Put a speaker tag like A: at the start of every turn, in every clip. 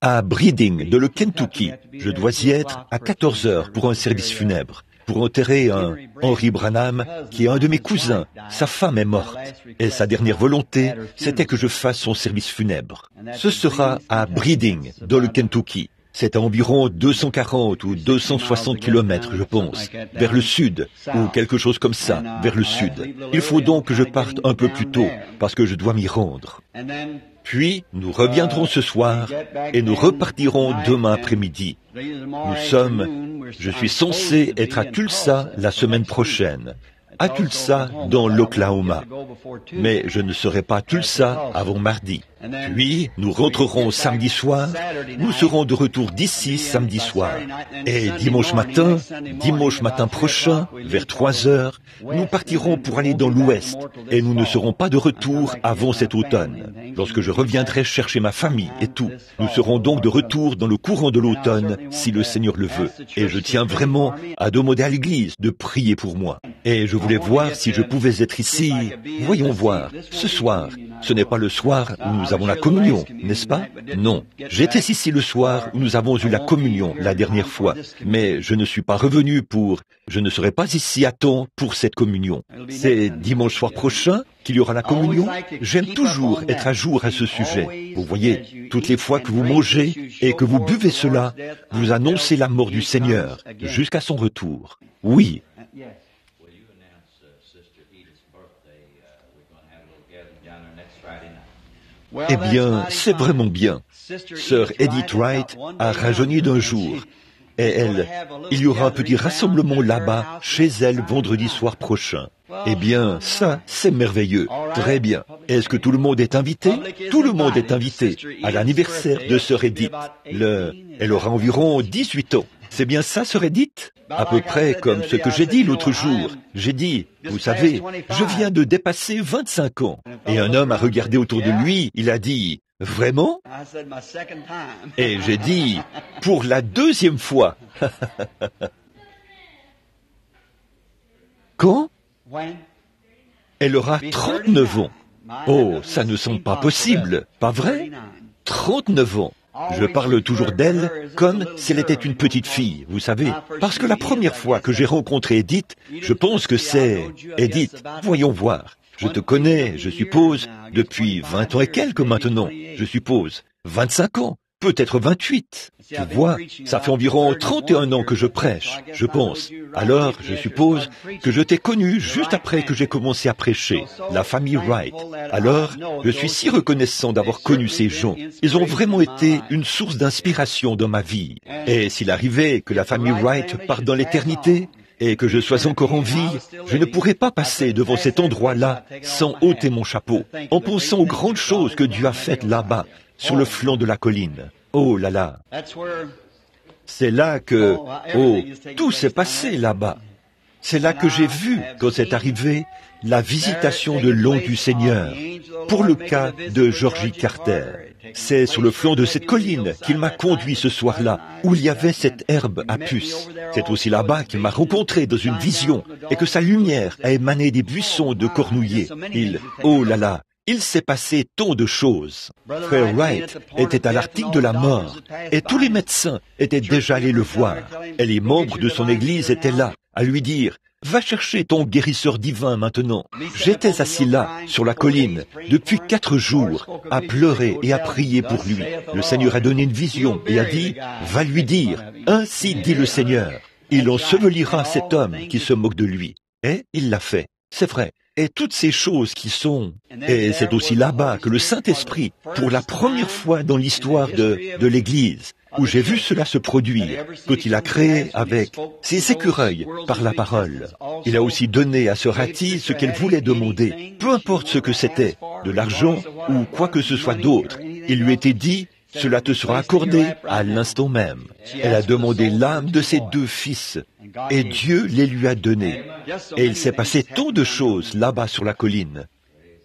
A: à Breeding, dans le Kentucky. Je dois y être à 14 heures pour un service funèbre, pour enterrer un Henry Branham, qui est un de mes cousins. Sa femme est morte, et sa dernière volonté, c'était que je fasse son service funèbre. Ce sera à Breeding, dans le Kentucky. C'est à environ 240 ou 260 kilomètres, je pense, vers le sud, ou quelque chose comme ça, vers le sud. Il faut donc que je parte un peu plus tôt, parce que je dois m'y rendre. Puis, nous reviendrons ce soir, et nous repartirons demain après-midi. Je suis censé être à Tulsa la semaine prochaine. À Tulsa, dans l'Oklahoma. Mais je ne serai pas à Tulsa avant mardi. Puis, nous rentrerons samedi soir. Nous serons de retour d'ici samedi soir. Et dimanche matin prochain, vers 3 heures, nous partirons pour aller dans l'ouest. Et nous ne serons pas de retour avant cet automne, lorsque je reviendrai chercher ma famille et tout. Nous serons donc de retour dans le courant de l'automne, si le Seigneur le veut. Et je tiens vraiment à demander à l'Église de prier pour moi. Et je voulais voir si je pouvais être ici. Voyons voir, ce soir. Ce n'est pas le soir où nous avons la communion, n'est-ce pas? Non. J'étais ici le soir où nous avons eu la communion la dernière fois, mais je ne suis pas revenu je ne serai pas ici à temps pour cette communion. C'est dimanche soir prochain qu'il y aura la communion. J'aime toujours être à jour à ce sujet. Vous voyez, toutes les fois que vous mangez et que vous buvez cela, vous annoncez la mort du Seigneur jusqu'à son retour. Oui. Eh bien, c'est vraiment bien. Sœur Edith Wright a rajeuni d'un jour. Et il y aura un petit rassemblement là-bas, chez elle, vendredi soir prochain. Eh bien, ça, c'est merveilleux. Très bien. Est-ce que tout le monde est invité? Tout le monde est invité à l'anniversaire de Sœur Edith. Elle aura environ 18 ans. C'est bien ça, Sœur Edith? À peu près comme ce que j'ai dit l'autre jour. J'ai dit, vous savez, je viens de dépasser 25 ans. Et un homme a regardé autour de lui, il a dit, vraiment? Et j'ai dit, pour la 2e fois. Quand? Elle aura 39 ans. Oh, ça ne semble pas possible, pas vrai? 39 ans. Je parle toujours d'elle comme si elle était une petite fille, vous savez. Parce que la première fois que j'ai rencontré Edith, je pense que c'est... Edith, voyons voir. Je te connais, je suppose, depuis 20 ans et quelques maintenant, je suppose. 25 ans, peut-être 28. Tu vois, ça fait environ 31 ans que je prêche, je pense. Alors, je suppose que je t'ai connu juste après que j'ai commencé à prêcher, la famille Wright. Alors, je suis si reconnaissant d'avoir connu ces gens. Ils ont vraiment été une source d'inspiration dans ma vie. Et s'il arrivait que la famille Wright parte dans l'éternité, et que je sois encore en vie, je ne pourrais pas passer devant cet endroit-là sans ôter mon chapeau, en pensant aux grandes choses que Dieu a faites là-bas, sur le flanc de la colline. Oh là là! C'est là que, tout s'est passé là-bas. C'est là que j'ai vu, quand c'est arrivé, la visitation de l'ange du Seigneur, pour le cas de Georgie Carter. C'est sur le flanc de cette colline qu'il m'a conduit ce soir-là, où il y avait cette herbe à puce. C'est aussi là-bas qu'il m'a rencontré dans une vision, et que sa lumière a émané des buissons de cornouillers. Oh là là! Il s'est passé tant de choses. Frère Wright était à l'article de la mort, et tous les médecins étaient déjà allés le voir. Et les membres de son église étaient là, à lui dire, « Va chercher ton guérisseur divin maintenant. » J'étais assis là, sur la colline, depuis 4 jours, à pleurer et à prier pour lui. Le Seigneur a donné une vision et a dit, « Va lui dire, ainsi dit le Seigneur. Il ensevelira cet homme qui se moque de lui. » Et il l'a fait. C'est vrai. Et toutes ces choses qui sont... Et c'est aussi là-bas que le Saint-Esprit, pour la première fois dans l'histoire de l'Église, où j'ai vu cela se produire, quand il a créé avec ses écureuils par la parole. Il a aussi donné à Sœur Hattie ce qu'elle voulait demander, peu importe ce que c'était, de l'argent ou quoi que ce soit d'autre. Il lui était dit, cela te sera accordé à l'instant même. Elle a demandé l'âme de ses 2 fils, et Dieu les lui a donnés. Et il s'est passé tant de choses là-bas sur la colline.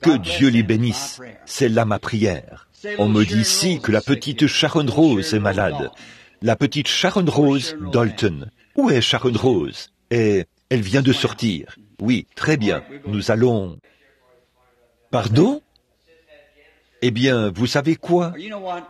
A: Que Dieu les bénisse, c'est là ma prière. On me dit ici que la petite Sharon Rose est malade. La petite Sharon Rose Dalton. Où est Sharon Rose? Et elle vient de sortir. Oui, très bien, nous allons... Pardon? Eh bien, vous savez quoi?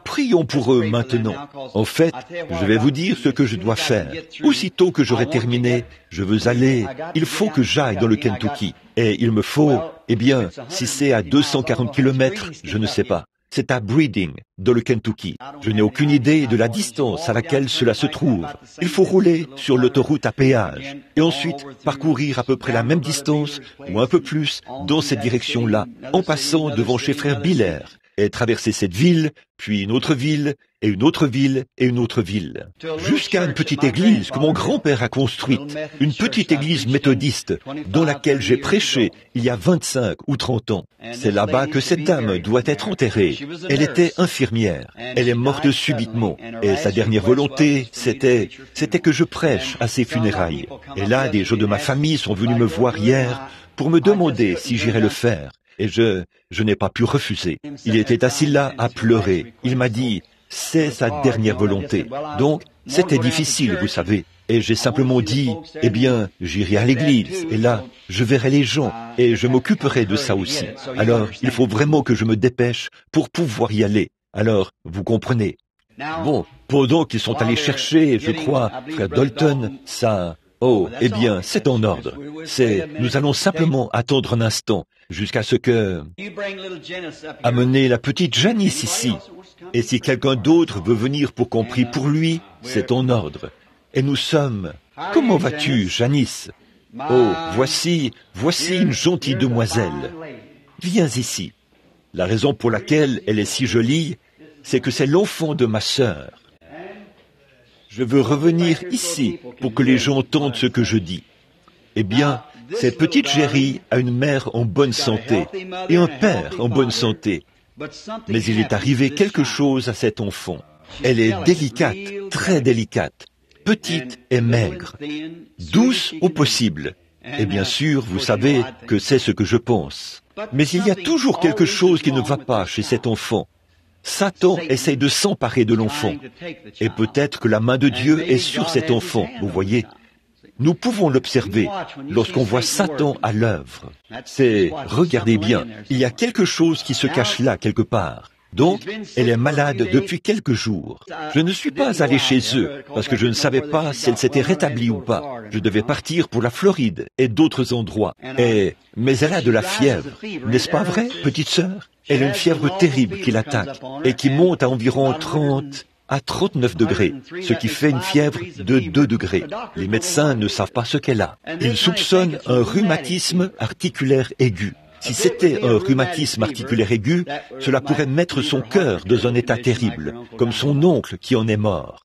A: Prions pour eux maintenant. En fait, je vais vous dire ce que je dois faire. Aussitôt que j'aurai terminé, je veux aller, il faut que j'aille dans le Kentucky. Et il me faut, eh bien, si c'est à 240 kilomètres, je ne sais pas. C'est à Breeding, dans le Kentucky. Je n'ai aucune idée de la distance à laquelle cela se trouve. Il faut rouler sur l'autoroute à péage et ensuite parcourir à peu près la même distance ou un peu plus dans cette direction-là, en passant devant chez frère Biller et traverser cette ville, puis une autre ville, et une autre ville, et une autre ville, jusqu'à une petite église que mon grand-père a construite, une petite église méthodiste dans laquelle j'ai prêché il y a 25 ou 30 ans. C'est là-bas que cette dame doit être enterrée. Elle était infirmière. Elle est morte subitement. Et sa dernière volonté, c'était que je prêche à ses funérailles. Et là, des gens de ma famille sont venus me voir hier pour me demander si j'irais le faire. Et je n'ai pas pu refuser. Il était assis là à pleurer. Il m'a dit, c'est sa dernière volonté. Donc, c'était difficile, vous savez. Et j'ai simplement dit, eh bien, j'irai à l'église, et là, je verrai les gens, et je m'occuperai de ça aussi. Alors, il faut vraiment que je me dépêche pour pouvoir y aller. Alors, vous comprenez. Bon, pendant qu'ils sont allés chercher, je crois, frère Dalton, ça... Oh, eh bien, c'est en ordre. Nous allons simplement attendre un instant, jusqu'à ce que... Amenez la petite Janice ici. Et si quelqu'un d'autre veut venir pour qu'on prie pour lui, c'est en ordre. Et nous sommes... Comment vas-tu, Janice? Oh, voici une gentille demoiselle. Viens ici. La raison pour laquelle elle est si jolie, c'est que c'est l'enfant de ma sœur. Je veux revenir ici pour que les gens entendent ce que je dis. Eh bien, cette petite Jerry a une mère en bonne santé et un père en bonne santé. Mais il est arrivé quelque chose à cet enfant. Elle est délicate, très délicate, petite et maigre, douce au possible. Et bien sûr, vous savez que c'est ce que je pense. Mais il y a toujours quelque chose qui ne va pas chez cet enfant. Satan essaye de s'emparer de l'enfant. Et peut-être que la main de Dieu est sur cet enfant, vous voyez. Nous pouvons l'observer lorsqu'on voit Satan à l'œuvre. Regardez bien, il y a quelque chose qui se cache là quelque part. Donc, elle est malade depuis quelques jours. Je ne suis pas allé chez eux, parce que je ne savais pas si elle s'était rétablie ou pas. Je devais partir pour la Floride et d'autres endroits. Mais elle a de la fièvre, n'est-ce pas vrai, petite sœur? Elle a une fièvre terrible qui l'attaque et qui monte à environ 30 à 39 degrés, ce qui fait une fièvre de 2 degrés. Les médecins ne savent pas ce qu'elle a. Ils soupçonnent un rhumatisme articulaire aigu. Si c'était un rhumatisme articulaire aigu, cela pourrait mettre son cœur dans un état terrible, comme son oncle qui en est mort.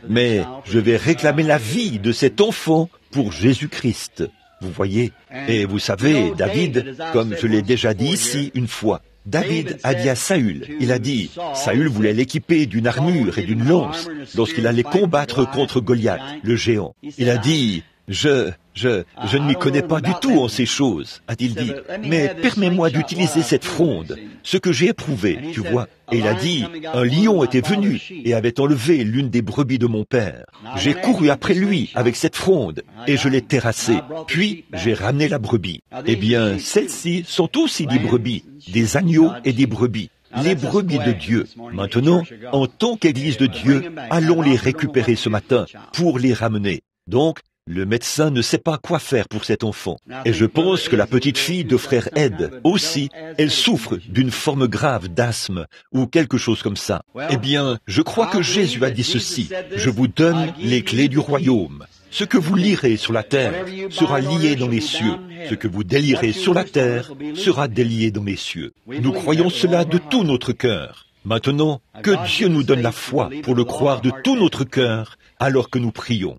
A: Mais je vais réclamer la vie de cet enfant pour Jésus-Christ. Vous voyez? Et vous savez, David, comme je l'ai déjà dit ici une fois, David a dit à Saül, il a dit, Saül voulait l'équiper d'une armure et d'une lance lorsqu'il allait combattre contre Goliath, le géant. Il a dit, je ne m'y connais pas du tout en ces choses, a-t-il dit, mais permets-moi d'utiliser cette fronde, ce que j'ai éprouvé, tu vois. Et il a dit, un lion était venu et avait enlevé l'une des brebis de mon père. J'ai couru après lui avec cette fronde et je l'ai terrassé. Puis j'ai ramené la brebis. Eh bien, celles-ci sont aussi des brebis, des agneaux et des brebis. Les brebis de Dieu. Maintenant, en tant qu'Église de Dieu, allons les récupérer ce matin pour les ramener. Donc, le médecin ne sait pas quoi faire pour cet enfant. Et je pense que la petite fille de frère Ed aussi, elle souffre d'une forme grave d'asthme ou quelque chose comme ça. Eh bien, je crois que Jésus a dit ceci. Je vous donne les clés du royaume. Ce que vous lirez sur la terre sera lié dans les cieux. Ce que vous délierez sur la terre sera délié dans les cieux. Nous croyons cela de tout notre cœur. Maintenant, que Dieu nous donne la foi pour le croire de tout notre cœur alors que nous prions.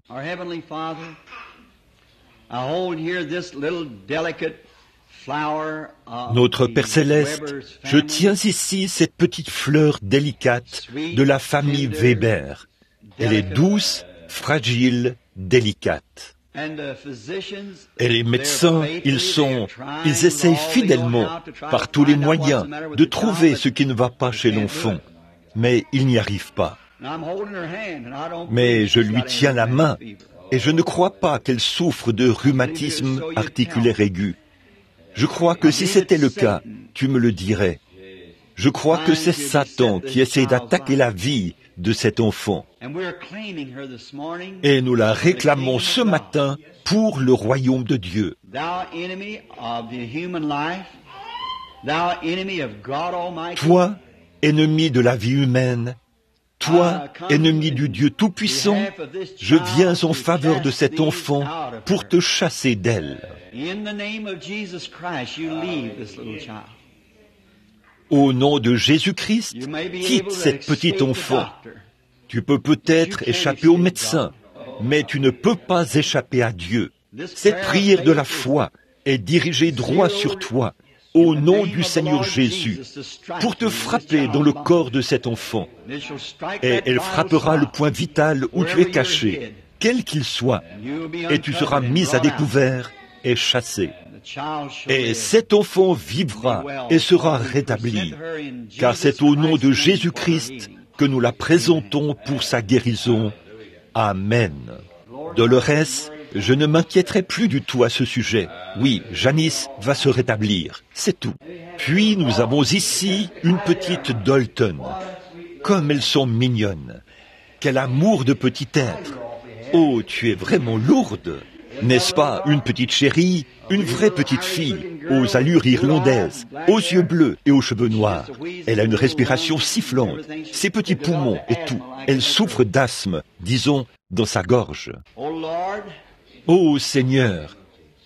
A: Notre Père Céleste, je tiens ici cette petite fleur délicate de la famille Weber. Elle est douce, fragile, délicate. Et les médecins, ils essayent fidèlement, par tous les moyens, de trouver ce qui ne va pas chez l'enfant. Mais ils n'y arrivent pas. Mais je lui tiens la main, et je ne crois pas qu'elle souffre de rhumatisme articulaire aigu. Je crois que si c'était le cas, tu me le dirais. Je crois que c'est Satan qui essaie d'attaquer la vie de cet enfant. Et nous la réclamons ce matin pour le royaume de Dieu. Toi, ennemi de la vie humaine, toi, ennemi du Dieu Tout-Puissant, je viens en faveur de cet enfant pour te chasser d'elle. Au nom de Jésus-Christ, quitte cette petite enfant. Tu peux peut-être échapper au médecin, mais tu ne peux pas échapper à Dieu. Cette prière de la foi est dirigée droit sur toi, au nom du Seigneur Jésus, pour te frapper dans le corps de cet enfant. Et elle frappera le point vital où tu es caché, quel qu'il soit, et tu seras mis à découvert et chassé. Et cet enfant vivra et sera rétabli, car c'est au nom de Jésus-Christ que nous la présentons pour sa guérison. Amen. Dolores, je ne m'inquiéterai plus du tout à ce sujet. Oui, Janice va se rétablir, c'est tout. Puis nous avons ici une petite Dalton. Comme elles sont mignonnes. Quel amour de petit être. Oh, tu es vraiment lourde. N'est-ce pas, une petite chérie, une vraie petite fille, aux allures irlandaises, aux yeux bleus et aux cheveux noirs. Elle a une respiration sifflante, ses petits poumons et tout. Elle souffre d'asthme, disons, dans sa gorge. Ô Seigneur,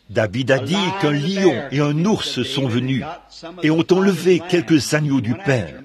A: David a dit qu'un lion et un ours sont venus et ont enlevé quelques agneaux du Père.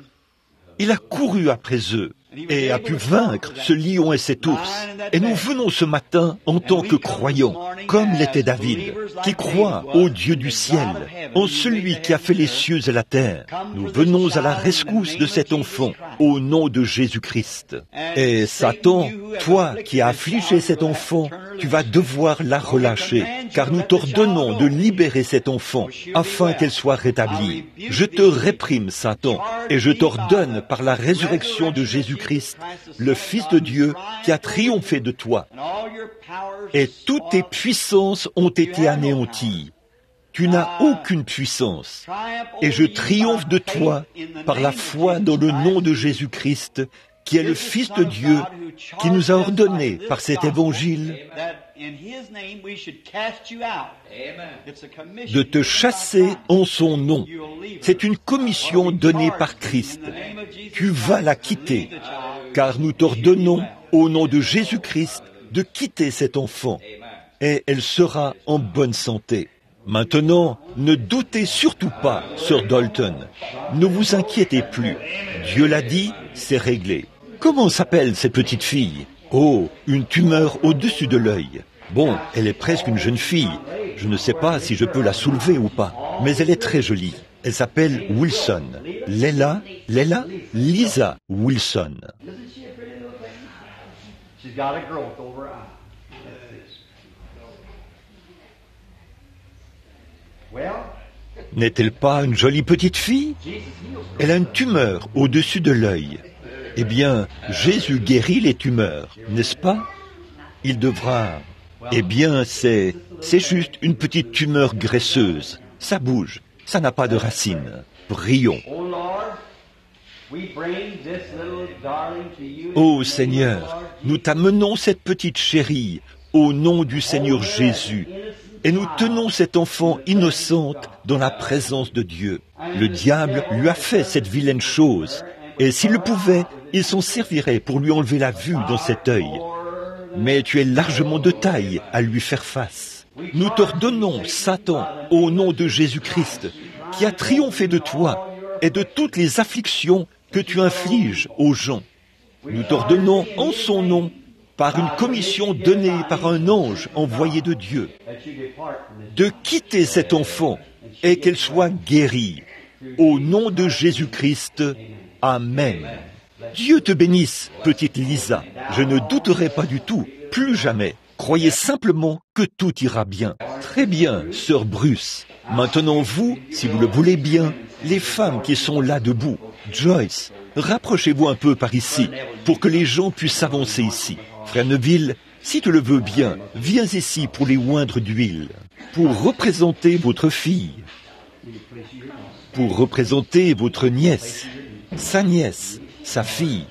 A: Il a couru après eux et a pu vaincre ce lion et cet ours. Et nous venons ce matin en tant que croyants, comme l'était David, qui croit au Dieu du ciel, en celui qui a fait les cieux et la terre. Nous venons à la rescousse de cet enfant, au nom de Jésus-Christ. Et Satan, toi qui as affligé cet enfant, tu vas devoir la relâcher, car nous t'ordonnons de libérer cet enfant, afin qu'elle soit rétablie. Je te réprime, Satan, et je t'ordonne par la résurrection de Jésus-Christ, le Fils de Dieu qui a triomphé de toi. Et toutes tes puissances ont été anéanties. Tu n'as aucune puissance. Et je triomphe de toi par la foi dans le nom de Jésus-Christ, qui est le Fils de Dieu, qui nous a ordonné par cet évangile de te chasser en son nom. C'est une commission donnée par Christ. Tu vas la quitter, car nous t'ordonnons, au nom de Jésus-Christ, de quitter cet enfant, et elle sera en bonne santé. Maintenant, ne doutez surtout pas, Sir Dalton. Ne vous inquiétez plus. Dieu l'a dit, c'est réglé. Comment s'appelle cette petite fille? Oh, une tumeur au-dessus de l'œil. Bon, elle est presque une jeune fille. Je ne sais pas si je peux la soulever ou pas, mais elle est très jolie. Elle s'appelle Wilson. Lisa Wilson. N'est-elle pas une jolie petite fille? Elle a une tumeur au-dessus de l'œil. Eh bien, Jésus guérit les tumeurs, n'est-ce pas? Il devra... Eh bien, c'est juste une petite tumeur graisseuse. Ça bouge, ça n'a pas de racines. Prions. Ô Seigneur, nous t'amenons cette petite chérie au nom du Seigneur Jésus. Et nous tenons cet enfant innocente dans la présence de Dieu. Le diable lui a fait cette vilaine chose. Et s'il le pouvait, il s'en servirait pour lui enlever la vue dans cet œil. Mais tu es largement de taille à lui faire face. Nous t'ordonnons, Satan, au nom de Jésus-Christ, qui a triomphé de toi et de toutes les afflictions que tu infliges aux gens. Nous t'ordonnons en son nom, par une commission donnée par un ange envoyé de Dieu, de quitter cet enfant et qu'elle soit guérie. Au nom de Jésus-Christ, Amen. Dieu te bénisse, petite Lisa. Je ne douterai pas du tout, plus jamais. Croyez simplement que tout ira bien. Très bien, sœur Bruce. Maintenant vous, si vous le voulez bien, les femmes qui sont là debout. Joyce, rapprochez-vous un peu par ici, pour que les gens puissent avancer ici. Frère Neville, si tu le veux bien, viens ici pour les oindre d'huile, pour représenter votre fille. pour représenter votre nièce, sa fille.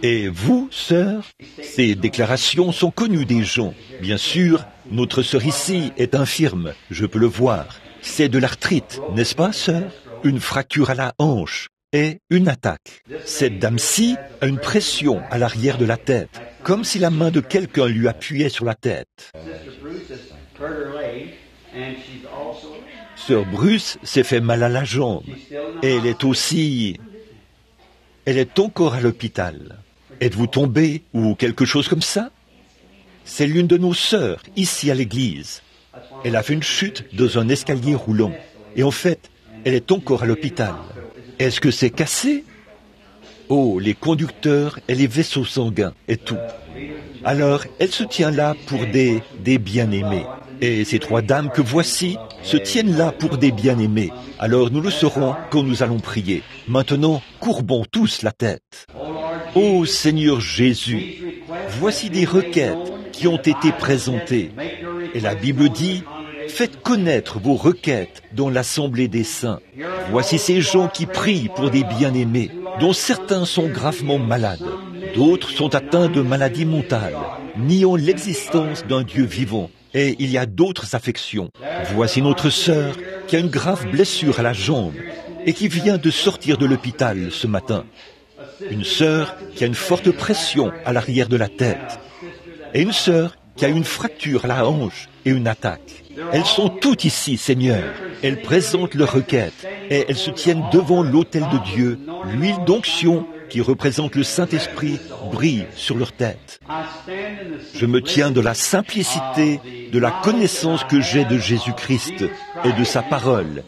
A: Et vous, sœur, ces déclarations sont connues des gens. Bien sûr, notre sœur ici est infirme, je peux le voir. C'est de l'arthrite, n'est-ce pas, sœur? Une fracture à la hanche et une attaque. Cette dame-ci a une pression à l'arrière de la tête, comme si la main de quelqu'un lui appuyait sur la tête. Sœur Bruce s'est fait mal à la jambe. Et elle est encore à l'hôpital. Êtes-vous tombé ou quelque chose comme ça? C'est l'une de nos sœurs, ici à l'église. Elle a fait une chute dans un escalier roulant. Et en fait, elle est encore à l'hôpital. Est-ce que c'est cassé? Oh, les conducteurs et les vaisseaux sanguins et tout. Alors, elle se tient là pour des bien-aimés. Et ces trois dames que voici se tiennent là pour des bien-aimés. Alors nous le saurons quand nous allons prier. Maintenant, courbons tous la tête. Ô Seigneur Jésus, voici des requêtes qui ont été présentées. Et la Bible dit, faites connaître vos requêtes dans l'assemblée des saints. Voici ces gens qui prient pour des bien-aimés, dont certains sont gravement malades. D'autres sont atteints de maladies mentales, niant l'existence d'un Dieu vivant. Et il y a d'autres affections. Voici notre sœur qui a une grave blessure à la jambe et qui vient de sortir de l'hôpital ce matin. Une sœur qui a une forte pression à l'arrière de la tête. Et une sœur qui a une fracture à la hanche et une attaque. Elles sont toutes ici, Seigneur. Elles présentent leurs requêtes et elles se tiennent devant l'autel de Dieu. L'huile d'onction qui représente le Saint-Esprit brille sur leur tête. Je me tiens de la simplicité, de la connaissance que j'ai de Jésus-Christ et de sa parole,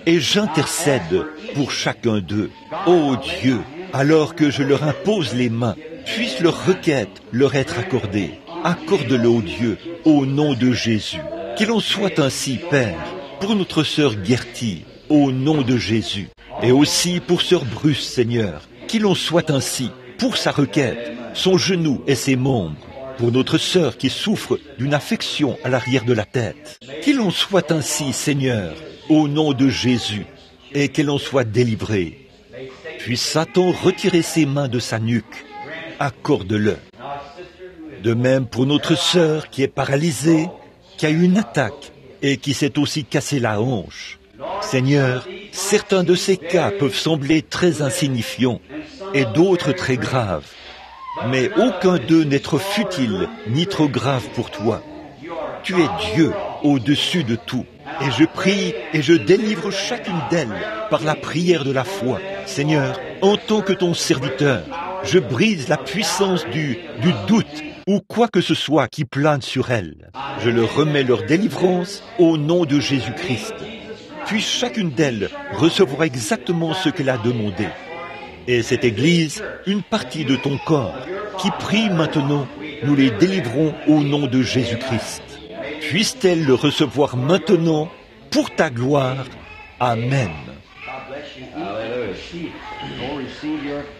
A: et j'intercède pour chacun d'eux. Ô Dieu, alors que je leur impose les mains, puisse leur requête leur être accordée. Accorde-le, ô Dieu, au nom de Jésus. Qu'il en soit ainsi, Père, pour notre sœur Gertie, au nom de Jésus, et aussi pour sœur Bruce, Seigneur. Qu'il en soit ainsi pour sa requête, son genou et ses membres, pour notre sœur qui souffre d'une affection à l'arrière de la tête. Qu'il en soit ainsi, Seigneur, au nom de Jésus, et qu'elle en soit délivrée. Puisse Satan retirer ses mains de sa nuque. Accorde-le. De même pour notre sœur qui est paralysée, qui a eu une attaque et qui s'est aussi cassé la hanche. Seigneur, certains de ces cas peuvent sembler très insignifiants et d'autres très graves. Mais aucun d'eux n'est trop futile ni trop grave pour toi. Tu es Dieu au-dessus de tout. Et je prie et je délivre chacune d'elles par la prière de la foi. Seigneur, en tant que ton serviteur, je brise la puissance du doute ou quoi que ce soit qui plane sur elles. Je leur remets leur délivrance au nom de Jésus-Christ. Puis chacune d'elles recevra exactement ce qu'elle a demandé. Et cette Église, une partie de ton corps, qui prie maintenant, nous les délivrons au nom de Jésus-Christ. Puisse-t-elle le recevoir maintenant pour ta gloire. Amen.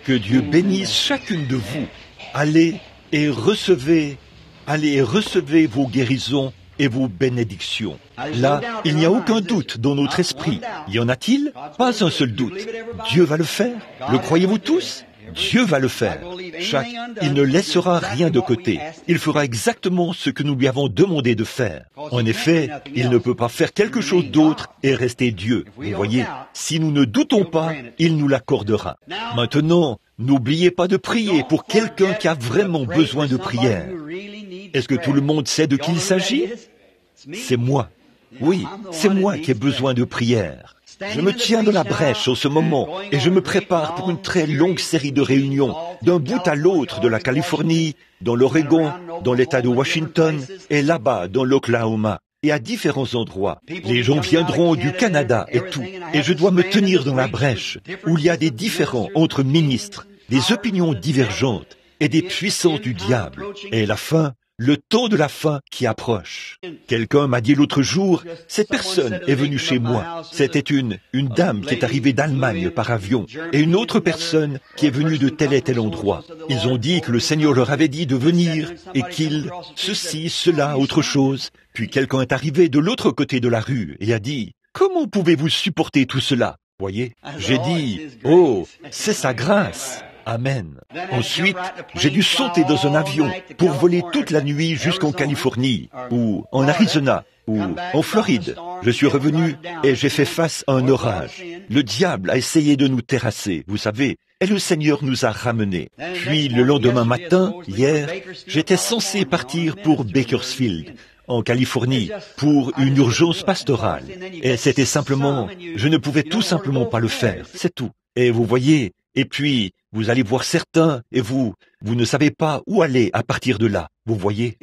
A: Que Dieu bénisse chacune de vous. Allez et recevez vos guérisons et vos bénédictions. Là, il n'y a aucun doute dans notre esprit. Y en a-t-il? Pas un seul doute. Dieu va le faire. Le croyez-vous tous? Dieu va le faire. Il ne laissera rien de côté. Il fera exactement ce que nous lui avons demandé de faire. En effet, il ne peut pas faire quelque chose d'autre et rester Dieu. Vous voyez, si nous ne doutons pas, il nous l'accordera. Maintenant, n'oubliez pas de prier pour quelqu'un qui a vraiment besoin de prière. Est-ce que tout le monde sait de qui il s'agit? C'est moi. Oui, c'est moi qui ai besoin de prière. Je me tiens dans la brèche en ce moment et je me prépare pour une très longue série de réunions d'un bout à l'autre de la Californie, dans l'Oregon, dans l'État de Washington et là-bas dans l'Oklahoma et à différents endroits. Les gens viendront du Canada et tout et je dois me tenir dans la brèche où il y a des différends entre ministres, des opinions divergentes et des puissances du diable. Et à la fin, le temps de la fin qui approche. Quelqu'un m'a dit l'autre jour, cette personne est venue chez moi. C'était une dame qui est arrivée d'Allemagne par avion et une autre personne qui est venue de tel et tel endroit. Ils ont dit que le Seigneur leur avait dit de venir et qu'ils, ceci, cela, autre chose. Puis quelqu'un est arrivé de l'autre côté de la rue et a dit, « Comment pouvez-vous supporter tout cela ?» Voyez, j'ai dit, « Oh, c'est sa grâce. » Amen. Ensuite, j'ai dû sauter dans un avion pour voler toute la nuit jusqu'en Californie, ou en Arizona, ou en Floride. Je suis revenu et j'ai fait face à un orage. Le diable a essayé de nous terrasser, vous savez, et le Seigneur nous a ramenés. Puis le lendemain matin, hier, j'étais censé partir pour Bakersfield, en Californie, pour une urgence pastorale. Et c'était simplement, je ne pouvais tout simplement pas le faire, c'est tout. Et vous voyez, et puis, vous allez voir certains, et vous ne savez pas où aller à partir de là. Vous voyez,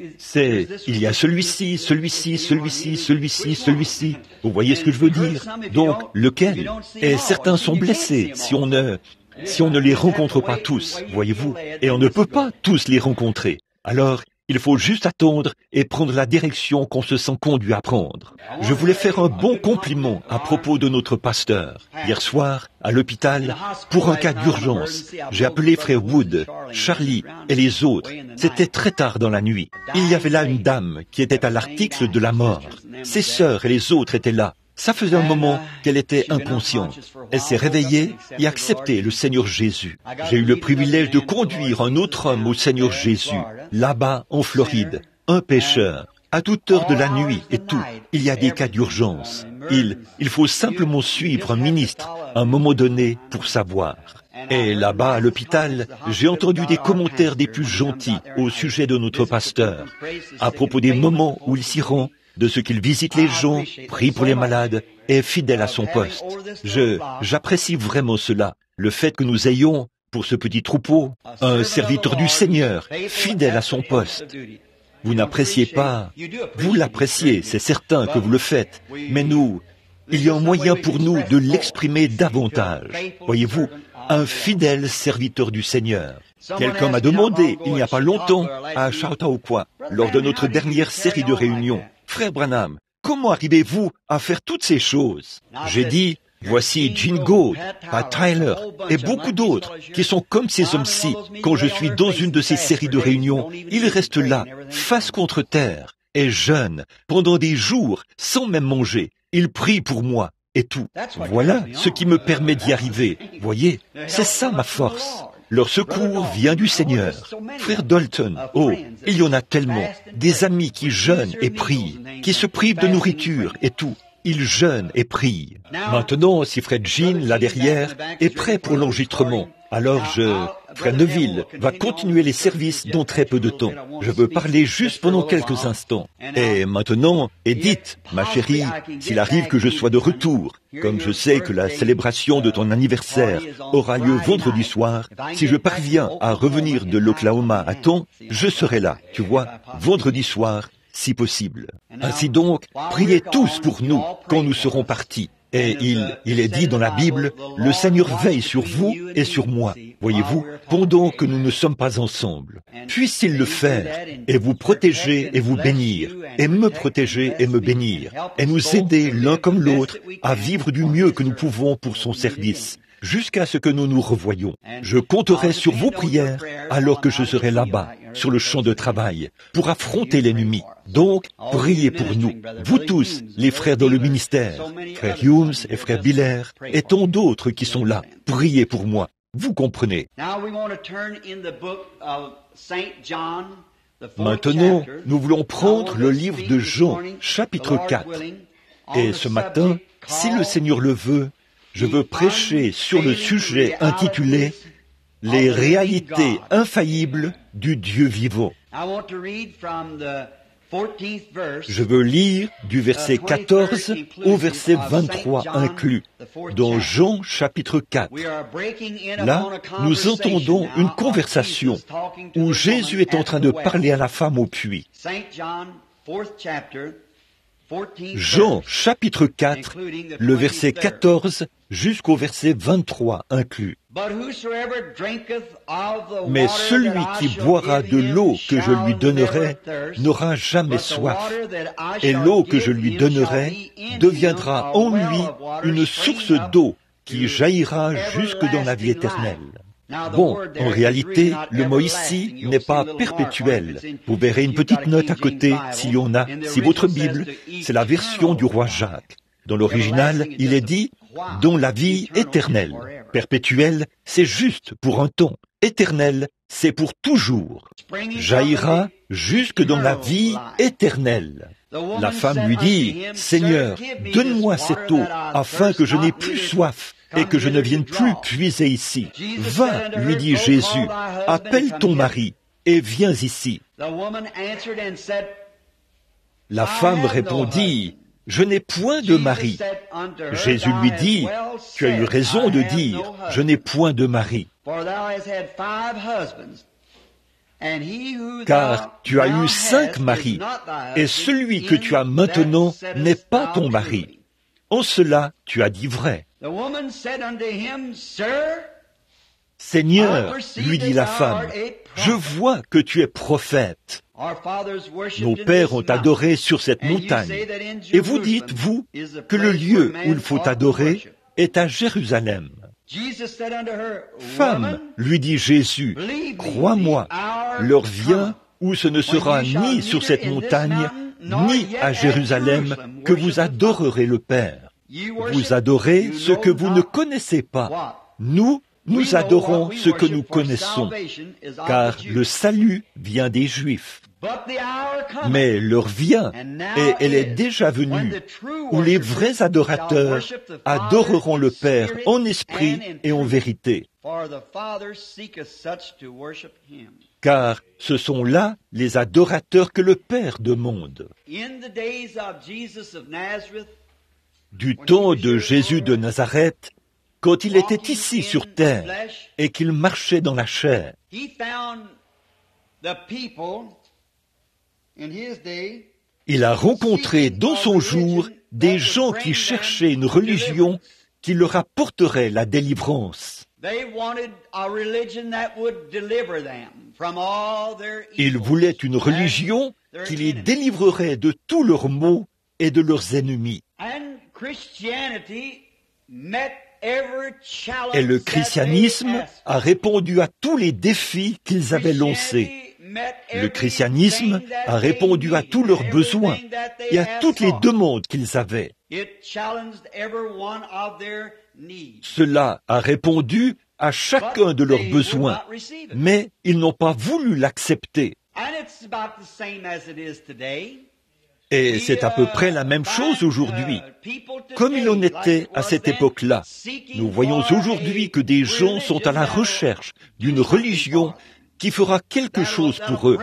A: il y a celui-ci, celui-ci, celui-ci, celui-ci, celui-ci. Vous voyez ce que je veux dire? Donc, lequel? Et certains sont blessés si on ne les rencontre pas tous, voyez-vous. Et on ne peut pas tous les rencontrer. Alors, il faut juste attendre et prendre la direction qu'on se sent conduit à prendre. Je voulais faire un bon compliment à propos de notre pasteur. Hier soir, à l'hôpital, pour un cas d'urgence, j'ai appelé frère Wood, Charlie et les autres. C'était très tard dans la nuit. Il y avait là une dame qui était à l'article de la mort. Ses sœurs et les autres étaient là. Ça faisait un moment qu'elle était inconsciente. Elle s'est réveillée et a accepté le Seigneur Jésus. J'ai eu le privilège de conduire un autre homme au Seigneur Jésus, là-bas en Floride, un pécheur, à toute heure de la nuit et tout. Il y a des cas d'urgence. Il faut simplement suivre un ministre à un moment donné pour savoir. Et là-bas, à l'hôpital, j'ai entendu des commentaires des plus gentils au sujet de notre pasteur, à propos des moments où il s'y rend, de ce qu'il visite les gens, prie pour les malades, et est fidèle à son poste. J'apprécie vraiment cela, le fait que nous ayons, pour ce petit troupeau, un serviteur du Seigneur, fidèle à son poste. Vous n'appréciez pas, vous l'appréciez, c'est certain que vous le faites, mais nous, il y a un moyen pour nous de l'exprimer davantage. Voyez-vous, un fidèle serviteur du Seigneur. Quelqu'un m'a demandé, il n'y a pas longtemps, à Chautauqua, lors de notre dernière série de réunions, « Frère Branham, comment arrivez-vous à faire toutes ces choses ?» J'ai dit, « Voici Gene Gould, Pat Tyler et beaucoup d'autres qui sont comme ces hommes-ci. Quand je suis dans une de ces séries de réunions, ils restent là, face contre terre, et jeûnent, pendant des jours, sans même manger. Ils prient pour moi. Et tout. Voilà ce qui me permet d'y arriver. Voyez, c'est ça ma force. Leur secours vient du Seigneur. Frère Dalton, oh, il y en a tellement. Des amis qui jeûnent et prient, qui se privent de nourriture et tout. Ils jeûnent et prient. Maintenant, si Frère Jean, là derrière, est prêt pour l'enregistrement, alors Frère Neville va continuer les services dans très peu de temps. Je veux parler juste pendant quelques instants. Et maintenant, Edith, ma chérie, s'il arrive que je sois de retour, comme je sais que la célébration de ton anniversaire aura lieu vendredi soir, si je parviens à revenir de l'Oklahoma à temps, je serai là, tu vois, vendredi soir, si possible. Ainsi donc, priez tous pour nous quand nous serons partis. Et il est dit dans la Bible, le Seigneur veille sur vous et sur moi, voyez-vous, pendant que nous ne sommes pas ensemble. Puisse-t-il le faire et vous protéger et vous bénir, et me protéger et me bénir, et nous aider l'un comme l'autre à vivre du mieux que nous pouvons pour son service, jusqu'à ce que nous nous revoyions. Je compterai sur vos prières alors que je serai là-bas, sur le champ de travail, pour affronter l'ennemi. Donc, priez pour nous, vous tous, les frères dans le ministère, frère Humes et frère Biller, et tant d'autres qui sont là. Priez pour moi. Vous comprenez. Maintenant, nous voulons prendre le livre de Jean, chapitre 4. Et ce matin, si le Seigneur le veut, je veux prêcher sur le sujet intitulé « Les réalités infaillibles du Dieu vivant ». Je veux lire du verset 14 au verset 23 inclus, dans Jean chapitre 4. Là, nous entendons une conversation où Jésus est en train de parler à la femme au puits. Jean chapitre 4, le verset 14 jusqu'au verset 23 inclus. Mais celui qui boira de l'eau que je lui donnerai n'aura jamais soif, et l'eau que je lui donnerai deviendra en lui une source d'eau qui jaillira jusque dans la vie éternelle. Bon, en réalité, le mot ici n'est pas perpétuel. Vous verrez une petite note à côté s'il y en a. Si votre Bible, c'est la version du roi Jacques. Dans l'original, il est dit « dont la vie éternelle ». Perpétuel, c'est juste pour un temps. Éternel, c'est pour toujours. Jaillira jusque dans la vie éternelle. La femme lui dit « Seigneur, donne-moi cette eau afin que je n'ai plus soif et que je ne vienne plus puiser ici. » « Va, lui dit Jésus, appelle ton mari et viens ici. » La femme répondit « Je n'ai point de mari. » Jésus lui dit « Tu as eu raison de dire « Je n'ai point de mari. » Car tu as eu 5 maris, et celui que tu as maintenant n'est pas ton mari. En cela, tu as dit vrai. Seigneur, lui dit la femme, je vois que tu es prophète. Nos pères ont adoré sur cette montagne. Et vous dites, vous, que le lieu où il faut adorer est à Jérusalem. Femme, lui dit Jésus, crois-moi, l'heure vient où ce ne sera ni sur cette montagne, ni à Jérusalem que vous adorerez le Père. Vous adorez ce que vous ne connaissez pas. Nous adorons ce que nous connaissons, car le salut vient des Juifs. Mais l'heure vient, et elle est déjà venue, où les vrais adorateurs adoreront le Père en esprit et en vérité. Car ce sont là les adorateurs que le Père demande. Du temps de Jésus de Nazareth, quand il était ici sur terre et qu'il marchait dans la chair, il a rencontré dans son jour des gens qui cherchaient une religion qui leur apporterait la délivrance. Ils voulaient une religion qui les délivrerait de tous leurs maux et de leurs ennemis. Et le christianisme a répondu à tous les défis qu'ils avaient lancés. Le christianisme a répondu à tous leurs besoins et à toutes les demandes qu'ils avaient. Cela a répondu à chacun de leurs besoins, mais ils n'ont pas voulu l'accepter. Et c'est à peu près la même chose aujourd'hui. Comme il en était à cette époque-là, nous voyons aujourd'hui que des gens sont à la recherche d'une religion qui fera quelque chose pour eux,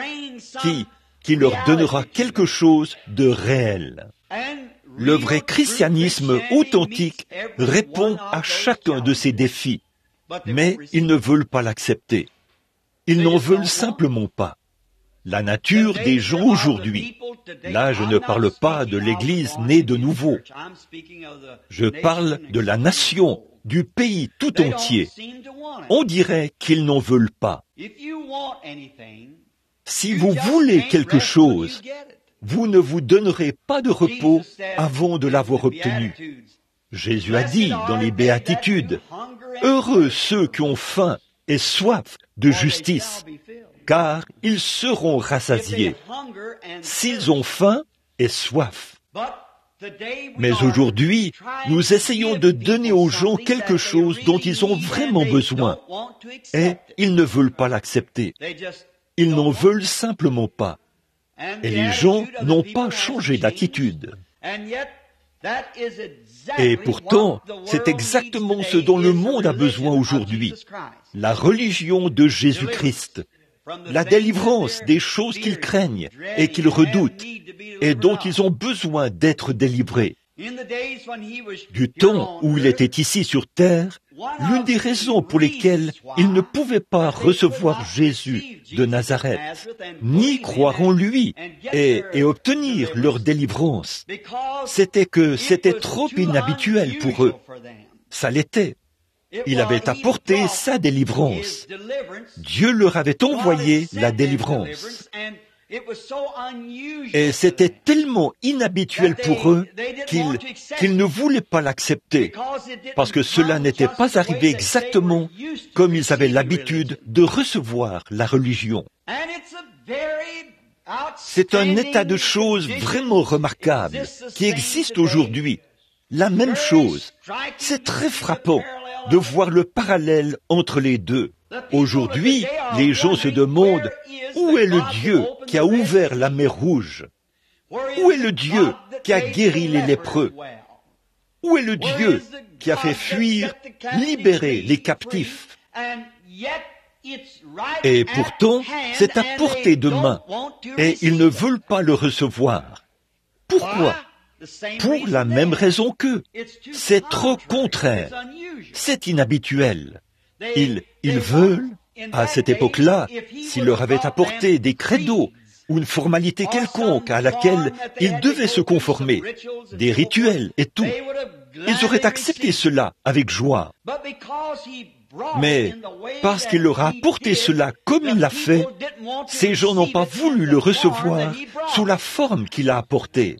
A: qui leur donnera quelque chose de réel. Le vrai christianisme authentique répond à chacun de ces défis, mais ils ne veulent pas l'accepter. Ils n'en veulent simplement pas. La nature des gens aujourd'hui, là je ne parle pas de l'Église née de nouveau, je parle de la nation, du pays tout entier. On dirait qu'ils n'en veulent pas. Si vous voulez quelque chose, vous ne vous donnerez pas de repos avant de l'avoir obtenu. Jésus a dit dans les Béatitudes, « Heureux ceux qui ont faim et soif de justice, car ils seront rassasiés. » S'ils ont faim et soif. Mais aujourd'hui, nous essayons de donner aux gens quelque chose dont ils ont vraiment besoin, et ils ne veulent pas l'accepter. Ils n'en veulent simplement pas. Et les gens n'ont pas changé d'attitude. Et pourtant, c'est exactement ce dont le monde a besoin aujourd'hui. La religion de Jésus-Christ. La délivrance des choses qu'ils craignent et qu'ils redoutent et dont ils ont besoin d'être délivrés. Du temps où il était ici sur terre, l'une des raisons pour lesquelles ils ne pouvaient pas recevoir Jésus de Nazareth, ni croire en lui et obtenir leur délivrance, c'était que c'était trop inhabituel pour eux. Ça l'était. Il avait apporté sa délivrance. Dieu leur avait envoyé la délivrance. Et c'était tellement inhabituel pour eux qu'ils ne voulaient pas l'accepter, parce que cela n'était pas arrivé exactement comme ils avaient l'habitude de recevoir la religion. C'est un état de choses vraiment remarquable qui existe aujourd'hui. La même chose. C'est très frappant de voir le parallèle entre les deux. Aujourd'hui, les gens se demandent où est le Dieu qui a ouvert la mer Rouge? Où est le Dieu qui a guéri les lépreux? Où est le Dieu qui a fait fuir, libérer les captifs? Et pourtant, c'est à portée de main, et ils ne veulent pas le recevoir. Pourquoi? Pour la même raison qu'eux. C'est trop contraire. C'est inhabituel. Ils veulent, à cette époque-là, s'il leur avait apporté des credos ou une formalité quelconque à laquelle ils devaient se conformer, des rituels et tout, ils auraient accepté cela avec joie. Mais parce qu'il leur a apporté cela comme il l'a fait, ces gens n'ont pas voulu le recevoir sous la forme qu'il a apportée.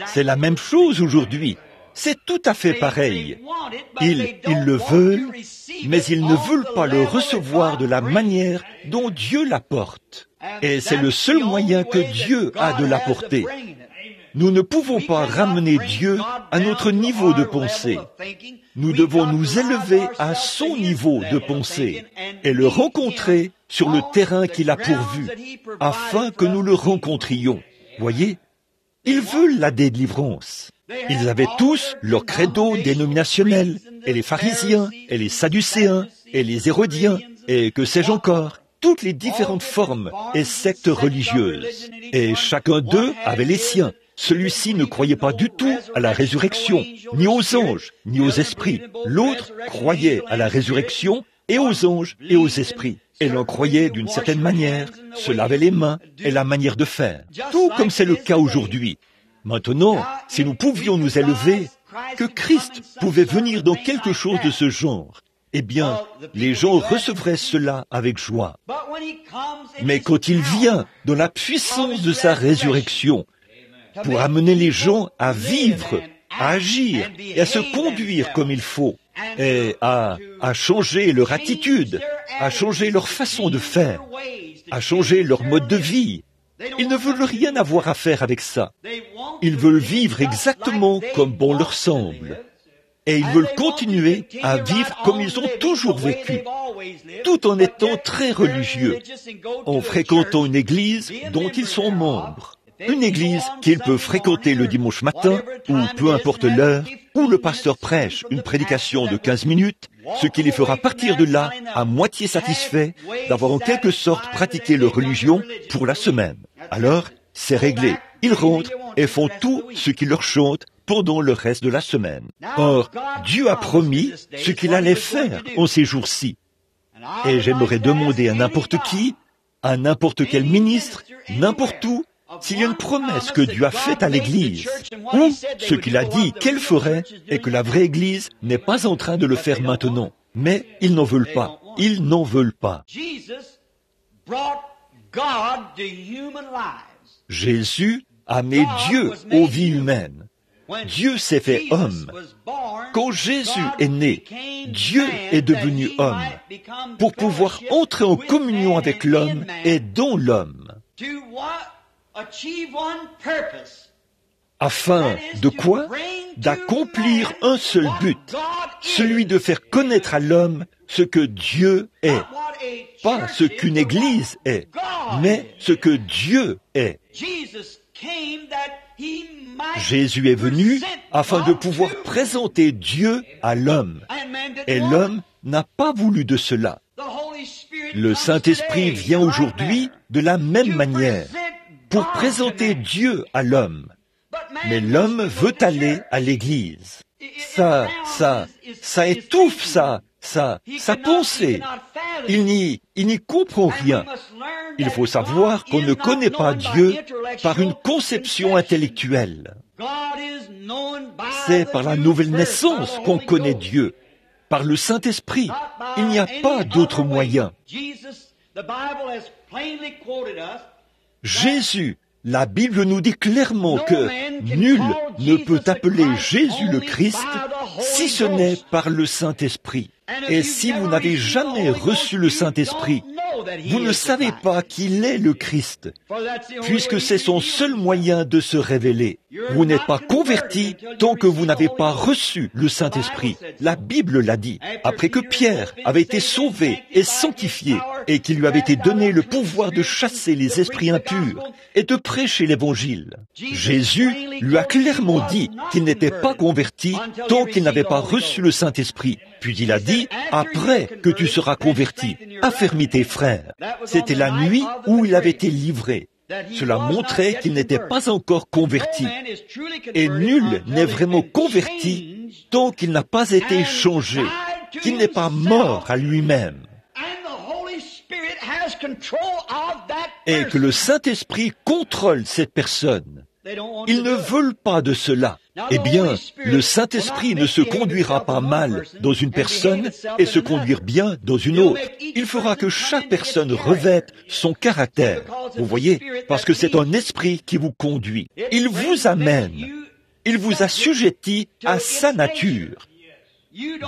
A: C'est la même chose aujourd'hui. C'est tout à fait pareil. Ils le veulent, mais ils ne veulent pas le recevoir de la manière dont Dieu l'apporte. Et c'est le seul moyen que Dieu a de l'apporter. Nous ne pouvons pas ramener Dieu à notre niveau de pensée. Nous devons nous élever à son niveau de pensée et le rencontrer sur le terrain qu'il a pourvu, afin que nous le rencontrions. Voyez, ils veulent la délivrance. Ils avaient tous leur credo dénominationnel, et les pharisiens, et les sadducéens, et les hérodiens, et que sais-je encore, toutes les différentes formes et sectes religieuses. Et chacun d'eux avait les siens. Celui-ci ne croyait pas du tout à la résurrection, ni aux anges, ni aux esprits. L'autre croyait à la résurrection et aux anges et aux esprits. Et l'on croyait d'une certaine manière, se lavait les mains et la manière de faire. Tout comme c'est le cas aujourd'hui. Maintenant, si nous pouvions nous élever, que Christ pouvait venir dans quelque chose de ce genre, eh bien, les gens recevraient cela avec joie. Mais quand il vient dans la puissance de sa résurrection, pour amener les gens à vivre, à agir et à se conduire comme il faut, et à changer leur attitude, à changer leur façon de faire, à changer leur mode de vie, ils ne veulent rien avoir à faire avec ça. Ils veulent vivre exactement comme bon leur semble. Et ils veulent continuer à vivre comme ils ont toujours vécu, tout en étant très religieux, en fréquentant une église dont ils sont membres. Une église qu'ils peuvent fréquenter le dimanche matin, ou peu importe l'heure, où le pasteur prêche une prédication de 15 minutes, ce qui les fera partir de là à moitié satisfaits d'avoir en quelque sorte pratiqué leur religion pour la semaine. Alors, c'est réglé. Ils rentrent et font tout ce qu'il leur chante pendant le reste de la semaine. Or, Dieu a promis ce qu'il allait faire en ces jours-ci. Et j'aimerais demander à n'importe qui, à n'importe quel ministre, n'importe où, s'il y a une promesse que Dieu a faite à l'Église, ou ce qu'il a dit qu'elle ferait, et que la vraie Église n'est pas en train de le faire maintenant. Mais ils n'en veulent pas. Ils n'en veulent pas. Jésus a mis Dieu aux vies humaines. Dieu s'est fait homme. Quand Jésus est né, Dieu est devenu homme pour pouvoir entrer en communion avec l'homme et dans l'homme. Afin de quoi? D'accomplir un seul but, celui de faire connaître à l'homme ce que Dieu est. Pas ce qu'une église est, mais ce que Dieu est. Jésus est venu afin de pouvoir présenter Dieu à l'homme. Et l'homme n'a pas voulu de cela. Le Saint-Esprit vient aujourd'hui de la même manière pour présenter Dieu à l'homme. Mais l'homme veut aller à l'église. Ça étouffe ça sa pensée. Il n'y comprend rien. Il faut savoir qu'on ne connaît pas Dieu par une conception intellectuelle. C'est par la nouvelle naissance qu'on connaît Dieu, par le Saint-Esprit. Il n'y a pas d'autre moyen. Jésus, la Bible nous dit clairement que nul ne peut appeler Jésus le Christ si ce n'est par le Saint-Esprit. Et si vous n'avez jamais reçu le Saint-Esprit, vous ne savez pas qu'il est le Christ, puisque c'est son seul moyen de se révéler. Vous n'êtes pas converti tant que vous n'avez pas reçu le Saint-Esprit. La Bible l'a dit, après que Pierre avait été sauvé et sanctifié, et qu'il lui avait été donné le pouvoir de chasser les esprits impurs et de prêcher l'Évangile. Jésus lui a clairement dit qu'il n'était pas converti tant qu'il n'avait pas reçu le Saint-Esprit. Puis il a dit, après que tu seras converti, affermis tes frères. C'était la nuit où il avait été livré. Cela montrait qu'il n'était pas encore converti. Et nul n'est vraiment converti tant qu'il n'a pas été changé, qu'il n'est pas mort à lui-même. Et que le Saint-Esprit contrôle cette personne. Ils ne veulent pas de cela. Eh bien, le Saint-Esprit ne se conduira pas mal dans une personne et se conduire bien dans une autre. Il fera que chaque personne revête son caractère. Vous voyez, parce que c'est un esprit qui vous conduit. Il vous amène. Il vous assujettit à sa nature.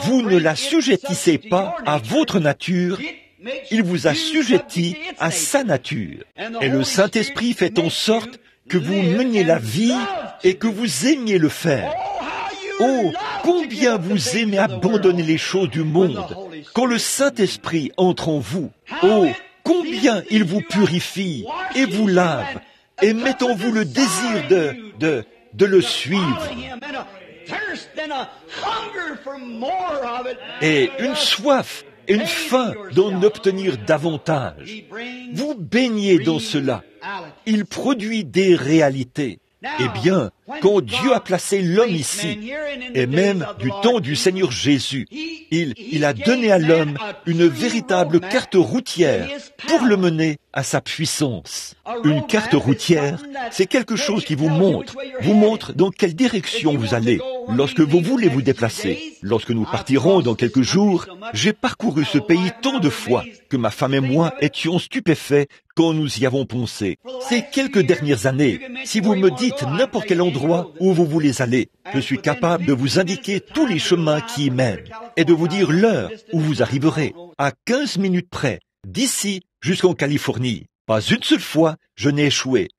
A: Vous ne l'assujettissez pas à votre nature. Il vous assujettit à sa nature. Et le Saint-Esprit fait en sorte que vous meniez la vie et que vous aimiez le faire. Oh, combien vous aimez abandonner les choses du monde quand le Saint-Esprit entre en vous. Oh, combien il vous purifie et vous lave et met en vous le désir de le suivre. Et une soif et une faim d'en obtenir davantage. Vous baignez dans cela. Il produit des réalités. Eh bien, quand Dieu a placé l'homme ici, et même du temps du Seigneur Jésus, il a donné à l'homme une véritable carte routière pour le mener à sa puissance. Une carte routière, c'est quelque chose qui vous montre dans quelle direction vous allez lorsque vous voulez vous déplacer. Lorsque nous partirons dans quelques jours, j'ai parcouru ce pays tant de fois que ma femme et moi étions stupéfaits quand nous y avons pensé. Ces quelques dernières années, si vous me dites n'importe quel endroit où vous voulez aller, je suis capable de vous indiquer tous les chemins qui y mènent et de vous dire l'heure où vous arriverez, à 15 minutes près, d'ici jusqu'en Californie. Pas une seule fois, je n'ai échoué.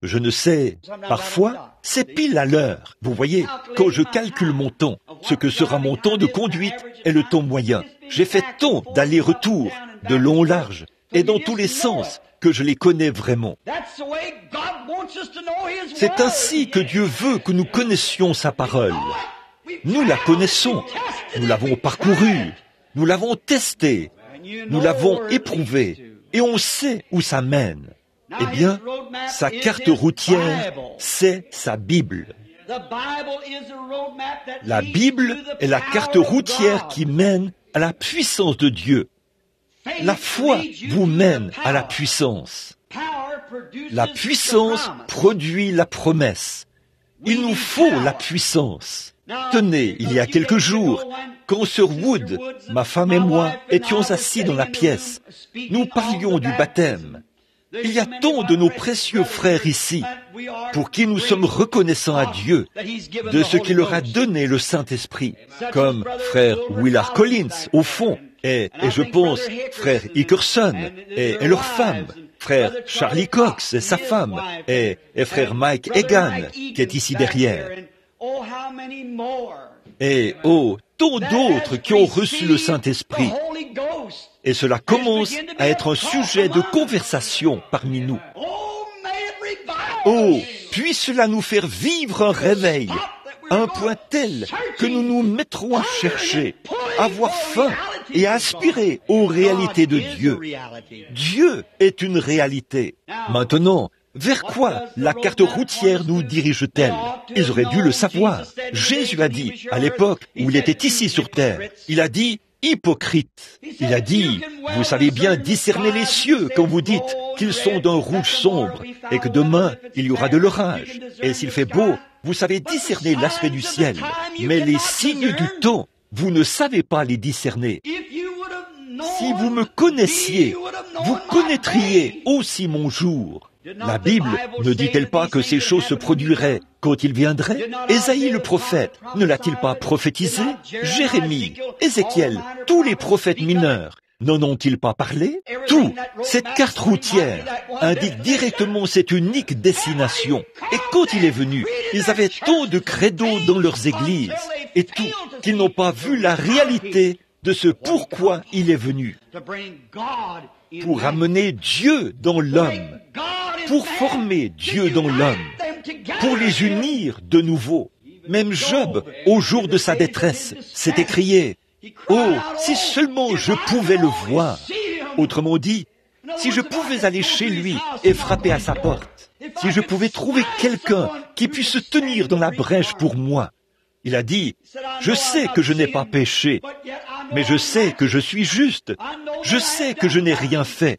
A: Je ne sais, parfois, c'est pile à l'heure. Vous voyez, quand je calcule mon temps, ce que sera mon temps de conduite et le temps moyen. J'ai fait tant d'aller-retour, de long au large, et dans tous les sens, que je les connais vraiment. C'est ainsi que Dieu veut que nous connaissions sa parole. Nous la connaissons, nous l'avons parcourue, nous l'avons testée, nous l'avons éprouvée, et on sait où ça mène. Eh bien, sa carte routière, c'est sa Bible. La Bible est la carte routière qui mène à la puissance de Dieu. La foi vous mène à la puissance. La puissance produit la promesse. Il nous faut la puissance. Tenez, il y a quelques jours, quand Sir Wood, ma femme et moi, étions assis dans la pièce, nous parlions du baptême. Il y a tant de nos précieux frères ici, pour qui nous sommes reconnaissants à Dieu de ce qu'il leur a donné le Saint-Esprit, comme frère Willard Collins, au fond, et je pense frère Hickerson et leur femme, frère Charlie Cox et sa femme, et frère Mike Egan, qui est ici derrière. Et tant d'autres qui ont reçu le Saint-Esprit. Et cela commence à être un sujet de conversation parmi nous. Puisse cela nous faire vivre un réveil, à un point tel que nous nous mettrons à chercher, à avoir faim et à aspirer aux réalités de Dieu. Dieu est une réalité. Maintenant, vers quoi la carte routière nous dirige-t-elle? Ils auraient dû le savoir. Jésus a dit, à l'époque où il était ici sur terre, il a dit, hypocrite. Il a dit, vous savez bien discerner les cieux quand vous dites qu'ils sont d'un rouge sombre et que demain il y aura de l'orage. Et s'il fait beau, vous savez discerner l'aspect du ciel. Mais les signes du temps, vous ne savez pas les discerner. Si vous me connaissiez, vous connaîtriez aussi mon jour. La Bible ne dit-elle pas que ces choses se produiraient quand il viendrait? Ésaïe le prophète ne l'a-t-il pas prophétisé? Jérémie, Ézéchiel, tous les prophètes mineurs n'en ont-ils pas parlé? Tout, cette carte routière, indique directement cette unique destination. Et quand il est venu, ils avaient tant de credos dans leurs églises, et tout, qu'ils n'ont pas vu la réalité de ce pourquoi il est venu. Pour amener Dieu dans l'homme, pour former Dieu dans l'homme, pour les unir de nouveau. Même Job, au jour de sa détresse, s'est écrié, « Oh, si seulement je pouvais le voir !» Autrement dit, si je pouvais aller chez lui et frapper à sa porte, si je pouvais trouver quelqu'un qui puisse se tenir dans la brèche pour moi. Il a dit, « Je sais que je n'ai pas péché, mais je sais que je suis juste. Je sais que je n'ai rien fait,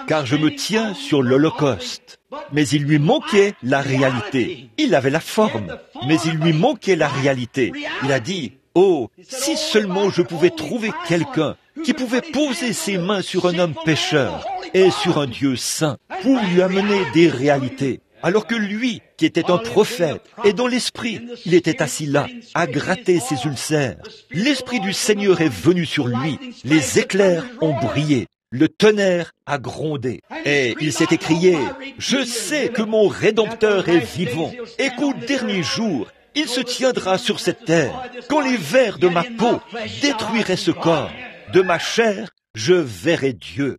A: car je me tiens sur l'Holocauste. » Mais il lui manquait la réalité. Il avait la forme, mais il lui manquait la réalité. Il a dit, « Oh, si seulement je pouvais trouver quelqu'un qui pouvait poser ses mains sur un homme pécheur et sur un Dieu saint pour lui amener des réalités. » Alors que lui, qui était un prophète, et dans l'esprit, il était assis là, à gratter ses ulcères. L'esprit du Seigneur est venu sur lui, les éclairs ont brillé, le tonnerre a grondé, et il s'est écrié, « Je sais que mon Rédempteur est vivant, et qu'au dernier jour, il se tiendra sur cette terre, quand les vers de ma peau détruiraient ce corps, de ma chair, je verrai Dieu. »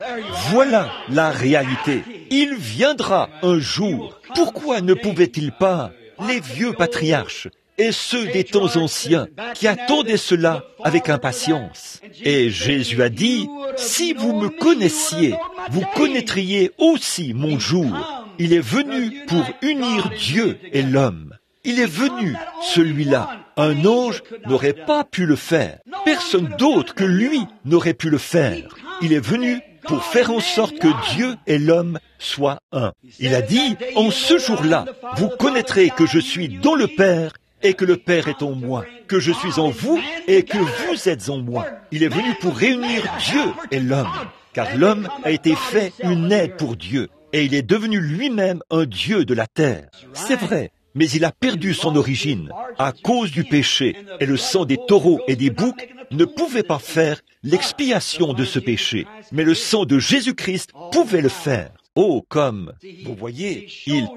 A: Voilà la réalité. Il viendra un jour. Pourquoi ne pouvaient-ils pas, les vieux patriarches et ceux des temps anciens, qui attendaient cela avec impatience? Et Jésus a dit, « Si vous me connaissiez, vous connaîtriez aussi mon jour. » Il est venu pour unir Dieu et l'homme. Il est venu, celui-là. Un ange n'aurait pas pu le faire. Personne d'autre que lui n'aurait pu le faire. Il est venu pour faire en sorte que Dieu et l'homme soient un. Il a dit, « En ce jour-là, vous connaîtrez que je suis dans le Père et que le Père est en moi, que je suis en vous et que vous êtes en moi. » Il est venu pour réunir Dieu et l'homme, car l'homme a été fait une aide pour Dieu, et il est devenu lui-même un Dieu de la terre. C'est vrai. Mais il a perdu son origine à cause du péché, et le sang des taureaux et des boucs ne pouvait pas faire l'expiation de ce péché. Mais le sang de Jésus-Christ pouvait le faire. Oh, comme, vous voyez,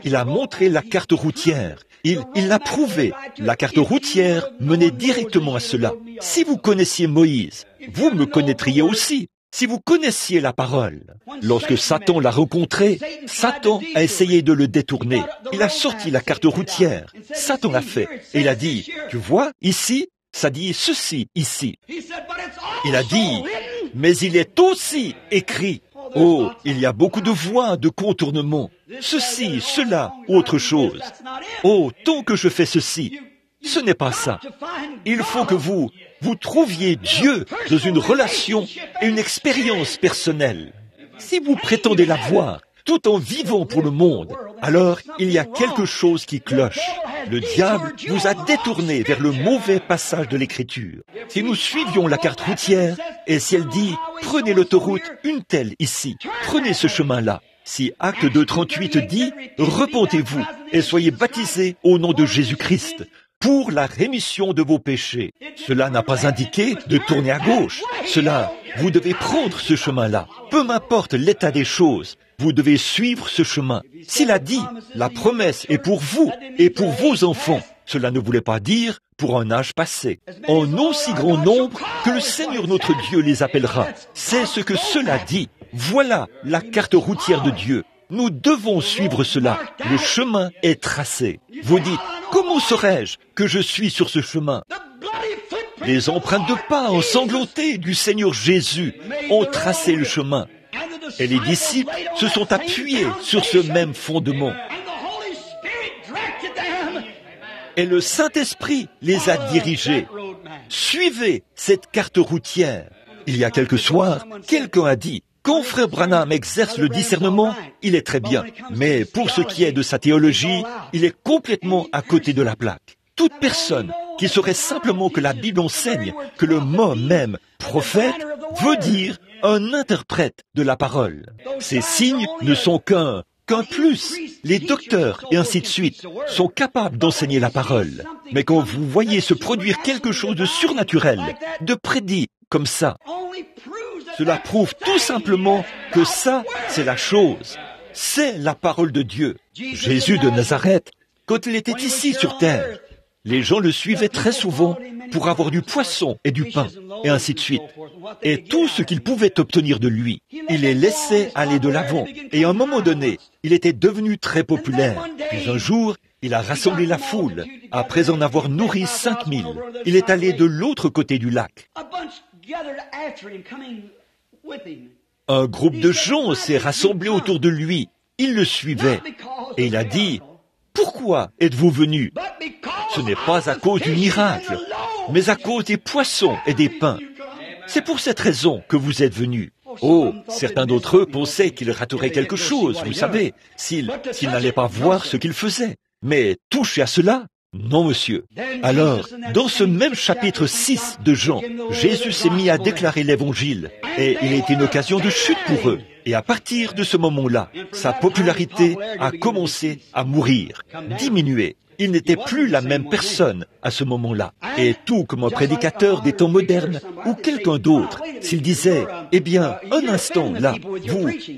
A: il a montré la carte routière. Il l'a prouvé. La carte routière menait directement à cela. Si vous connaissiez Moïse, vous me connaîtriez aussi. Si vous connaissiez la parole, lorsque Satan l'a rencontré, Satan a essayé de le détourner. Il a sorti la carte routière. Satan l'a fait. Et il a dit, tu vois, ici, ça dit ceci, ici. Il a dit, mais il est aussi écrit. Oh, il y a beaucoup de voies de contournement. Ceci, cela, autre chose. Oh, tant que je fais ceci. Ce n'est pas ça. Il faut que vous trouviez Dieu dans une relation et une expérience personnelle. Si vous prétendez l'avoir, tout en vivant pour le monde, alors il y a quelque chose qui cloche. Le diable vous a détourné vers le mauvais passage de l'Écriture. Si nous suivions la carte routière, et si elle dit « Prenez l'autoroute, une telle ici, prenez ce chemin-là », si Acte 2:38 dit « Repentez-vous et soyez baptisés au nom de Jésus-Christ », pour la rémission de vos péchés. Cela n'a pas indiqué de tourner à gauche. Cela, vous devez prendre ce chemin-là. Peu m'importe l'état des choses, vous devez suivre ce chemin. S'il a dit, la promesse est pour vous et pour vos enfants, cela ne voulait pas dire pour un âge passé. En aussi grand nombre que le Seigneur notre Dieu les appellera. C'est ce que cela dit. Voilà la carte routière de Dieu. Nous devons suivre cela. Le chemin est tracé. Vous dites, comment saurais-je que je suis sur ce chemin? Les empreintes de pas ensanglantés du Seigneur Jésus ont tracé le chemin. Et les disciples se sont appuyés sur ce même fondement. Et le Saint-Esprit les a dirigés. Suivez cette carte routière. Il y a quelques soirs, quelqu'un a dit, quand frère Branham exerce le discernement, il est très bien. Mais pour ce qui est de sa théologie, il est complètement à côté de la plaque. Toute personne qui saurait simplement que la Bible enseigne que le mot même prophète veut dire un interprète de la parole. Ces signes ne sont qu'un plus. Les docteurs et ainsi de suite sont capables d'enseigner la parole. Mais quand vous voyez se produire quelque chose de surnaturel, de prédit comme ça, cela prouve tout simplement que ça, c'est la chose. C'est la parole de Dieu. Jésus de Nazareth, quand il était ici sur terre, les gens le suivaient très souvent pour avoir du poisson et du pain, et ainsi de suite. Et tout ce qu'ils pouvaient obtenir de lui, il les laissait aller de l'avant. Et à un moment donné, il était devenu très populaire. Puis un jour, il a rassemblé la foule. Après en avoir nourri 5000, il est allé de l'autre côté du lac. Un groupe de gens s'est rassemblé autour de lui. Ils le suivaient. Et il a dit, « Pourquoi êtes-vous venus ? Ce n'est pas à cause du miracle, mais à cause des poissons et des pains. C'est pour cette raison que vous êtes venus. » Oh, certains d'entre eux pensaient qu'ils rateraient quelque chose, vous savez, s'ils n'allaient pas voir ce qu'ils faisaient. Mais toucher à cela, non, monsieur. Alors, dans ce même chapitre 6 de Jean, Jésus s'est mis à déclarer l'Évangile, et il a été une occasion de chute pour eux. Et à partir de ce moment-là, sa popularité a commencé à mourir, diminuer. Il n'était plus la même personne à ce moment-là. Et tout comme un prédicateur des temps modernes ou quelqu'un d'autre, s'il disait, eh bien, un instant, là,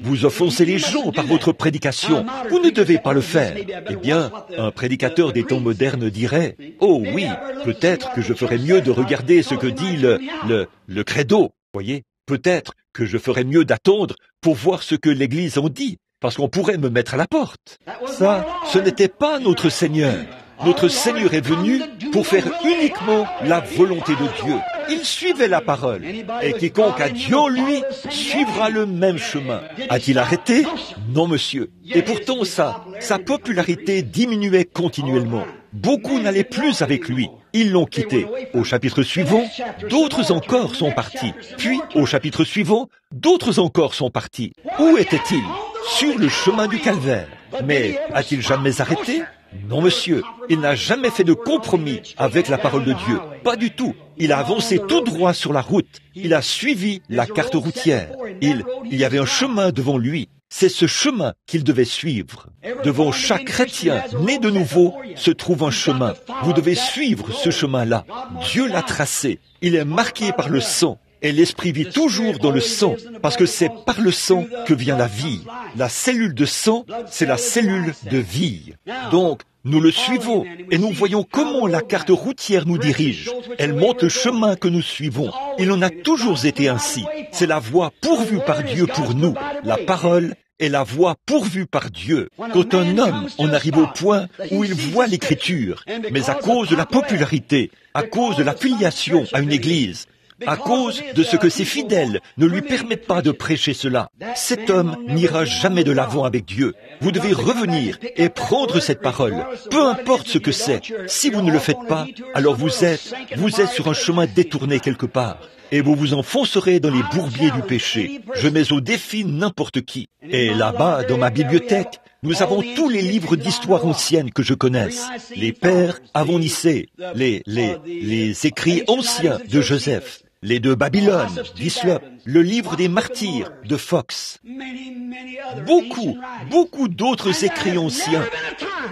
A: vous offensez les gens par votre prédication, vous ne devez pas le faire. Eh bien, un prédicateur des temps modernes dirait, oh oui, peut-être que je ferais mieux de regarder ce que dit le credo, voyez, peut-être que je ferais mieux d'attendre pour voir ce que l'Église en dit. Parce qu'on pourrait me mettre à la porte. Ça, ce n'était pas notre Seigneur. Notre Seigneur est venu pour faire uniquement la volonté de Dieu. Il suivait la parole. Et quiconque a Dieu en lui suivra le même chemin. A-t-il arrêté? Non, monsieur. Et pourtant, sa popularité diminuait continuellement. Beaucoup n'allaient plus avec lui. Ils l'ont quitté. Au chapitre suivant, d'autres encore sont partis. Puis, au chapitre suivant, d'autres encore sont partis. Où était-il? Sur le chemin du calvaire. Mais a-t-il jamais arrêté? Non, monsieur. Il n'a jamais fait de compromis avec la parole de Dieu. Pas du tout. Il a avancé tout droit sur la route. Il a suivi la carte routière. Il y avait un chemin devant lui. C'est ce chemin qu'il devait suivre. Devant chaque chrétien né de nouveau se trouve un chemin. Vous devez suivre ce chemin-là. Dieu l'a tracé. Il est marqué par le sang. Et l'esprit vit toujours dans le sang, parce que c'est par le sang que vient la vie. La cellule de sang, c'est la cellule de vie. Donc, nous le suivons, et nous voyons comment la carte routière nous dirige. Elle montre le chemin que nous suivons. Il en a toujours été ainsi. C'est la voie pourvue par Dieu pour nous. La parole est la voie pourvue par Dieu. Quand un homme en arrive au point où il voit l'Écriture, mais à cause de la popularité, à cause de l'affiliation à une église, à cause de ce que ses fidèles ne lui permettent pas de prêcher cela, cet homme n'ira jamais de l'avant avec Dieu. Vous devez revenir et prendre cette parole, peu importe ce que c'est. Si vous ne le faites pas, alors vous êtes sur un chemin détourné quelque part. Et vous vous enfoncerez dans les bourbiers du péché. Je mets au défi n'importe qui. Et là-bas, dans ma bibliothèque, nous avons tous les livres d'histoire ancienne que je connaisse. Les pères Avonicés, les écrits anciens de Joseph, les de Babylone, d'Islop, le livre des martyrs de Fox. Beaucoup d'autres écrits anciens.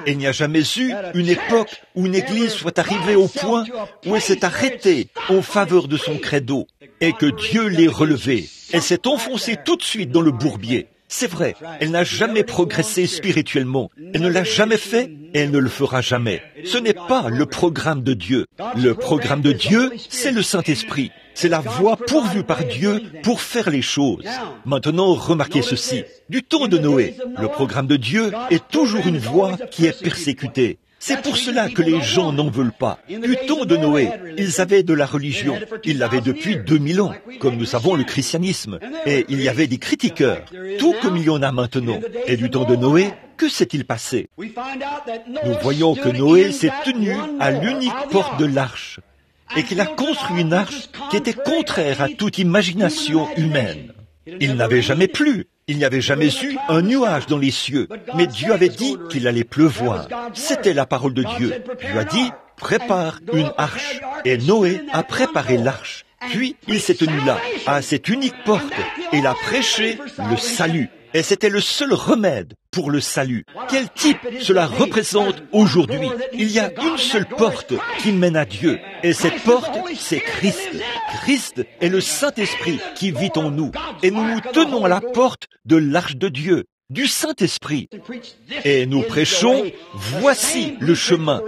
A: Et il n'y a jamais eu une époque où une église soit arrivée au point où elle s'est arrêtée en faveur de son credo et que Dieu l'ait relevée. Elle s'est enfoncée tout de suite dans le bourbier. C'est vrai, elle n'a jamais progressé spirituellement. Elle ne l'a jamais fait et elle ne le fera jamais. Ce n'est pas le programme de Dieu. Le programme de Dieu, c'est le Saint-Esprit. C'est la voie pourvue par Dieu pour faire les choses. Maintenant, remarquez ceci. Du temps de Noé, le programme de Dieu est toujours une voie qui est persécutée. C'est pour cela que les gens n'en veulent pas. Du temps de Noé, ils avaient de la religion. Ils l'avaient depuis 2000 ans, comme nous savons le christianisme. Et il y avait des critiqueurs, tout comme il y en a maintenant. Et du temps de Noé, que s'est-il passé? Nous voyons que Noé s'est tenu à l'unique porte de l'arche. et qu'il a construit une arche qui était contraire à toute imagination humaine. Il n'avait jamais plu, il n'y avait jamais eu un nuage dans les cieux, mais Dieu avait dit qu'il allait pleuvoir. C'était la parole de Dieu. Dieu a dit, prépare une arche. Et Noé a préparé l'arche. Puis il s'est tenu là, à cette unique porte, et il a prêché le salut. Et c'était le seul remède pour le salut. Quel type cela représente aujourd'hui? Il y a une seule porte qui mène à Dieu. Et cette porte, c'est Christ. Christ est le Saint-Esprit qui vit en nous. Et nous nous tenons à la porte de l'arche de Dieu, du Saint-Esprit. Et nous prêchons, voici le chemin,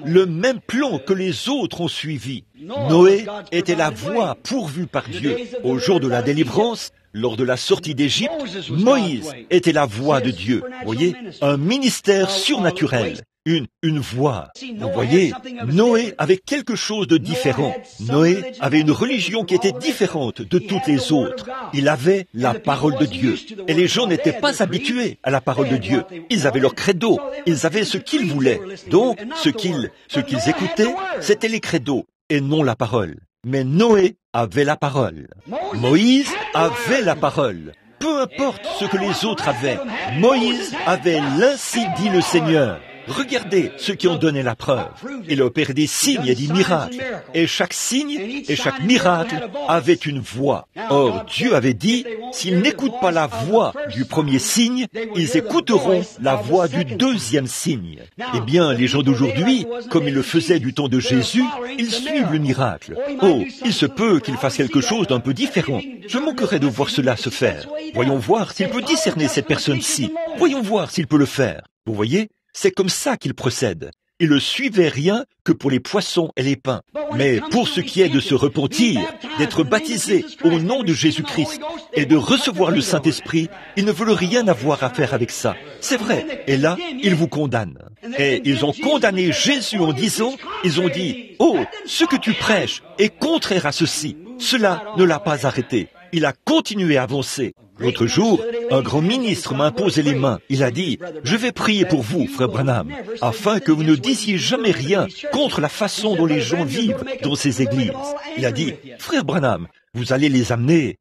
A: le même plan que les autres ont suivi. Noé était la voie pourvue par Dieu. Au jour de la délivrance, lors de la sortie d'Égypte, Moïse était la voix de Dieu. Vous voyez, un ministère surnaturel, une voix. Vous voyez, Noé avait quelque chose de différent. Noé avait une religion qui était différente de toutes les autres. Il avait la parole de Dieu. Et les gens n'étaient pas habitués à la parole de Dieu. Ils avaient leur credo. Ils avaient ce qu'ils voulaient. Donc, ce qu'ils écoutaient, c'était les credos et non la parole. Mais Noé avait la parole. Moïse avait la parole. Peu importe ce que les autres avaient, Moïse avait l'ainsi dit le Seigneur. Regardez ceux qui ont donné la preuve. Il a opéré des signes et des miracles. Et chaque signe et chaque miracle avait une voix. Or, Dieu avait dit, s'ils n'écoutent pas la voix du premier signe, ils écouteront la voix du deuxième signe. Eh bien, les gens d'aujourd'hui, comme ils le faisaient du temps de Jésus, ils suivent le miracle. Oh, il se peut qu'ils fassent quelque chose d'un peu différent. Je manquerais de voir cela se faire. Voyons voir s'il peut discerner cette personne-ci. Voyons voir s'il peut le faire. Vous voyez? C'est comme ça qu'il procède. Il ne suivait rien que pour les poissons et les pains. Mais pour ce qui est de se repentir, d'être baptisé au nom de Jésus-Christ et de recevoir le Saint-Esprit, ils ne veulent rien avoir à faire avec ça. C'est vrai. Et là, ils vous condamnent. Et ils ont condamné Jésus en disant, ils ont dit, « Oh, ce que tu prêches est contraire à ceci. » Cela ne l'a pas arrêté. Il a continué à avancer. L'autre jour, un grand ministre m'a imposé les mains. Il a dit, « Je vais prier pour vous, frère Branham, afin que vous ne disiez jamais rien contre la façon dont les gens vivent dans ces églises. » Il a dit, « Frère Branham, vous allez les amener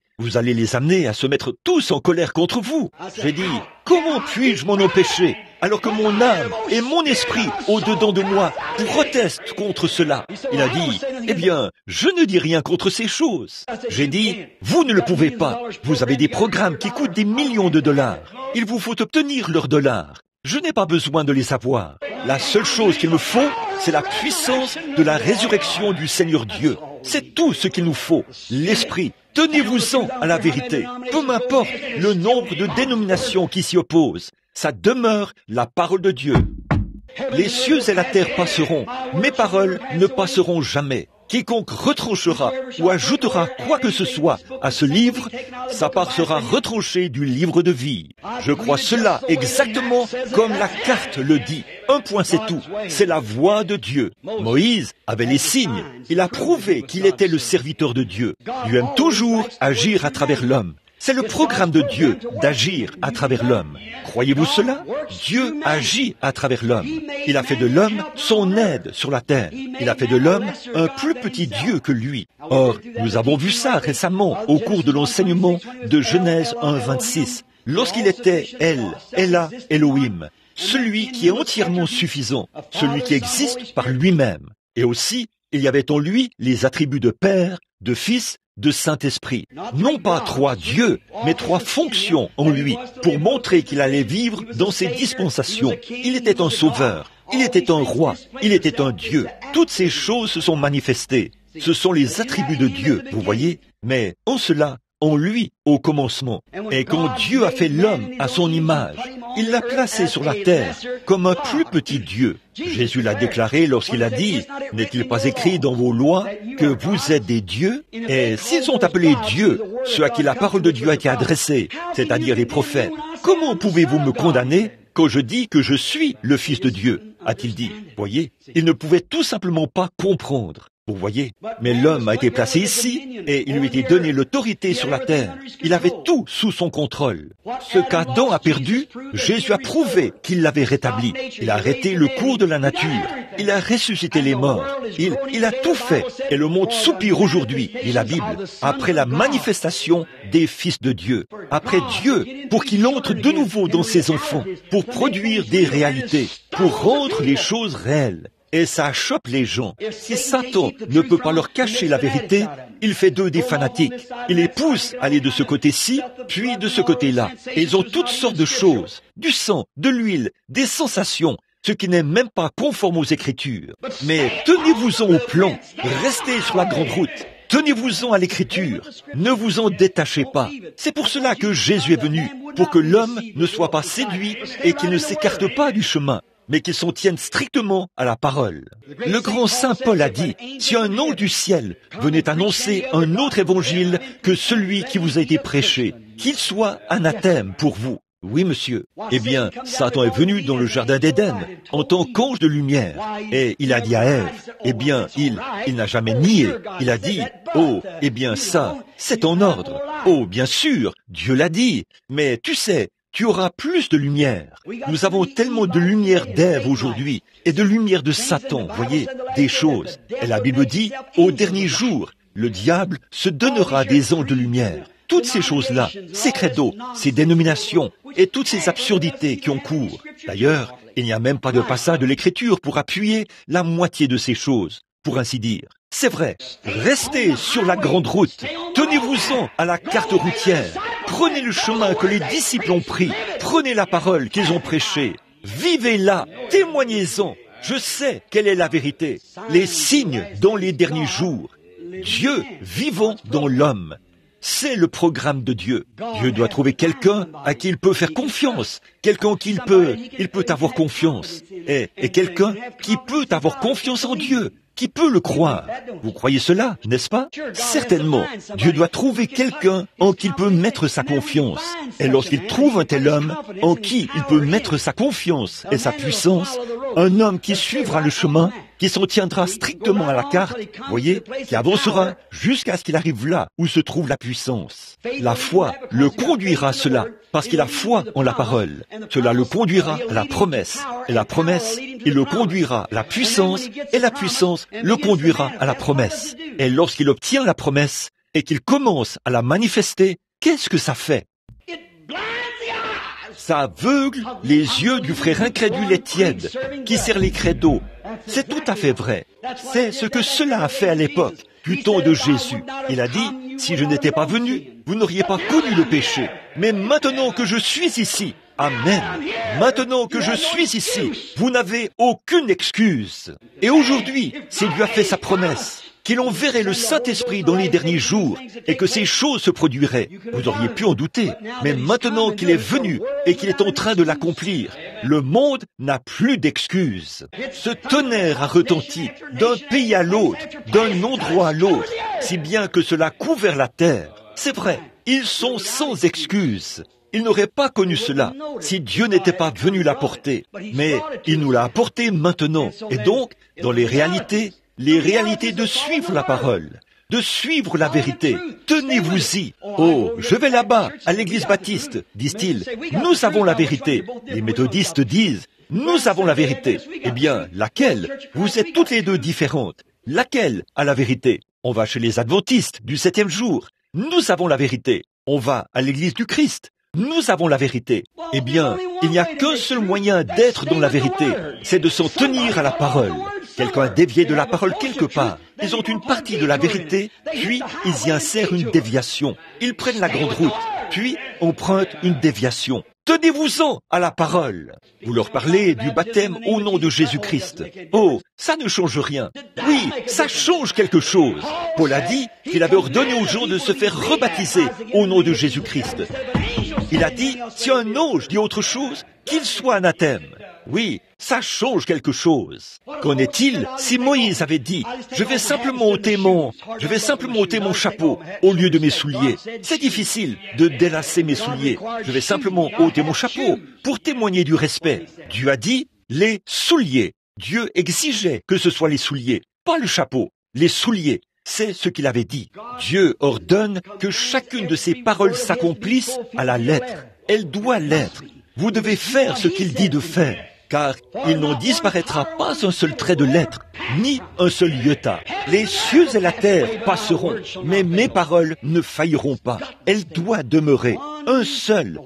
A: à se mettre tous en colère contre vous. » J'ai dit, « Comment puis-je m'en empêcher alors que mon âme et mon esprit au-dedans de moi protestent contre cela? » Il a dit, « Eh bien, je ne dis rien contre ces choses. » J'ai dit, « Vous ne le pouvez pas. Vous avez des programmes qui coûtent des millions de dollars. Il vous faut obtenir leurs dollars. Je n'ai pas besoin de les avoir. La seule chose qu'il me faut, c'est la puissance de la résurrection du Seigneur Dieu. C'est tout ce qu'il nous faut, l'esprit. Tenez-vous-en à la vérité. Peu m'importe le nombre de dénominations qui s'y opposent. Ça demeure la parole de Dieu. Les cieux et la terre passeront, mes paroles ne passeront jamais. Quiconque retranchera ou ajoutera quoi que ce soit à ce livre, sa part sera retranchée du livre de vie. Je crois cela exactement comme la carte le dit. Un point c'est tout, c'est la voix de Dieu. Moïse avait les signes, il a prouvé qu'il était le serviteur de Dieu. Dieu aime toujours agir à travers l'homme. C'est le programme de Dieu d'agir à travers l'homme. Croyez-vous cela? Dieu agit à travers l'homme. Il a fait de l'homme son aide sur la terre. Il a fait de l'homme un plus petit Dieu que lui. Or, nous avons vu ça récemment au cours de l'enseignement de Genèse 1:26. Lorsqu'il était Ella, Elohim, celui qui est entièrement suffisant, celui qui existe par lui-même. Et aussi, il y avait en lui les attributs de Père, de Fils, de Saint-Esprit. Non pas 3 dieux, mais 3 fonctions en lui, pour montrer qu'il allait vivre dans ses dispensations. Il était un sauveur, il était un roi, il était un Dieu. Toutes ces choses se sont manifestées. Ce sont les attributs de Dieu, vous voyez, mais en cela, en lui, au commencement. Et quand Dieu a fait l'homme à son image, il l'a placé sur la terre comme un plus petit Dieu. Jésus l'a déclaré lorsqu'il a dit, « N'est-il pas écrit dans vos lois que vous êtes des dieux ?» Et s'ils ont appelé Dieu ceux à qui la parole de Dieu a été adressée, c'est-à-dire les prophètes, comment pouvez-vous me condamner quand je dis que je suis le Fils de Dieu, a-t-il dit. Voyez, il ne pouvait tout simplement pas comprendre. Vous voyez, mais l'homme a été placé ici et il lui a été donné l'autorité sur la terre. Il avait tout sous son contrôle. Ce qu'Adam a perdu, Jésus a prouvé qu'il l'avait rétabli. Il a arrêté le cours de la nature. Il a ressuscité les morts. Il a tout fait. Et le monde soupire aujourd'hui, dit la Bible, après la manifestation des fils de Dieu. Après Dieu, pour qu'il entre de nouveau dans ses enfants, pour produire des réalités, pour rendre les choses réelles. Et ça chope les gens. Si Satan ne peut pas leur cacher la vérité, il fait d'eux des fanatiques. Il les pousse à aller de ce côté-ci, puis de ce côté-là. Et ils ont toutes sortes de choses. Du sang, de l'huile, des sensations, ce qui n'est même pas conforme aux Écritures. Mais tenez-vous-en au plan. Restez sur la grande route. Tenez-vous-en à l'Écriture. Ne vous en détachez pas. C'est pour cela que Jésus est venu, pour que l'homme ne soit pas séduit et qu'il ne s'écarte pas du chemin, mais qu'ils s'en tiennent strictement à la parole. Le grand saint Paul a dit, si un ange du ciel venait annoncer un autre évangile que celui qui vous a été prêché, qu'il soit anathème pour vous. Oui, monsieur. Eh bien, Satan est venu dans le jardin d'Éden en tant qu'ange de lumière. Et il a dit à Ève, eh bien, il n'a jamais nié. Il a dit, oh, eh bien, ça, c'est en ordre. Oh, bien sûr, Dieu l'a dit. Mais tu sais, tu auras plus de lumière. Nous avons tellement de lumière d'Ève aujourd'hui et de lumière de Satan, voyez, des choses. Et la Bible dit, au dernier jour, le diable se donnera des anges de lumière. Toutes ces choses-là, ces credos, ces dénominations et toutes ces absurdités qui ont cours. D'ailleurs, il n'y a même pas de passage de l'Écriture pour appuyer la moitié de ces choses, pour ainsi dire. C'est vrai, restez sur la grande route, tenez-vous-en à la carte routière, prenez le chemin que les disciples ont pris, prenez la parole qu'ils ont prêchée, vivez-la, témoignez-en. Je sais quelle est la vérité, les signes dans les derniers jours, Dieu vivant dans l'homme. C'est le programme de Dieu. Dieu doit trouver quelqu'un à qui il peut faire confiance, quelqu'un qui il peut avoir confiance, et quelqu'un qui peut avoir confiance en Dieu, qui peut le croire. Vous croyez cela, n'est-ce pas? Certainement. Dieu doit trouver quelqu'un en qui il peut mettre sa confiance. Et lorsqu'il trouve un tel homme en qui il peut mettre sa confiance et sa puissance, un homme qui suivra le chemin, qui s'en tiendra strictement à la carte, voyez, qui avancera jusqu'à ce qu'il arrive là où se trouve la puissance. La foi le conduira à cela, parce qu'il a foi en la parole. Cela le conduira à la promesse. Et la promesse, il le conduira à la puissance, et la puissance le conduira à la promesse. Et lorsqu'il obtient la promesse, et qu'il commence à la manifester, qu'est-ce que ça fait? Ça aveugle les yeux du frère incrédule et tiède, qui sert les credos. C'est tout à fait vrai. C'est ce que cela a fait à l'époque, du temps de Jésus. Il a dit, si je n'étais pas venu, vous n'auriez pas connu le péché. Mais maintenant que je suis ici, amen. Maintenant que je suis ici, vous n'avez aucune excuse. Et aujourd'hui, si Dieu a fait sa promesse, qu'il enverrait le Saint-Esprit dans les derniers jours et que ces choses se produiraient. Vous auriez pu en douter, mais maintenant qu'il est venu et qu'il est en train de l'accomplir, le monde n'a plus d'excuses. Ce tonnerre a retenti d'un pays à l'autre, d'un endroit à l'autre, si bien que cela a couvert la terre. C'est vrai, ils sont sans excuses. Ils n'auraient pas connu cela si Dieu n'était pas venu l'apporter. Mais il nous l'a apporté maintenant. Et donc, dans les réalités de suivre la parole, de suivre la vérité. Tenez-vous-y. Oh, je vais là-bas, à l'église baptiste, disent-ils. Nous avons la vérité. Les méthodistes disent, nous avons la vérité. Eh bien, laquelle? Vous êtes toutes les deux différentes. Laquelle a la vérité? On va chez les adventistes du 7e jour. Nous avons la vérité. On va à l'église du Christ. Nous avons la vérité. Eh bien, il n'y a qu'un seul moyen d'être dans la vérité, c'est de s'en tenir à la parole. Quelqu'un a dévié de la parole quelque part. Ils ont une partie de la vérité, puis ils y insèrent une déviation. Ils prennent la grande route, puis empruntent une déviation. Tenez-vous-en à la parole. Vous leur parlez du baptême au nom de Jésus-Christ. Oh, ça ne change rien. Oui, ça change quelque chose. Paul a dit qu'il avait ordonné aux gens de se faire rebaptiser au nom de Jésus-Christ. Il a dit, si un ange dit autre chose, qu'il soit anathème. Oui, ça change quelque chose. Qu'en est-il si Moïse avait dit, je vais simplement ôter mon chapeau au lieu de mes souliers. C'est difficile de délasser mes souliers. Je vais simplement ôter mon chapeau pour témoigner du respect. Dieu a dit, les souliers. Dieu exigeait que ce soit les souliers, pas le chapeau. les souliers. C'est ce qu'il avait dit. Dieu ordonne que chacune de ses paroles s'accomplisse à la lettre. Elle doit l'être. Vous devez faire ce qu'il dit de faire, car il n'en disparaîtra pas un seul trait de lettre, ni un seul iota. Les cieux et la terre passeront, mais mes paroles ne failliront pas. Elle doit demeurer. Un seul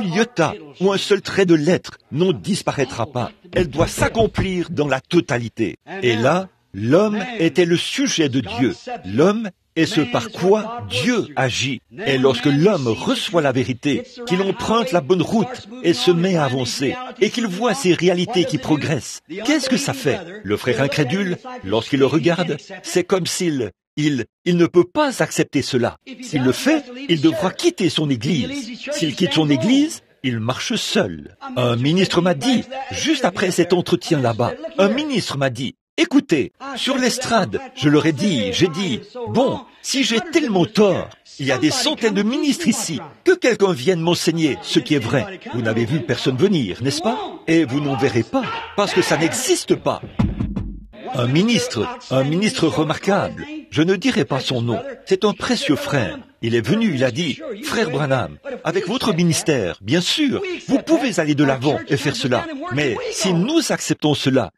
A: iota ou un seul trait de lettre n'en disparaîtra pas. Elle doit s'accomplir dans la totalité. Et là, l'homme était le sujet de Dieu. L'homme est ce par quoi Dieu agit. Et lorsque l'homme reçoit la vérité, qu'il emprunte la bonne route et se met à avancer, et qu'il voit ces réalités qui progressent, qu'est-ce que ça fait? Le frère incrédule, lorsqu'il le regarde, c'est comme s'il ne peut pas accepter cela. S'il le fait, il devra quitter son église. S'il quitte son église, il marche seul. Un ministre m'a dit, juste après cet entretien là-bas, un ministre m'a dit, écoutez, sur l'estrade, j'ai dit, bon, si j'ai tellement tort, il y a des centaines de ministres ici, que quelqu'un vienne m'enseigner ce qui est vrai. Vous n'avez vu personne venir, n'est-ce pas? Et vous n'en verrez pas, parce que ça n'existe pas. Un ministre remarquable, je ne dirai pas son nom, c'est un précieux frère. Il est venu, il a dit, frère Branham, avec votre ministère, bien sûr, vous pouvez aller de l'avant et faire cela, mais si nous acceptons cela,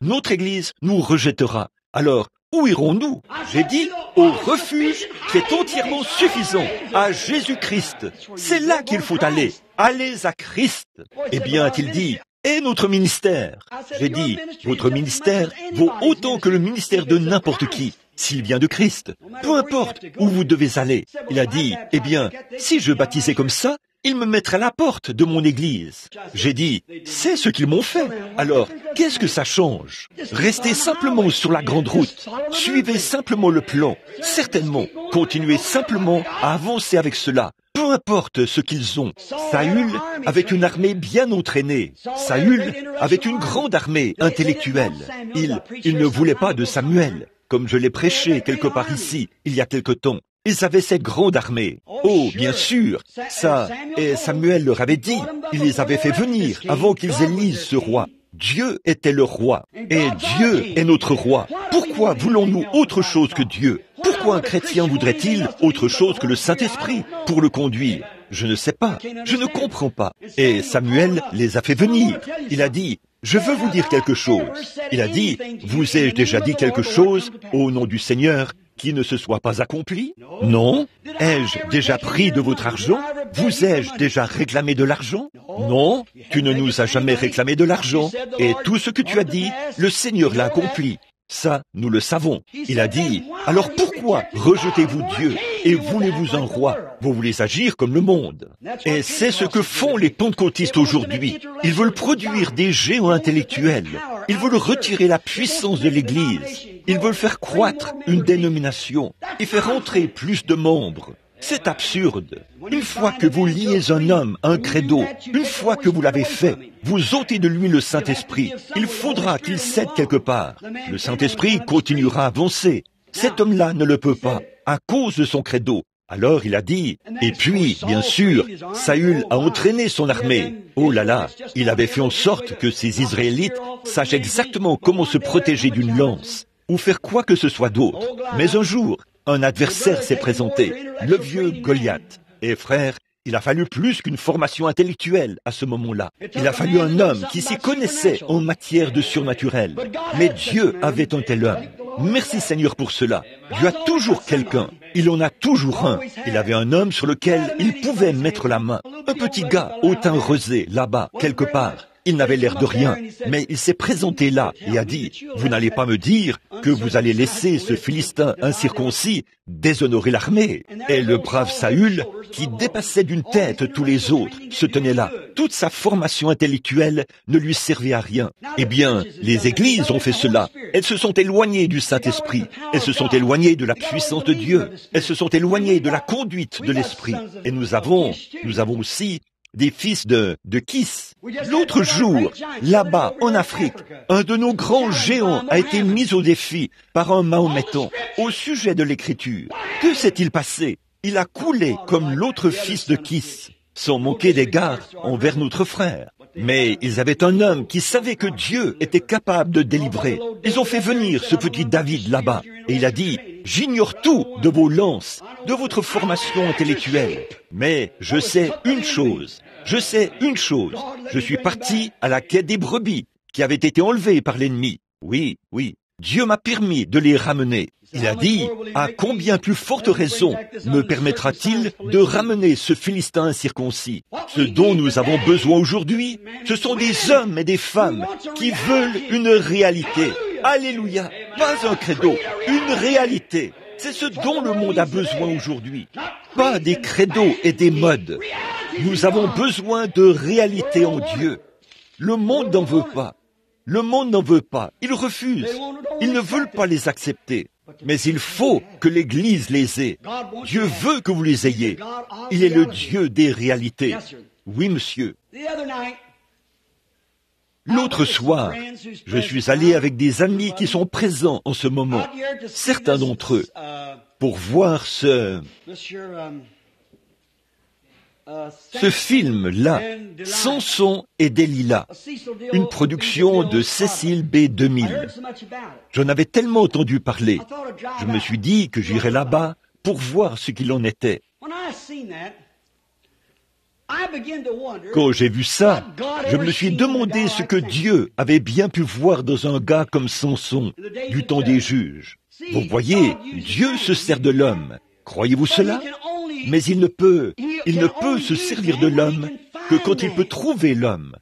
A: notre Église nous rejettera. Alors, où irons-nous? J'ai dit, au refuge qui est entièrement suffisant, à Jésus-Christ. C'est là qu'il faut aller. Allez à Christ. Eh bien, a-t-il dit, et notre ministère? J'ai dit, votre ministère vaut autant que le ministère de n'importe qui, s'il vient de Christ. Peu importe où vous devez aller. Il a dit, eh bien, si je baptisais comme ça, il me mettrait à la porte de mon église. J'ai dit, c'est ce qu'ils m'ont fait. Alors, qu'est-ce que ça change? Restez simplement sur la grande route. Suivez simplement le plan. Certainement, continuez simplement à avancer avec cela. Peu importe ce qu'ils ont. Saül avec une armée bien entraînée. Saül avec une grande armée intellectuelle. Il ne voulait pas de Samuel, comme je l'ai prêché quelque part ici, il y a quelque temps. Ils avaient cette grande armée. Oh, bien sûr, ça, et Samuel leur avait dit, il les avait fait venir avant qu'ils élisent ce roi. Dieu était le roi, et Dieu est notre roi. Pourquoi voulons-nous autre chose que Dieu? Pourquoi un chrétien voudrait-il autre chose que le Saint-Esprit pour le conduire? Je ne sais pas, je ne comprends pas. Et Samuel les a fait venir. Il a dit, je veux vous dire quelque chose. Il a dit, vous ai-je déjà dit quelque chose au nom du Seigneur qui ne se soit pas accompli? Non. Ai-je déjà pris de votre argent? Vous ai-je déjà réclamé de l'argent? Non. Tu ne nous as jamais réclamé de l'argent. Et tout ce que tu as dit, le Seigneur l'a accompli. Ça, nous le savons. Il a dit, alors pourquoi rejetez-vous Dieu et voulez-vous un roi? Vous voulez agir comme le monde. Et c'est ce que font les pentecôtistes aujourd'hui. Ils veulent produire des géants intellectuels. Ils veulent retirer la puissance de l'Église. Ils veulent faire croître une dénomination et faire entrer plus de membres. C'est absurde. Une fois que vous liez un homme à un credo, une fois que vous l'avez fait, vous ôtez de lui le Saint-Esprit. Il faudra qu'il cède quelque part. Le Saint-Esprit continuera à avancer. Cet homme-là ne le peut pas, à cause de son credo. Alors il a dit, et puis, bien sûr, Saül a entraîné son armée. Oh là là, il avait fait en sorte que ces Israélites sachent exactement comment se protéger d'une lance, ou faire quoi que ce soit d'autre. Mais un jour, un adversaire s'est présenté, le vieux Goliath. Et frère, il a fallu plus qu'une formation intellectuelle à ce moment-là. Il a fallu un homme qui s'y connaissait en matière de surnaturel. Mais Dieu avait un tel homme. Merci Seigneur pour cela. Dieu a toujours quelqu'un. Il en a toujours un. Il avait un homme sur lequel il pouvait mettre la main. Un petit gars au teint rosé, là-bas, quelque part. Il n'avait l'air de rien, mais il s'est présenté là et a dit, « Vous n'allez pas me dire que vous allez laisser ce Philistin incirconcis déshonorer l'armée. » Et le brave Saül, qui dépassait d'une tête tous les autres, se tenait là. Toute sa formation intellectuelle ne lui servait à rien. Eh bien, les églises ont fait cela. Elles se sont éloignées du Saint-Esprit. Elles se sont éloignées de la puissance de Dieu. Elles se sont éloignées de la conduite de l'Esprit. Et nous avons aussi des fils de Kiss. L'autre jour, là-bas, en Afrique, un de nos grands géants a été mis au défi par un Mahométan au sujet de l'écriture. Que s'est-il passé? Il a coulé comme l'autre fils de Kiss, sans manquer d'égard envers notre frère. Mais ils avaient un homme qui savait que Dieu était capable de délivrer. Ils ont fait venir ce petit David là-bas. Et il a dit, « J'ignore tout de vos lances, de votre formation intellectuelle. Mais je sais une chose. Je sais une chose. Je suis parti à la quête des brebis qui avaient été enlevées par l'ennemi. Oui, oui. Dieu m'a permis de les ramener. Il a dit, à combien plus forte raison me permettra-t-il de ramener ce Philistin incirconcis? Ce dont nous avons besoin aujourd'hui, ce sont des hommes et des femmes qui veulent une réalité. Alléluia! Pas un credo, une réalité. C'est ce dont le monde a besoin aujourd'hui. Pas des credos et des modes. Nous avons besoin de réalité en Dieu. Le monde n'en veut pas. Le monde n'en veut pas. Ils refusent. Ils ne veulent pas les accepter. Mais il faut que l'Église les ait. Dieu veut que vous les ayez. Il est le Dieu des réalités. Oui, monsieur. L'autre soir, je suis allé avec des amis qui sont présents en ce moment, certains d'entre eux, pour voir ce film-là, Samson et Delilah, une production de Cecil B. 2000. J'en avais tellement entendu parler. Je me suis dit que j'irais là-bas pour voir ce qu'il en était. Quand j'ai vu ça, je me suis demandé ce que Dieu avait bien pu voir dans un gars comme Samson, du temps des juges. Vous voyez, Dieu se sert de l'homme. Croyez-vous cela? Mais il ne peut se servir de l'homme que quand il peut trouver l'homme,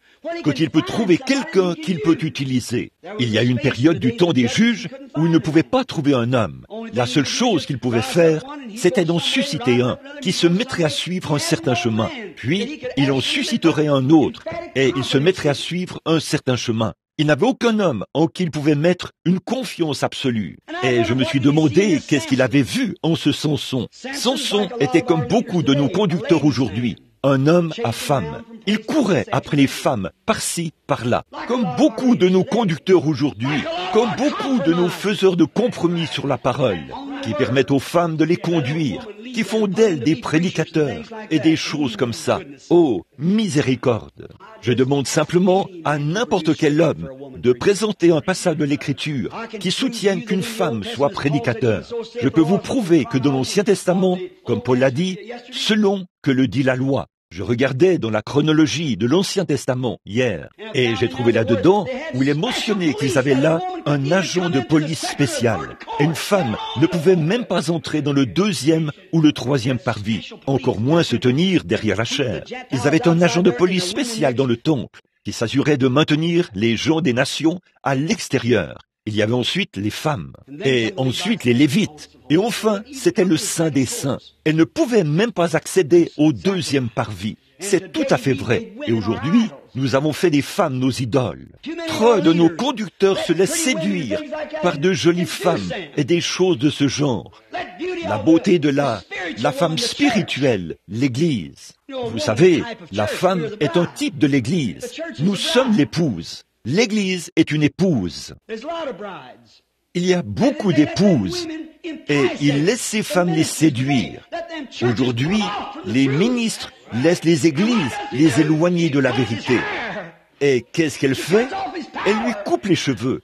A: quand il peut trouver quelqu'un qu'il peut utiliser. Il y a une période du temps des juges où il ne pouvait pas trouver un homme. La seule chose qu'il pouvait faire, c'était d'en susciter un qui se mettrait à suivre un certain chemin. Puis, il en susciterait un autre et il se mettrait à suivre un certain chemin. Il n'avait aucun homme en qui il pouvait mettre une confiance absolue. Et je me suis demandé qu'est-ce qu'il avait vu en ce Samson. Samson était comme beaucoup de nos conducteurs aujourd'hui, un homme à femme. Il courait après les femmes, par-ci, par-là. Comme beaucoup de nos conducteurs aujourd'hui, comme beaucoup de nos faiseurs de compromis sur la parole, qui permettent aux femmes de les conduire, qui font d'elles des prédicateurs et des choses comme ça. Oh, miséricorde! Je demande simplement à n'importe quel homme de présenter un passage de l'Écriture qui soutienne qu'une femme soit prédicateur. Je peux vous prouver que dans l'Ancien Testament, comme Paul l'a dit, selon que le dit la loi. Je regardais dans la chronologie de l'Ancien Testament hier, et j'ai trouvé là-dedans où il est mentionné qu'ils avaient là un agent de police spécial. Et une femme ne pouvait même pas entrer dans le 2e ou le 3e parvis, encore moins se tenir derrière la chaire. Ils avaient un agent de police spécial dans le temple, qui s'assurait de maintenir les gens des nations à l'extérieur. Il y avait ensuite les femmes, et ensuite les Lévites, et enfin, c'était le Saint des Saints. Elles ne pouvaient même pas accéder au 2e parvis. C'est tout à fait vrai. Et aujourd'hui, nous avons fait des femmes nos idoles. Trop de nos conducteurs se laissent séduire par de jolies femmes et des choses de ce genre. La beauté de la femme spirituelle, l'Église. Vous savez, la femme est un type de l'Église. Nous sommes l'épouse. L'Église est une épouse. Il y a beaucoup d'épouses et ils laissent ces femmes les séduire. Aujourd'hui, les ministres laissent les églises les éloigner de la vérité. Et qu'est-ce qu'elle fait? Elle lui coupe les cheveux.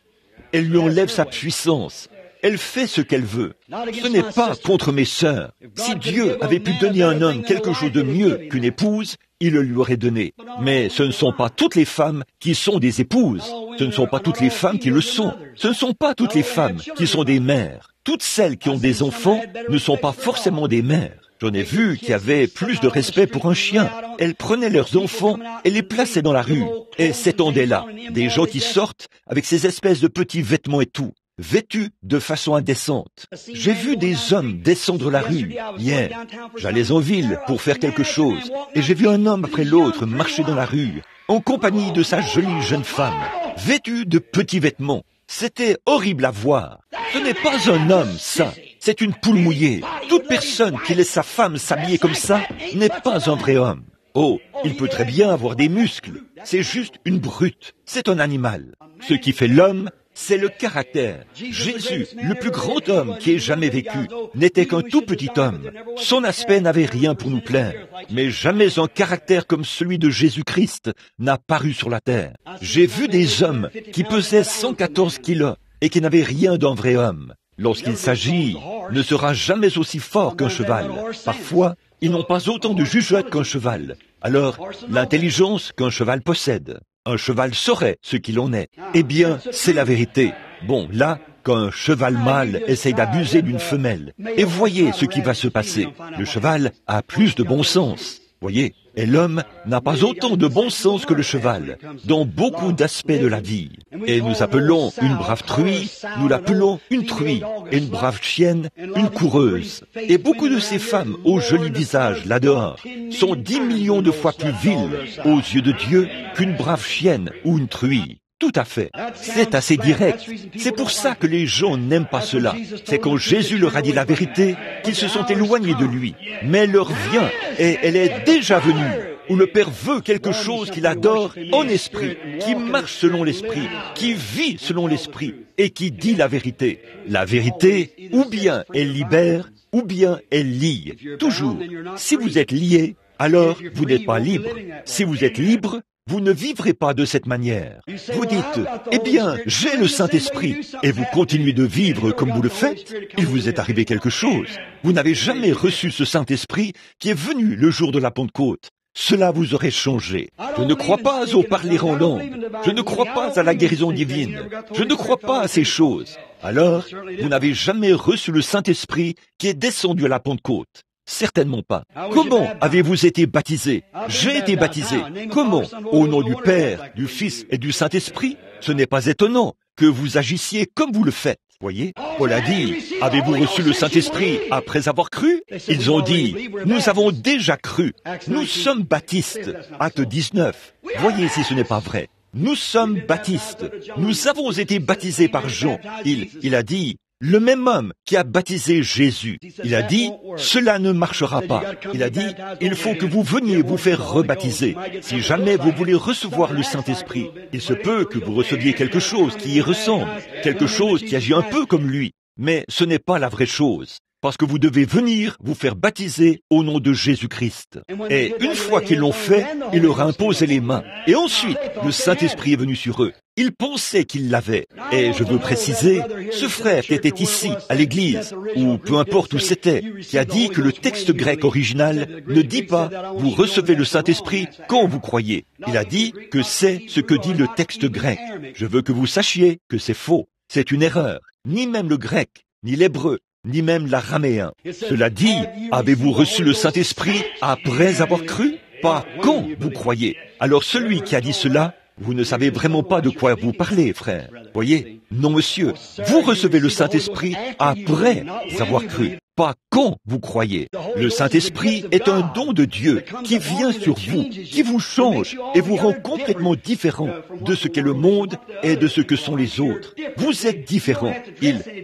A: Elle lui enlève sa puissance. Elle fait ce qu'elle veut. Ce n'est pas contre mes sœurs. Si Dieu avait pu donner à un homme quelque chose de mieux qu'une épouse, il le lui aurait donné. Mais ce ne sont pas toutes les femmes qui sont des épouses. Ce ne sont pas toutes les femmes qui le sont. Ce ne sont pas toutes les femmes qui sont des mères. Toutes celles qui ont des enfants ne sont pas forcément des mères. J'en ai vu qui avaient plus de respect pour un chien. Elles prenaient leurs enfants et les plaçaient dans la rue. Et s'étendaient là. Des gens qui sortent avec ces espèces de petits vêtements et tout, vêtus de façon indécente. J'ai vu des hommes descendre la rue hier. J'allais en ville pour faire quelque chose et j'ai vu un homme après l'autre marcher dans la rue en compagnie de sa jolie jeune femme, vêtue de petits vêtements. C'était horrible à voir. Ce n'est pas un homme, ça. C'est une poule mouillée. Toute personne qui laisse sa femme s'habiller comme ça n'est pas un vrai homme. Oh, il peut très bien avoir des muscles. C'est juste une brute. C'est un animal. Ce qui fait l'homme, c'est le caractère. Jésus, le plus grand homme qui ait jamais vécu, n'était qu'un tout petit homme. Son aspect n'avait rien pour nous plaire, mais jamais un caractère comme celui de Jésus-Christ n'a paru sur la terre. J'ai vu des hommes qui pesaient 114 kilos et qui n'avaient rien d'un vrai homme. Lorsqu'il s'agit, ne sera jamais aussi fort qu'un cheval. Parfois, ils n'ont pas autant de jugeote qu'un cheval. Alors, l'intelligence qu'un cheval possède. Un cheval saurait ce qu'il en est. Eh bien, c'est la vérité. Bon, là, quand un cheval mâle essaye d'abuser d'une femelle, et voyez ce qui va se passer. Le cheval a plus de bon sens. Voyez, et l'homme n'a pas autant de bon sens que le cheval, dans beaucoup d'aspects de la vie. Et nous appelons une brave truie, nous l'appelons une truie, et une brave chienne, une coureuse. Et beaucoup de ces femmes au joli visage là-dehors sont 10 millions de fois plus viles aux yeux de Dieu qu'une brave chienne ou une truie. Tout à fait. C'est assez direct. C'est pour ça que les gens n'aiment pas cela. C'est quand Jésus leur a dit la vérité qu'ils se sont éloignés de lui. Mais l'heure vient, et elle est déjà venue, où le Père veut quelque chose qu'il adore en esprit, qui marche selon l'esprit, qui vit selon l'esprit, et qui dit la vérité. La vérité, ou bien elle libère, ou bien elle lie. Toujours. Si vous êtes lié, alors vous n'êtes pas libre. Si vous êtes libre, vous ne vivrez pas de cette manière. Vous dites, eh bien, j'ai le Saint-Esprit, et vous continuez de vivre comme vous le faites, il vous est arrivé quelque chose. Vous n'avez jamais reçu ce Saint-Esprit qui est venu le jour de la Pentecôte. Cela vous aurait changé. Je ne crois pas au parler en langue. Je ne crois pas à la guérison divine. Je ne crois pas à ces choses. Alors, vous n'avez jamais reçu le Saint-Esprit qui est descendu à la Pentecôte. Certainement pas. Comment avez-vous été baptisé? J'ai été baptisé. Comment? Au nom du Père, du Fils et du Saint-Esprit? Ce n'est pas étonnant que vous agissiez comme vous le faites. Voyez, Paul a dit, avez-vous reçu le Saint-Esprit après avoir cru? Ils ont dit, nous avons déjà cru. Nous sommes baptistes. Acte 19. Voyez si ce n'est pas vrai. Nous sommes baptistes. Nous avons été baptisés par Jean. Il a dit, le même homme qui a baptisé Jésus, il a dit, cela ne marchera pas. Il a dit, il faut que vous veniez vous faire rebaptiser. Si jamais vous voulez recevoir le Saint-Esprit, il se peut que vous receviez quelque chose qui y ressemble, quelque chose qui agit un peu comme lui. Mais ce n'est pas la vraie chose. Parce que vous devez venir vous faire baptiser au nom de Jésus-Christ. Et une fois qu'ils l'ont fait, il leur a imposé les mains. Et ensuite, le Saint-Esprit est venu sur eux. Ils pensaient qu'ils l'avaient. Et je veux préciser, ce frère qui était ici, à l'église, ou peu importe où c'était, qui a dit que le texte grec original ne dit pas « vous recevez le Saint-Esprit quand vous croyez ». Il a dit que c'est ce que dit le texte grec. Je veux que vous sachiez que c'est faux. C'est une erreur. Ni même le grec, ni l'hébreu, ni même l'araméen. Cela dit, avez-vous reçu le Saint-Esprit après avoir cru? Pas quand vous croyez. Alors celui qui a dit cela, vous ne savez vraiment pas de quoi vous parlez, frère. Voyez? Non, monsieur. Vous recevez le Saint-Esprit après avoir cru. Pas quand vous croyez. Le Saint-Esprit est un don de Dieu qui vient sur vous, qui vous change et vous rend complètement différent de ce qu'est le monde et de ce que sont les autres. Vous êtes différent.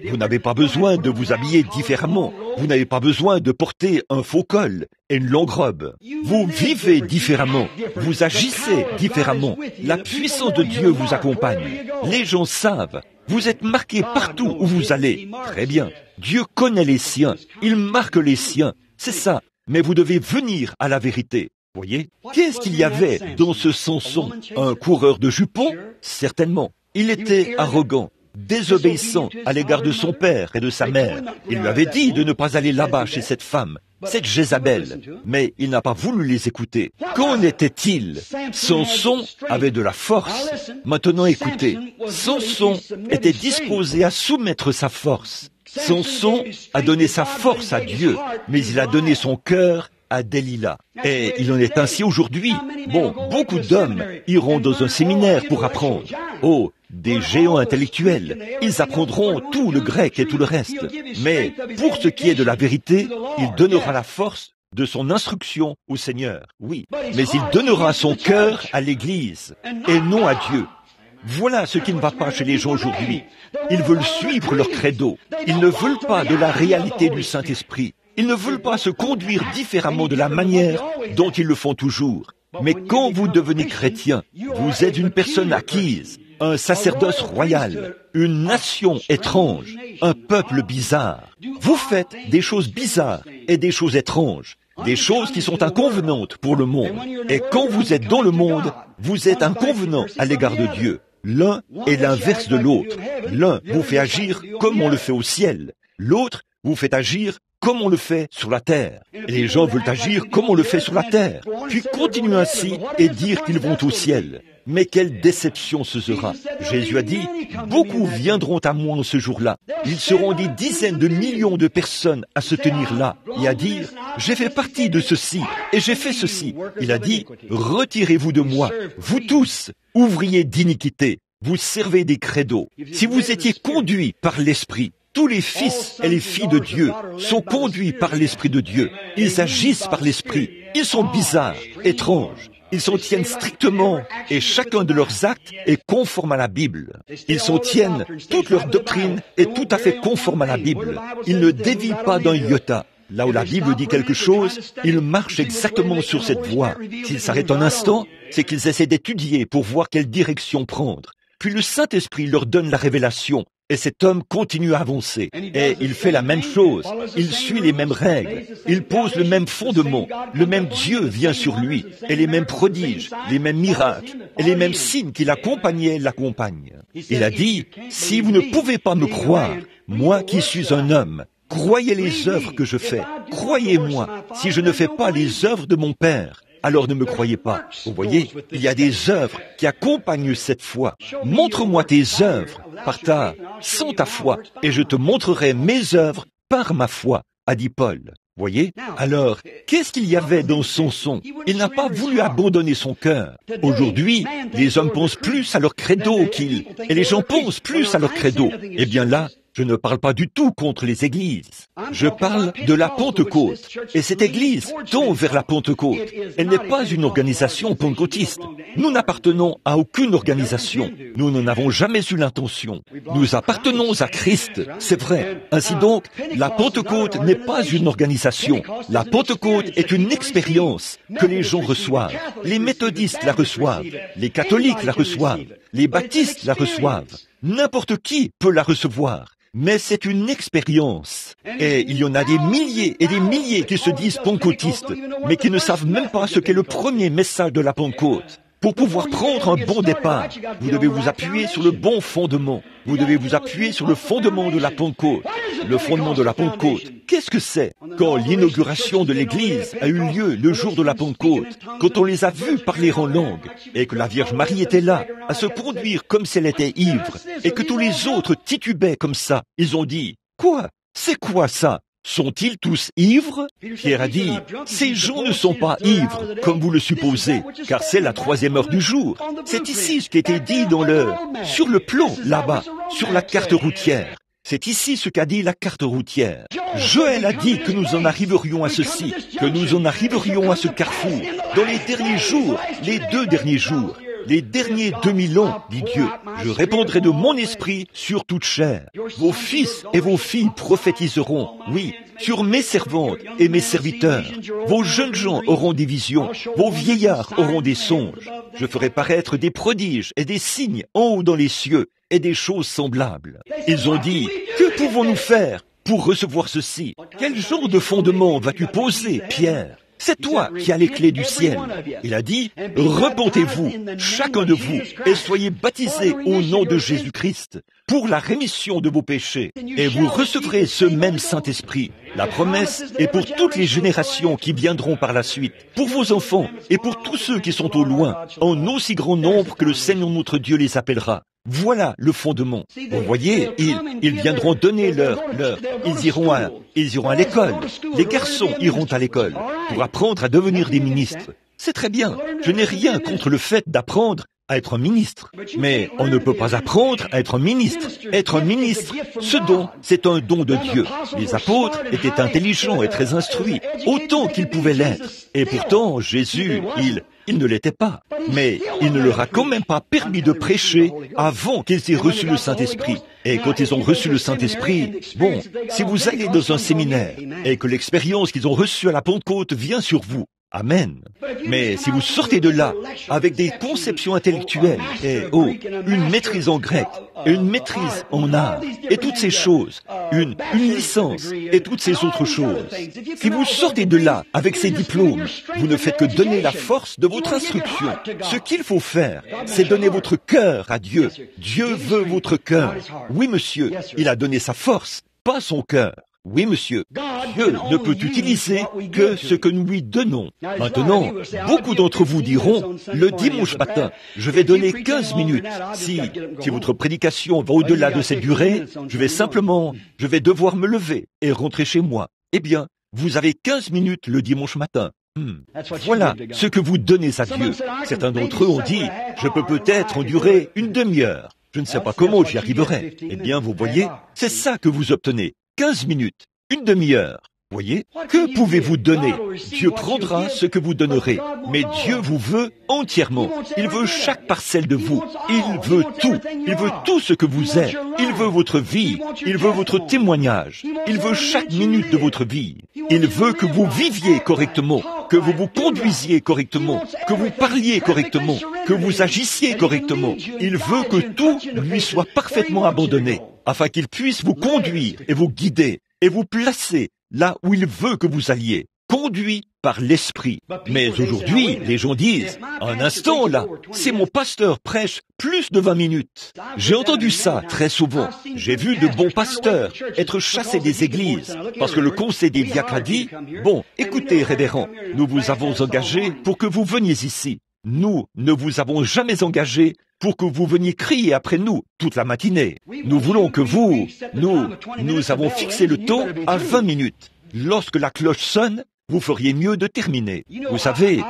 A: Vous n'avez pas besoin de vous habiller différemment. Vous n'avez pas besoin de porter un faux col et une longue robe. Vous vivez différemment. Vous agissez différemment. La puissance de Dieu vous accompagne. Les gens savent. Vous êtes marqués partout où vous allez. Très bien. Dieu connaît les siens. Il marque les siens. C'est ça. Mais vous devez venir à la vérité. Voyez? Qu'est-ce qu'il y avait dans ce Samson? Un coureur de jupons? Certainement. Il était arrogant, désobéissant à l'égard de son père et de sa mère. Il lui avait dit de ne pas aller là-bas chez cette femme, cette Jézabel. Mais il n'a pas voulu les écouter. Qu'en était-il? Samson avait de la force. Maintenant écoutez, Samson était disposé à soumettre sa force. Samson a donné sa force à Dieu, mais il a donné son cœur à Delilah. Et il en est ainsi aujourd'hui. Bon, beaucoup d'hommes iront dans un séminaire pour apprendre. Oh, des géants intellectuels. Ils apprendront tout le grec et tout le reste. Mais pour ce qui est de la vérité, il donnera la force de son instruction au Seigneur. Oui, mais il donnera son cœur à l'Église et non à Dieu. Voilà ce qui ne va pas chez les gens aujourd'hui. Ils veulent suivre leur credo. Ils ne veulent pas de la réalité du Saint-Esprit. Ils ne veulent pas se conduire différemment de la manière dont ils le font toujours. Mais quand vous devenez chrétien, vous êtes une personne acquise, un sacerdoce royal, une nation étrange, un peuple bizarre. Vous faites des choses bizarres et des choses étranges, des choses qui sont inconvenantes pour le monde. Et quand vous êtes dans le monde, vous êtes inconvenant à l'égard de Dieu. L'un est l'inverse de l'autre. L'un vous fait agir comme on le fait au ciel. L'autre vous fait agir comme on le fait sur la terre. Et les gens veulent agir comme on le fait sur la terre, puis continuent ainsi et dire qu'ils vont au ciel. Mais quelle déception ce sera. Jésus a dit, beaucoup viendront à moi en ce jour-là. Ils seront des dizaines de millions de personnes à se tenir là et à dire, j'ai fait partie de ceci et j'ai fait ceci. Il a dit, retirez-vous de moi, vous tous, ouvriers d'iniquité, vous servez des credos. Si vous étiez conduits par l'Esprit, tous les fils et les filles de Dieu sont conduits par l'Esprit de Dieu. Ils agissent par l'Esprit. Ils sont bizarres, étranges. Ils s'en tiennent strictement et chacun de leurs actes est conforme à la Bible. Ils s'en tiennent, toute leur doctrine est tout à fait conforme à la Bible. Ils ne dévient pas d'un iota. Là où la Bible dit quelque chose, ils marchent exactement sur cette voie. S'ils s'arrêtent un instant, c'est qu'ils essaient d'étudier pour voir quelle direction prendre. Puis le Saint-Esprit leur donne la révélation. Et cet homme continue à avancer. Et il fait la même chose. Il suit les mêmes règles. Il pose le même fondement. Le même Dieu vient sur lui. Et les mêmes prodiges, les mêmes miracles, et les mêmes signes qui l'accompagnaient l'accompagnent. Il a dit, si vous ne pouvez pas me croire, moi qui suis un homme, croyez les œuvres que je fais. Croyez-moi, si je ne fais pas les œuvres de mon Père, alors ne me croyez pas. Vous voyez, il y a des œuvres qui accompagnent cette foi. Montre-moi tes œuvres sans ta foi, et je te montrerai mes œuvres par ma foi, a dit Paul. Voyez? Alors, qu'est-ce qu'il y avait dans Samson? Il n'a pas voulu abandonner son cœur. Aujourd'hui, les hommes pensent plus à leur credo et les gens pensent plus à leur credo. Eh bien là, je ne parle pas du tout contre les églises. Je parle de la Pentecôte. Et cette église tend vers la Pentecôte. Elle n'est pas une organisation pentecôtiste. Nous n'appartenons à aucune organisation. Nous n'en avons jamais eu l'intention. Nous appartenons à Christ, c'est vrai. Ainsi donc, la Pentecôte n'est pas une organisation. La Pentecôte est une expérience que les gens reçoivent. Les méthodistes la reçoivent. Les catholiques la reçoivent. Les baptistes la reçoivent. N'importe qui peut la recevoir. Mais c'est une expérience. Et il y en a des milliers et des milliers qui se disent pentecôtistes, mais qui ne savent même pas ce qu'est le premier message de la Pentecôte. Pour pouvoir prendre un bon départ, vous devez vous appuyer sur le bon fondement. Vous devez vous appuyer sur le fondement de la Pentecôte. Le fondement de la Pentecôte, qu'est-ce que c'est? Quand l'inauguration de l'Église a eu lieu le jour de la Pentecôte, quand on les a vus parler en langue, et que la Vierge Marie était là, à se conduire comme si elle était ivre, et que tous les autres titubaient comme ça, ils ont dit, quoi? C'est quoi ça? Sont-ils tous ivres? Pierre a dit, ces gens ne sont pas ivres, comme vous le supposez, car c'est la 3e heure du jour. C'est ici ce qui était dit sur le plan, là-bas, sur la carte routière. C'est ici ce qu'a dit la carte routière. Joël a dit que nous en arriverions à ceci, que nous en arriverions à ce carrefour, dans les derniers jours, les 2 derniers jours. Les derniers 2000 ans, dit Dieu, je répandrai de mon esprit sur toute chair. Vos fils et vos filles prophétiseront, oui, sur mes servantes et mes serviteurs. Vos jeunes gens auront des visions, vos vieillards auront des songes. Je ferai paraître des prodiges et des signes en haut dans les cieux et des choses semblables. Ils ont dit, que pouvons-nous faire pour recevoir ceci? Quel genre de fondement vas-tu poser, Pierre? C'est toi qui as les clés du ciel. Il a dit, repentez-vous, chacun de vous, et soyez baptisés au nom de Jésus-Christ pour la rémission de vos péchés. Et vous recevrez ce même Saint-Esprit. La promesse est pour toutes les générations qui viendront par la suite, pour vos enfants et pour tous ceux qui sont au loin, en aussi grand nombre que le Seigneur notre Dieu les appellera. Voilà le fondement. Vous voyez, ils viendront donner ils iront à l'école. Les garçons iront à l'école pour apprendre à devenir des ministres. C'est très bien. Je n'ai rien contre le fait d'apprendre à être un ministre. Mais on ne peut pas apprendre à être un ministre. Être un ministre, ce don, c'est un don de Dieu. Les apôtres étaient intelligents et très instruits, autant qu'ils pouvaient l'être. Et pourtant, Jésus, il ne l'était pas. Mais il ne leur a quand même pas permis de prêcher avant qu'ils aient reçu le Saint-Esprit. Et quand ils ont reçu le Saint-Esprit, bon, si vous allez dans un séminaire et que l'expérience qu'ils ont reçue à la Pentecôte vient sur vous, Amen. Mais si vous sortez de là avec des conceptions intellectuelles et une maîtrise en grec, une maîtrise en art et toutes ces choses, une licence et toutes ces autres choses, si vous sortez de là avec ces diplômes, vous ne faites que donner la force de votre instruction. Ce qu'il faut faire, c'est donner votre cœur à Dieu. Dieu veut votre cœur. Oui, monsieur, il a donné sa force, pas son cœur. Oui, monsieur, Dieu ne peut utiliser que ce que nous lui donnons. Maintenant, beaucoup d'entre vous diront, le dimanche matin, je vais donner 15 minutes. Si votre prédication va au-delà de cette durée, je vais devoir me lever et rentrer chez moi. Eh bien, vous avez 15 minutes le dimanche matin. Voilà ce que vous donnez à Dieu. Certains d'entre eux ont dit, je peux peut-être endurer une demi-heure. Je ne sais pas comment j'y arriverai. Eh bien, vous voyez, c'est ça que vous obtenez. 15 minutes, une demi-heure. Voyez, que pouvez-vous donner? Dieu prendra ce que vous donnerez, mais Dieu vous veut entièrement. Il veut chaque parcelle de vous. Il veut tout. Il veut tout ce que vous êtes. Il veut votre vie. Il veut votre témoignage. Il veut chaque minute de votre vie. Il veut que vous viviez correctement, que vous vous conduisiez correctement, que vous parliez correctement, que vous agissiez correctement. Il veut que tout lui soit parfaitement abandonné, afin qu'il puisse vous conduire et vous guider et vous placer là où il veut que vous alliez, conduit par l'Esprit. Mais aujourd'hui, les gens disent, un instant là, si mon pasteur prêche plus de 20 minutes. J'ai entendu ça très souvent. J'ai vu de bons pasteurs être chassés des églises, parce que le conseil des diacres a dit, bon, écoutez, révérend, nous vous avons engagé pour que vous veniez ici. Nous ne vous avons jamais engagé pour que vous veniez crier après nous toute la matinée. Nous voulons que nous avons fixé le temps à 20 minutes. Lorsque la cloche sonne, vous feriez mieux de terminer. Vous savez,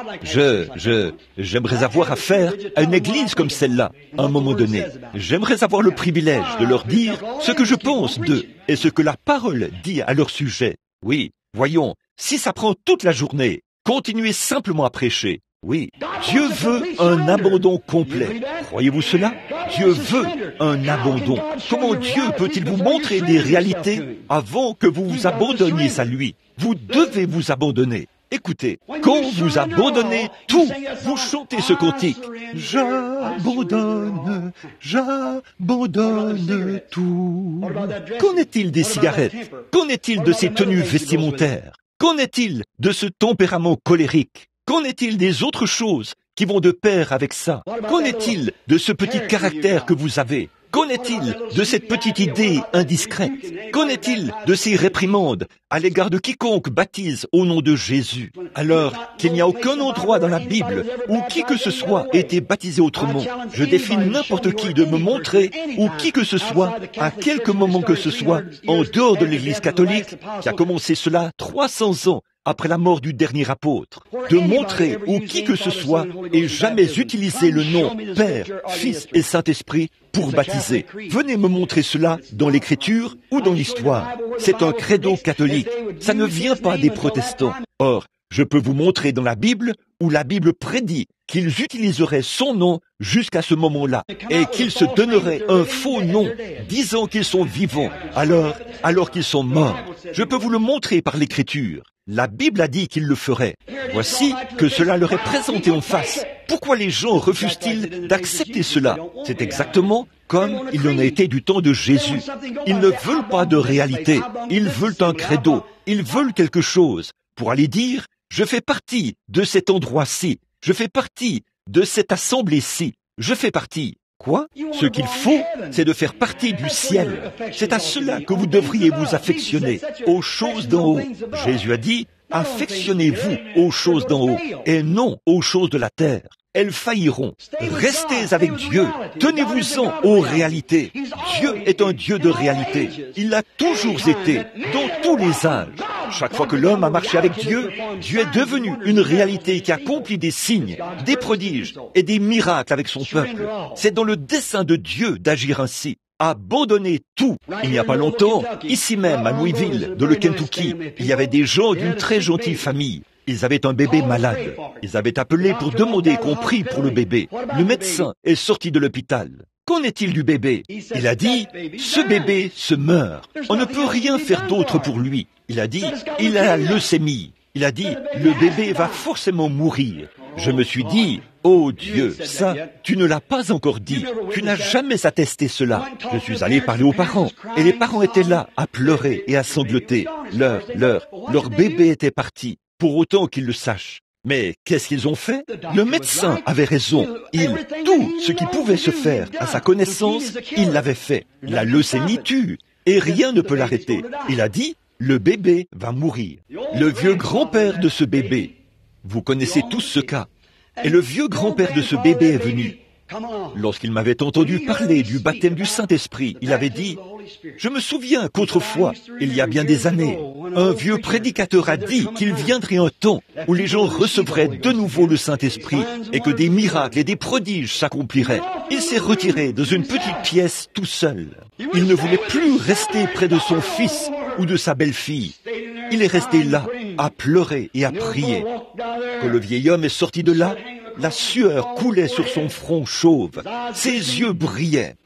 A: j'aimerais avoir affaire à une église comme celle-là, à un moment donné. J'aimerais avoir le privilège de leur dire ce que je pense d'eux et ce que la parole dit à leur sujet. Oui, voyons, si ça prend toute la journée, continuez simplement à prêcher. Oui, Dieu veut un abandon complet. Croyez-vous cela? Dieu veut un abandon. Comment Dieu peut-il vous montrer des réalités avant que vous vous abandonniez à lui? Vous devez vous abandonner. Écoutez, quand vous abandonnez tout, vous chantez ce cantique. J'abandonne tout. Qu'en est-il des cigarettes? Qu'en est-il de ces tenues vestimentaires? Qu'en est-il de ce tempérament colérique? Qu'en est-il des autres choses qui vont de pair avec ça? Qu'en est-il de ce petit caractère que vous avez? Qu'en est-il de cette petite idée indiscrète? Qu'en est-il de ces réprimandes à l'égard de quiconque baptise au nom de Jésus, alors qu'il n'y a aucun endroit dans la Bible où qui que ce soit ait été baptisé autrement? Je défie n'importe qui de me montrer où qui que ce soit, à quelque moment que ce soit, en dehors de l'Église catholique, qui a commencé cela 300 ans après la mort du dernier apôtre, de montrer où qui que ce soit ait jamais utilisé le nom Père, Fils et Saint-Esprit pour baptiser. Venez me montrer cela dans l'Écriture ou dans l'Histoire. C'est un credo catholique. Ça ne vient pas des protestants. Or, je peux vous montrer dans la Bible où la Bible prédit qu'ils utiliseraient son nom jusqu'à ce moment-là et qu'ils se donneraient un faux nom disant qu'ils sont vivants alors qu'ils sont morts. Je peux vous le montrer par l'Écriture. La Bible a dit qu'il le ferait. Voici que cela leur est présenté en face. Pourquoi les gens refusent-ils d'accepter cela? C'est exactement comme il en a été du temps de Jésus. Ils ne veulent pas de réalité. Ils veulent un credo. Ils veulent quelque chose pour aller dire « Je fais partie de cet endroit-ci. Je fais partie de cette assemblée-ci. Je fais partie. » Quoi? Ce qu'il faut, c'est de faire partie du ciel. C'est à cela que vous devriez vous affectionner, aux choses d'en haut. Jésus a dit, affectionnez-vous aux choses d'en haut et non aux choses de la terre. Elles failliront. Restez avec Dieu. Tenez-vous-en aux réalités. Dieu est un Dieu de réalité. Il l'a toujours été, dans tous les âges. Chaque fois que l'homme a marché avec Dieu, Dieu est devenu une réalité qui accomplit des signes, des prodiges et des miracles avec son peuple. C'est dans le dessein de Dieu d'agir ainsi. Abandonner tout. Il n'y a pas longtemps, ici même à Louisville, dans le Kentucky, il y avait des gens d'une très gentille famille. Ils avaient un bébé malade. Ils avaient appelé pour demander qu'on prie pour le bébé. Le médecin est sorti de l'hôpital. Qu'en est-il du bébé? Il a dit, ce bébé se meurt. On ne peut rien faire d'autre pour lui. Il a dit, il a la leucémie. Il a dit, le bébé va forcément mourir. Je me suis dit, oh Dieu, ça, tu ne l'as pas encore dit. Tu n'as jamais attesté cela. Je suis allé parler aux parents. Et les parents étaient là, à pleurer et à sangloter. Leur bébé était parti, pour autant qu'ils le sachent. Mais qu'est-ce qu'ils ont fait? Le médecin avait raison. Tout ce qui pouvait se faire à sa connaissance, il l'avait fait. La leucémie tue, et rien ne peut l'arrêter. Il a dit, le bébé va mourir. Le vieux grand-père de ce bébé, vous connaissez tous ce cas, et le vieux grand-père de ce bébé est venu. Lorsqu'il m'avait entendu parler du baptême du Saint-Esprit, il avait dit, « Je me souviens qu'autrefois, il y a bien des années, un vieux prédicateur a dit qu'il viendrait un temps où les gens recevraient de nouveau le Saint-Esprit et que des miracles et des prodiges s'accompliraient. Il s'est retiré dans une petite pièce tout seul. Il ne voulait plus rester près de son fils ou de sa belle-fille. Il est resté là, à pleurer et à prier. Quand le vieil homme est sorti de là, la sueur coulait sur son front chauve. Ses yeux brillaient.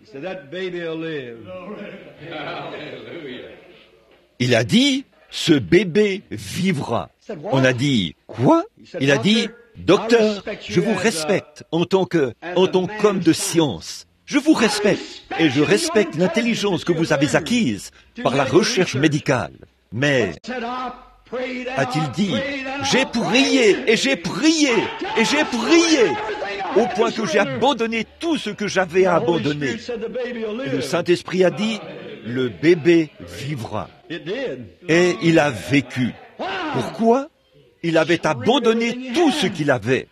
A: Il a dit, ce bébé vivra. On a dit, quoi? Il a dit, docteur, je vous respecte en tant qu'homme de science. Je vous respecte et je respecte l'intelligence que vous avez acquise par la recherche médicale. Mais, a-t-il dit, j'ai prié et j'ai prié et j'ai prié au point que j'ai abandonné tout ce que j'avais à abandonner. Et le Saint-Esprit a dit, le bébé vivra. Et il a vécu. Pourquoi? Il avait abandonné tout ce qu'il avait.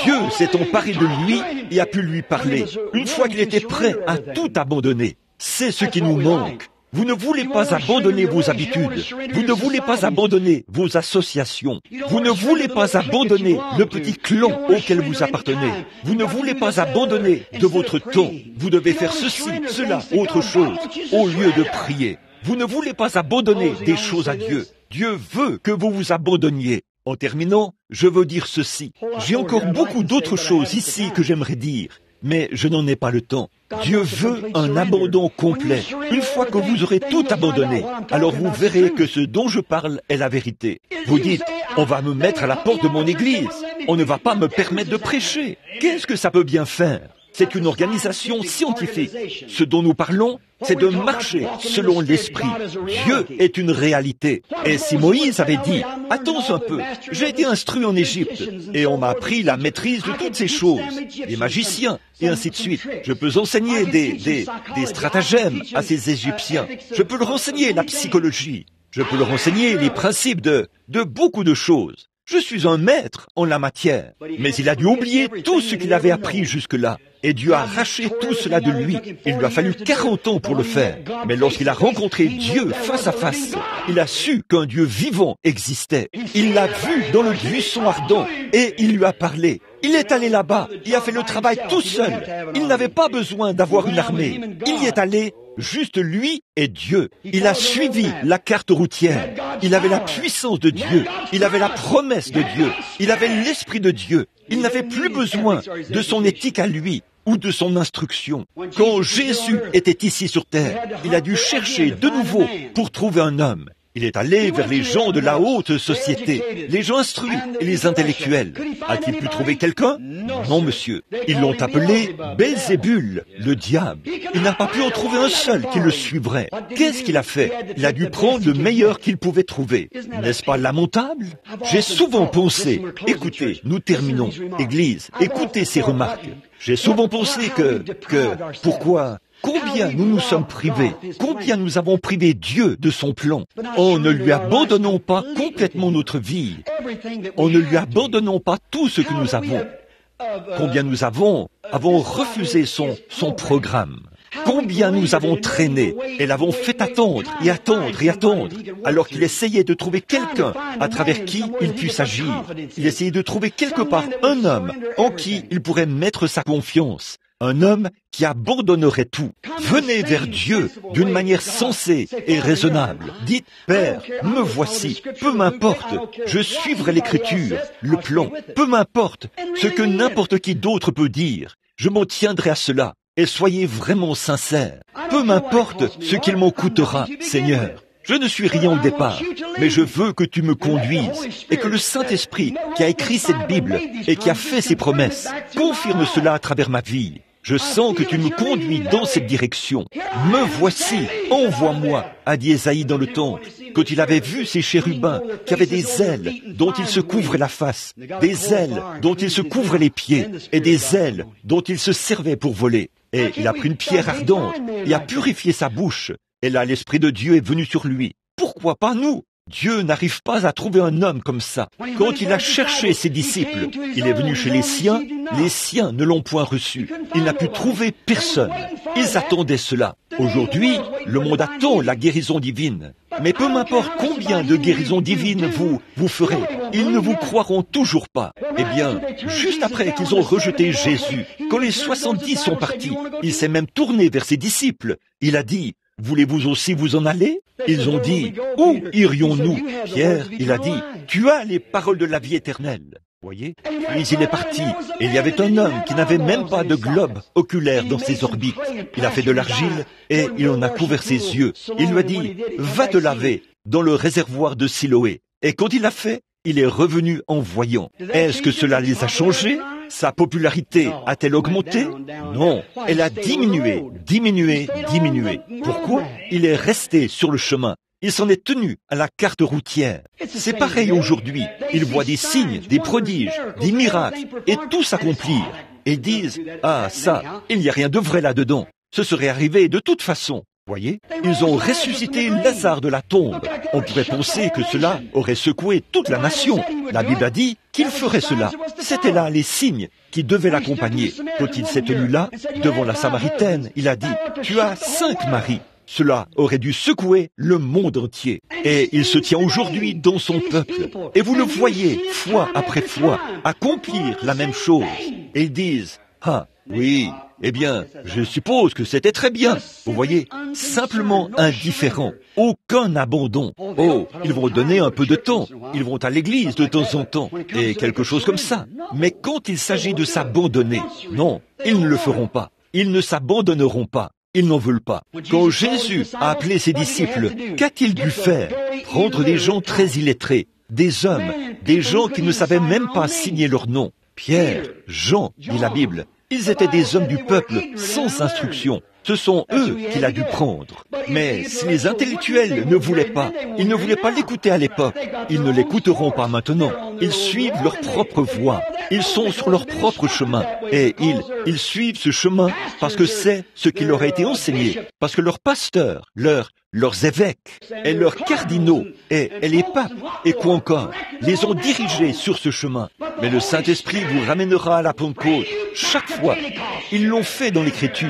A: Dieu s'est emparé de lui et a pu lui parler. Une fois qu'il était prêt à tout abandonner, c'est ce qui nous manque. Vous ne voulez pas abandonner vos habitudes. Vous ne voulez pas abandonner vos associations. Vous ne voulez pas abandonner le petit clan auquel vous appartenez. Vous ne voulez pas abandonner de votre temps. Vous devez faire ceci, cela, autre chose, au lieu de prier. Vous ne voulez pas abandonner des choses à Dieu. Dieu veut que vous vous abandonniez. En terminant, je veux dire ceci. J'ai encore beaucoup d'autres choses ici que j'aimerais dire. Mais je n'en ai pas le temps. Dieu veut un abandon complet. Une fois que vous aurez tout abandonné, alors vous verrez que ce dont je parle est la vérité. Vous dites, on va me mettre à la porte de mon église. On ne va pas me permettre de prêcher. Qu'est-ce que ça peut bien faire? C'est une organisation scientifique. Ce dont nous parlons, c'est de marcher selon l'Esprit. Dieu est une réalité. Et si Moïse avait dit, attends un peu, j'ai été instruit en Égypte, et on m'a appris la maîtrise de toutes ces choses, les magiciens, et ainsi de suite. Je peux enseigner des stratagèmes à ces Égyptiens. Je peux leur enseigner la psychologie. Je peux leur enseigner les principes de beaucoup de choses. Je suis un maître en la matière. Mais il a dû oublier tout ce qu'il avait appris jusque-là. Et Dieu a arraché tout cela de lui. Il lui a fallu 40 ans pour le faire. Mais lorsqu'il a rencontré Dieu face à face, il a su qu'un Dieu vivant existait. Il l'a vu dans le buisson ardent et il lui a parlé. Il est allé là-bas, il a fait le travail tout seul. Il n'avait pas besoin d'avoir une armée. Il y est allé, juste lui et Dieu. Il a suivi la carte routière. Il avait la puissance de Dieu. Il avait la promesse de Dieu. Il avait l'Esprit de Dieu. Il n'avait plus besoin de son éthique à lui ou de son instruction. Quand Jésus était ici sur terre, il a dû chercher de nouveau pour trouver un homme. Il est allé vers les gens de la haute société, les gens instruits et les intellectuels. A-t-il pu trouver quelqu'un? Non, monsieur. Ils l'ont appelé Belzébul, le diable. Il n'a pas pu en trouver un seul qui le suivrait. Qu'est-ce qu'il a fait? Il a dû prendre le meilleur qu'il pouvait trouver. N'est-ce pas lamentable? J'ai souvent pensé, écoutez, nous terminons, Église, écoutez ces remarques. J'ai souvent pensé pourquoi? Combien nous nous sommes privés, combien nous avons privé Dieu de son plan, en ne lui abandonnons pas complètement notre vie, en ne lui abandonnons pas tout ce que nous avons. Combien nous avons refusé son programme. Combien nous avons traîné et l'avons fait attendre et attendre et attendre, alors qu'il essayait de trouver quelqu'un à travers qui il puisse agir. Il essayait de trouver quelque part un homme en qui il pourrait mettre sa confiance. Un homme qui abandonnerait tout. Venez vers Dieu d'une manière sensée et raisonnable. Dites, Père, me voici. Peu m'importe. Je suivrai l'Écriture, le plan. Peu m'importe ce que n'importe qui d'autre peut dire. Je m'en tiendrai à cela. Et soyez vraiment sincères. Peu m'importe ce qu'il m'en coûtera, Seigneur. Je ne suis rien au départ, mais je veux que tu me conduises et que le Saint-Esprit qui a écrit cette Bible et qui a fait ces promesses confirme cela à travers ma vie. Je sens que tu me conduis dans cette direction. Me voici, envoie-moi, a dit Ésaïe dans le temple, quand il avait vu ces chérubins qui avaient des ailes dont ils se couvraient la face, des ailes dont ils se couvraient les pieds et des ailes dont ils se servaient pour voler. Et il a pris une pierre ardente et a purifié sa bouche. Et là, l'Esprit de Dieu est venu sur lui. Pourquoi pas nous? Dieu n'arrive pas à trouver un homme comme ça. Quand il a cherché ses disciples, il est venu chez les siens ne l'ont point reçu. Il n'a pu trouver personne. Ils attendaient cela. Aujourd'hui, le monde attend la guérison divine. Mais peu m'importe combien de guérisons divines vous ferez, ils ne vous croiront toujours pas. Eh bien, juste après qu'ils ont rejeté Jésus, quand les 70 sont partis, il s'est même tourné vers ses disciples. Il a dit: voulez-vous aussi vous en aller? Ils ont dit: où irions-nous? Pierre, il a dit: tu as les paroles de la vie éternelle. Voyez? Puis il est parti, et il y avait un homme qui n'avait même pas de globe oculaire dans ses orbites. Il a fait de l'argile, et il en a couvert ses yeux. Il lui a dit: va te laver dans le réservoir de Siloé. Et quand il l'a fait, il est revenu en voyant. Est-ce que cela les a changés? Sa popularité a-t-elle augmenté? Non, elle a diminué. Pourquoi? Il est resté sur le chemin. Il s'en est tenu à la carte routière. C'est pareil aujourd'hui. Ils voient des signes, des prodiges, des miracles, et tout s'accomplir. Et ils disent: ah, ça, il n'y a rien de vrai là-dedans. Ce serait arrivé de toute façon. Voyez, ils ont ressuscité Lazare de la tombe. On pourrait penser que cela aurait secoué toute la nation. La Bible a dit qu'il ferait cela. C'étaient là les signes qui devaient l'accompagner. Quand il s'est tenu là, devant la Samaritaine, il a dit: tu as 5 maris. Cela aurait dû secouer le monde entier. Et il se tient aujourd'hui dans son peuple. Et vous le voyez, fois après fois, accomplir la même chose. Et ils disent: ah, oui, eh bien, je suppose que c'était très bien. Vous voyez, simplement indifférent, aucun abandon. Oh, ils vont donner un peu de temps, ils vont à l'église de temps en temps, et quelque chose comme ça. Mais quand il s'agit de s'abandonner, non, ils ne le feront pas. Ils ne s'abandonneront pas. Ils n'en veulent pas. Quand Jésus a appelé ses disciples, qu'a-t-il dû faire? Prendre des gens très illettrés, des hommes, des gens qui ne savaient même pas signer leur nom. Pierre, Jean, dit la Bible. Ils étaient des hommes du peuple sans instruction. Ce sont eux qu'il a dû prendre. Mais si les intellectuels ne voulaient pas, ils ne voulaient pas l'écouter à l'époque, ils ne l'écouteront pas maintenant. Ils suivent leur propre voie. Ils sont sur leur propre chemin. Et ils suivent ce chemin parce que c'est ce qui leur a été enseigné. Parce que leurs pasteurs, leurs évêques et leurs cardinaux et les papes et quoi encore, les ont dirigés sur ce chemin. Mais le Saint-Esprit vous ramènera à la Pentecôte chaque fois. Ils l'ont fait dans l'Écriture.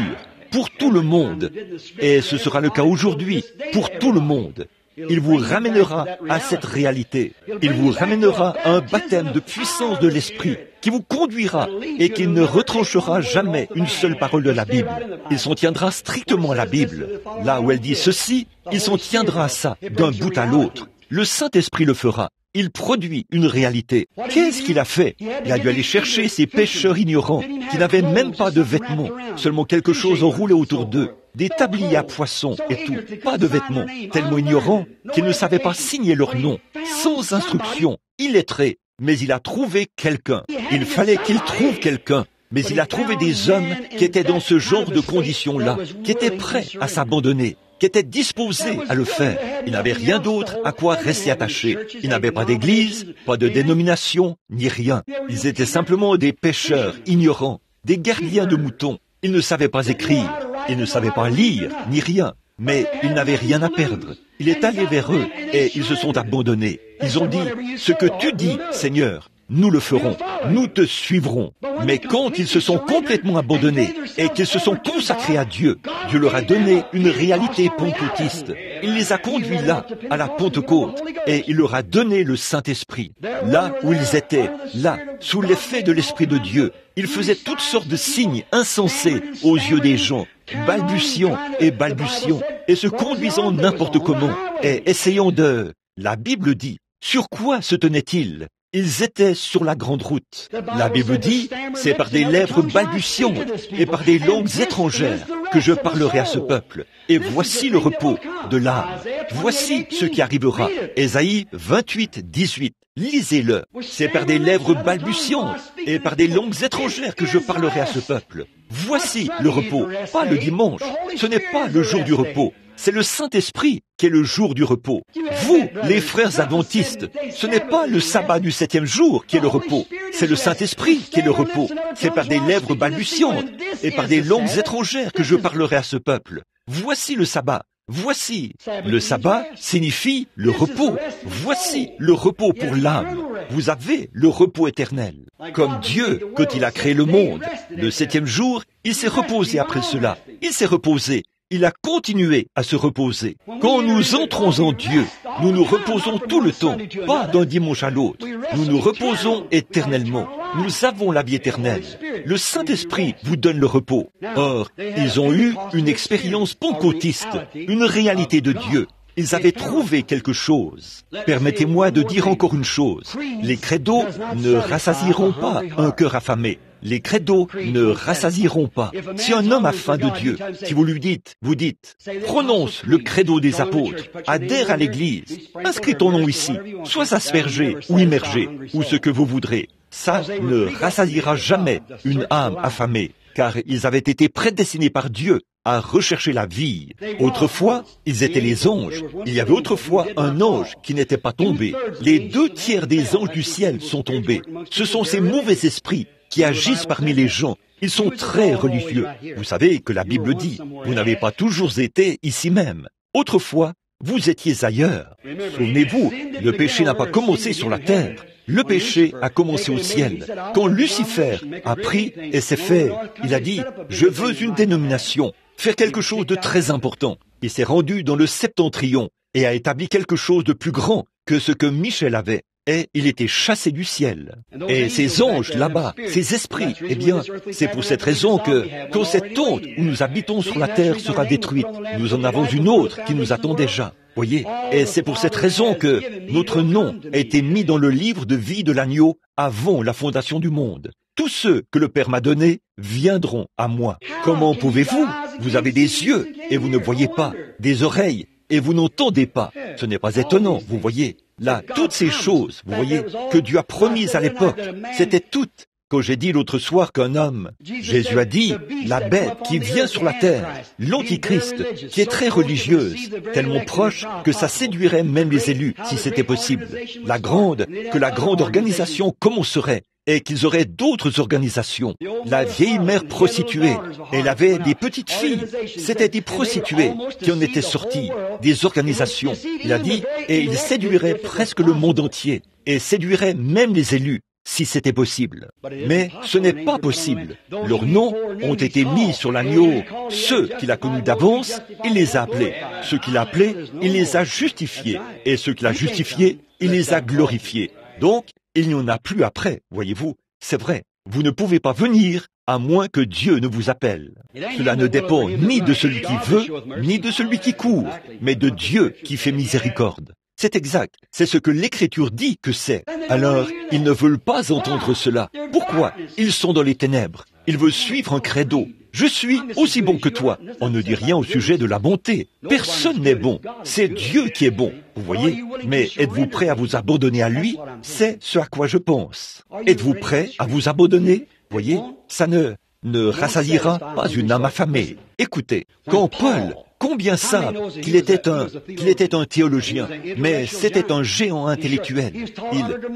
A: Pour tout le monde. Et ce sera le cas aujourd'hui, pour tout le monde. Il vous ramènera à cette réalité. Il vous ramènera à un baptême de puissance de l'Esprit qui vous conduira et qui ne retranchera jamais une seule parole de la Bible. Il s'en tiendra strictement à la Bible. Là où elle dit ceci, il s'en tiendra à ça, d'un bout à l'autre. Le Saint-Esprit le fera. Il produit une réalité. Qu'est-ce qu'il a fait? Il a dû aller chercher ces pêcheurs ignorants qui n'avaient même pas de vêtements, seulement quelque chose enroulé autour d'eux, des tabliers à poissons et tout, pas de vêtements, tellement ignorants qu'ils ne savaient pas signer leur nom, sans instruction, illettrés. Mais il a trouvé quelqu'un. Il fallait qu'il trouve quelqu'un. Mais il a trouvé des hommes qui étaient dans ce genre de conditions-là, qui étaient prêts à s'abandonner, qui étaient disposés à le faire. Il n'avait rien d'autre à quoi rester attaché. Il n'avait pas d'église, pas de dénomination, ni rien. Ils étaient simplement des pêcheurs ignorants, des gardiens de moutons. Ils ne savaient pas écrire, ils ne savaient pas lire, ni rien. Mais ils n'avaient rien à perdre. Il est allé vers eux et ils se sont abandonnés. Ils ont dit: ce que tu dis, Seigneur, nous le ferons, nous te suivrons. Mais quand ils se sont complètement abandonnés et qu'ils se sont consacrés à Dieu, Dieu leur a donné une réalité pentecôtiste. Il les a conduits là, à la Pentecôte, et il leur a donné le Saint-Esprit. Là où ils étaient, là, sous l'effet de l'Esprit de Dieu, ils faisaient toutes sortes de signes insensés aux yeux des gens, balbutiant, et se conduisant n'importe comment, et essayant de... La Bible dit, sur quoi se tenait-il? Ils étaient sur la grande route. La Bible dit, c'est par des lèvres balbutiantes et par des langues étrangères que je parlerai à ce peuple. Et voici le repos de l'âme. Voici ce qui arrivera. Ésaïe 28, 18. Lisez-le. C'est par des lèvres balbutiantes et par des langues étrangères que je parlerai à ce peuple. Voici le repos, pas le dimanche. Ce n'est pas le jour du repos. C'est le Saint-Esprit qui est le jour du repos. Vous, les frères adventistes, ce n'est pas le sabbat du 7e jour qui est le repos. C'est le Saint-Esprit qui est le repos. C'est par des lèvres balbutiantes et par des langues étrangères que je parlerai à ce peuple. Voici le sabbat. Voici. Le sabbat signifie le repos. Voici le repos pour l'âme. Vous avez le repos éternel. Comme Dieu, quand il a créé le monde, le 7e jour, il s'est reposé après cela. Il s'est reposé. Il a continué à se reposer. Quand nous entrons en Dieu, nous nous reposons tout le temps, pas d'un dimanche à l'autre. Nous nous reposons éternellement. Nous avons la vie éternelle. Le Saint-Esprit vous donne le repos. Or, ils ont eu une expérience pentecôtiste, une réalité de Dieu. Ils avaient trouvé quelque chose. Permettez-moi de dire encore une chose. Les credos ne rassasieront pas un cœur affamé. Les credos ne rassasieront pas. Si un homme a faim de Dieu, si vous lui dites, prononce le credo des apôtres, adhère à l'Église, inscris ton nom ici, sois aspergé ou immergé, ou ce que vous voudrez, ça ne rassasiera jamais une âme affamée, car ils avaient été prédestinés par Dieu à rechercher la vie. Autrefois, ils étaient les anges. Il y avait autrefois un ange qui n'était pas tombé. Les 2/3 des anges du ciel sont tombés. Ce sont ces mauvais esprits qui agissent parmi les gens. Ils sont très religieux. Vous savez que la Bible dit, vous n'avez pas toujours été ici même. Autrefois, vous étiez ailleurs. Souvenez-vous, le péché n'a pas commencé sur la terre. Le péché a commencé au ciel. Quand Lucifer a pris et s'est fait, il a dit, je veux une dénomination, faire quelque chose de très important. Il s'est rendu dans le septentrion et a établi quelque chose de plus grand que ce que Michel avait. Et il était chassé du ciel. Et ces anges là-bas, ces esprits, eh bien, c'est pour cette raison que, quand cette tente où nous habitons sur la terre sera détruite, nous en avons une autre qui nous attend déjà. Voyez, et c'est pour cette raison que notre nom a été mis dans le livre de vie de l'agneau avant la fondation du monde. Tous ceux que le Père m'a donnés viendront à moi. Comment pouvez-vous? Vous avez des yeux et vous ne voyez pas, des oreilles et vous n'entendez pas. Ce n'est pas étonnant, vous voyez. Là, toutes ces choses, vous voyez, que Dieu a promises à l'époque, c'était toutes. Quand j'ai dit l'autre soir qu'un homme, Jésus a dit, la bête qui vient sur la terre, l'antichrist, qui est très religieuse, tellement proche que ça séduirait même les élus, si c'était possible. Que la grande organisation commencerait, et qu'ils auraient d'autres organisations. La vieille mère prostituée, elle avait des petites filles. C'était des prostituées qui en étaient sorties, des organisations. Il a dit, et il séduirait presque le monde entier, et séduirait même les élus, si c'était possible. Mais ce n'est pas possible. Leurs noms ont été mis sur l'agneau. Ceux qu'il a connus d'avance, il les a appelés. Ceux qu'il a appelés, il les a justifiés. Et ceux qu'il a justifiés, il les a glorifiés. Donc, il n'y en a plus après, voyez-vous. C'est vrai, vous ne pouvez pas venir à moins que Dieu ne vous appelle. Cela ne dépend ni de celui qui veut, ni de celui qui court, mais de Dieu qui fait miséricorde. C'est exact, c'est ce que l'Écriture dit que c'est. Alors, ils ne veulent pas entendre cela. Pourquoi? Ils sont dans les ténèbres. Ils veulent suivre un credo. Je suis aussi bon que toi. On ne dit rien au sujet de la bonté. Personne n'est bon. C'est Dieu qui est bon. Vous voyez? Mais êtes-vous prêt à vous abandonner à lui? C'est ce à quoi je pense. Êtes-vous prêt à vous abandonner? Voyez? Ça ne rassasiera pas une âme affamée. Écoutez, quand Paul, combien savent qu'il était un théologien, mais c'était un géant intellectuel.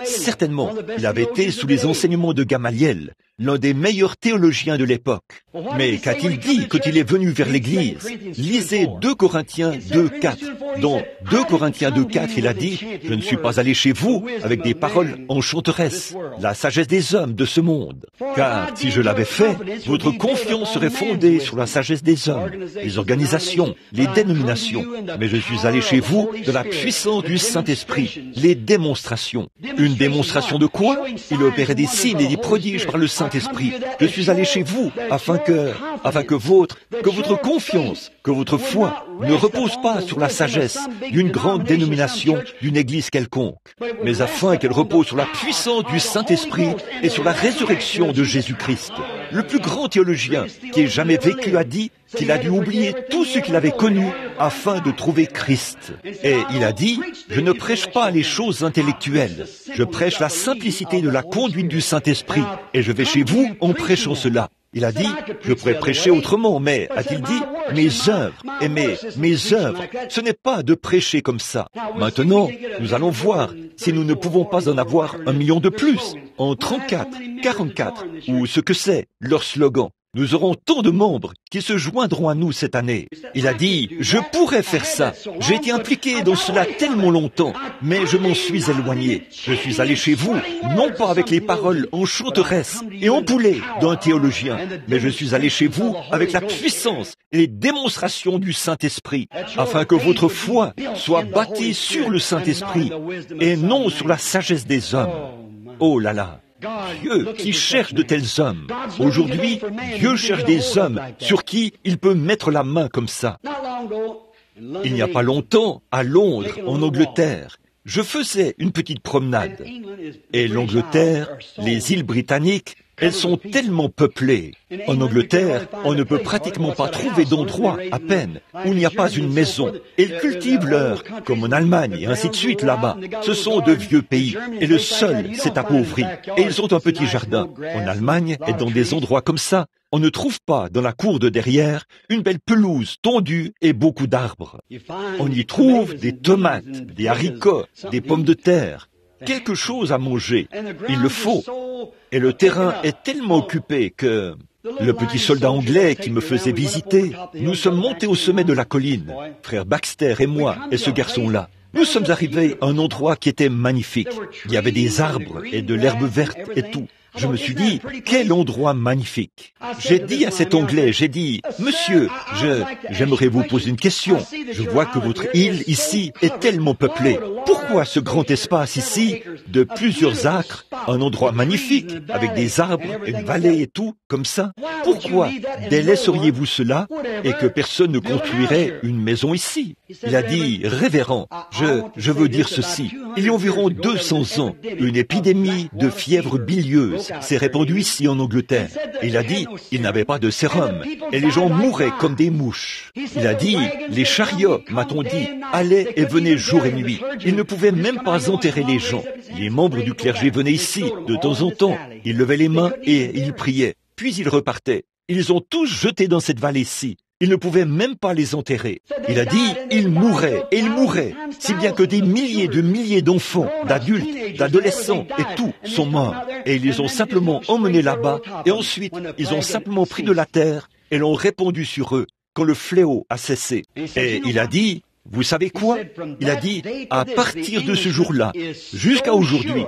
A: Certainement, il avait été sous les enseignements de Gamaliel, l'un des meilleurs théologiens de l'époque. Mais qu'a-t-il dit quand il est venu vers l'Église? Lisez 2 Corinthiens 2:4. Dans 2 Corinthiens 2:4, il a dit, « Je ne suis pas allé chez vous avec des paroles enchanteresses, la sagesse des hommes de ce monde. Car si je l'avais fait, votre confiance serait fondée sur la sagesse des hommes, les organisations, les dénominations. Mais je suis allé chez vous de la puissance du Saint-Esprit, les démonstrations. » Une démonstration de quoi? Il opérait des signes et des prodiges par le Saint-Esprit. Je suis allé chez vous afin que votre confiance, que votre foi ne repose pas sur la sagesse d'une grande dénomination, d'une église quelconque, mais afin qu'elle repose sur la puissance du Saint-Esprit et sur la résurrection de Jésus-Christ. Le plus grand théologien qui ait jamais vécu a dit qu'il a dû oublier tout ce qu'il avait connu afin de trouver Christ. Et il a dit, je ne prêche pas les choses intellectuelles, je prêche la simplicité de la conduite du Saint-Esprit, et je vais chez vous en prêchant cela. Il a dit, je pourrais prêcher autrement, mais, a-t-il dit, mes œuvres, et mes œuvres, ce n'est pas de prêcher comme ça. Maintenant, nous allons voir si nous ne pouvons pas en avoir 1 million de plus, en 34, 44, ou ce que c'est, leur slogan. Nous aurons tant de membres qui se joindront à nous cette année. Il a dit, je pourrais faire ça. J'ai été impliqué dans cela tellement longtemps, mais je m'en suis éloigné. Je suis allé chez vous, non pas avec les paroles enchanteresses et empoulées d'un théologien, mais je suis allé chez vous avec la puissance et les démonstrations du Saint-Esprit, afin que votre foi soit bâtie sur le Saint-Esprit et non sur la sagesse des hommes. Oh là là! Dieu qui cherche de tels hommes. Aujourd'hui, Dieu cherche des hommes sur qui il peut mettre la main comme ça. Il n'y a pas longtemps, à Londres, en Angleterre, je faisais une petite promenade. Et l'Angleterre, les îles britanniques, elles sont tellement peuplées. En Angleterre, on ne peut pratiquement pas trouver d'endroit, à peine, où il n'y a pas une maison. Ils cultivent l'heure, comme en Allemagne, et ainsi de suite là-bas. Ce sont de vieux pays, et le sol s'est appauvri. Et ils ont un petit jardin. En Allemagne, et dans des endroits comme ça, on ne trouve pas, dans la cour de derrière, une belle pelouse tondue et beaucoup d'arbres. On y trouve des tomates, des haricots, des pommes de terre, quelque chose à manger. Il le faut. Et le terrain est tellement occupé que le petit soldat anglais qui me faisait visiter, nous sommes montés au sommet de la colline, frère Baxter et moi et ce garçon-là. Nous sommes arrivés à un endroit qui était magnifique. Il y avait des arbres et de l'herbe verte et tout. Je me suis dit, quel endroit magnifique. J'ai dit à cet Anglais, j'ai dit, monsieur, j'aimerais vous poser une question. Je vois que votre île ici est tellement peuplée. Pourquoi ce grand espace ici, de plusieurs acres, un endroit magnifique, avec des arbres, une vallée et tout, comme ça? Pourquoi délaisseriez-vous cela et que personne ne construirait une maison ici? Il a dit, révérend, je veux dire ceci. Il y a environ 200 ans, une épidémie de fièvre bilieuse s'est répandue ici en Angleterre. Il a dit, il n'avait pas de sérum, et les gens mouraient comme des mouches. Il a dit, les chariots, m'a-t-on dit, allaient et venaient jour et nuit. Ils ne pouvaient même pas enterrer les gens. Les membres du clergé venaient ici, de temps en temps. Ils levaient les mains et ils priaient. Puis ils repartaient. Ils ont tous jeté dans cette vallée-ci. Ils ne pouvaient même pas les enterrer. Il a dit, ils mouraient, et ils mouraient, si bien que des milliers d'enfants, d'adultes, d'adolescents et tout sont morts. Et ils les ont simplement emmenés là-bas, et ensuite, ils ont simplement pris de la terre et l'ont répandu sur eux, quand le fléau a cessé. Et il a dit, vous savez quoi? Il a dit, à partir de ce jour-là, jusqu'à aujourd'hui,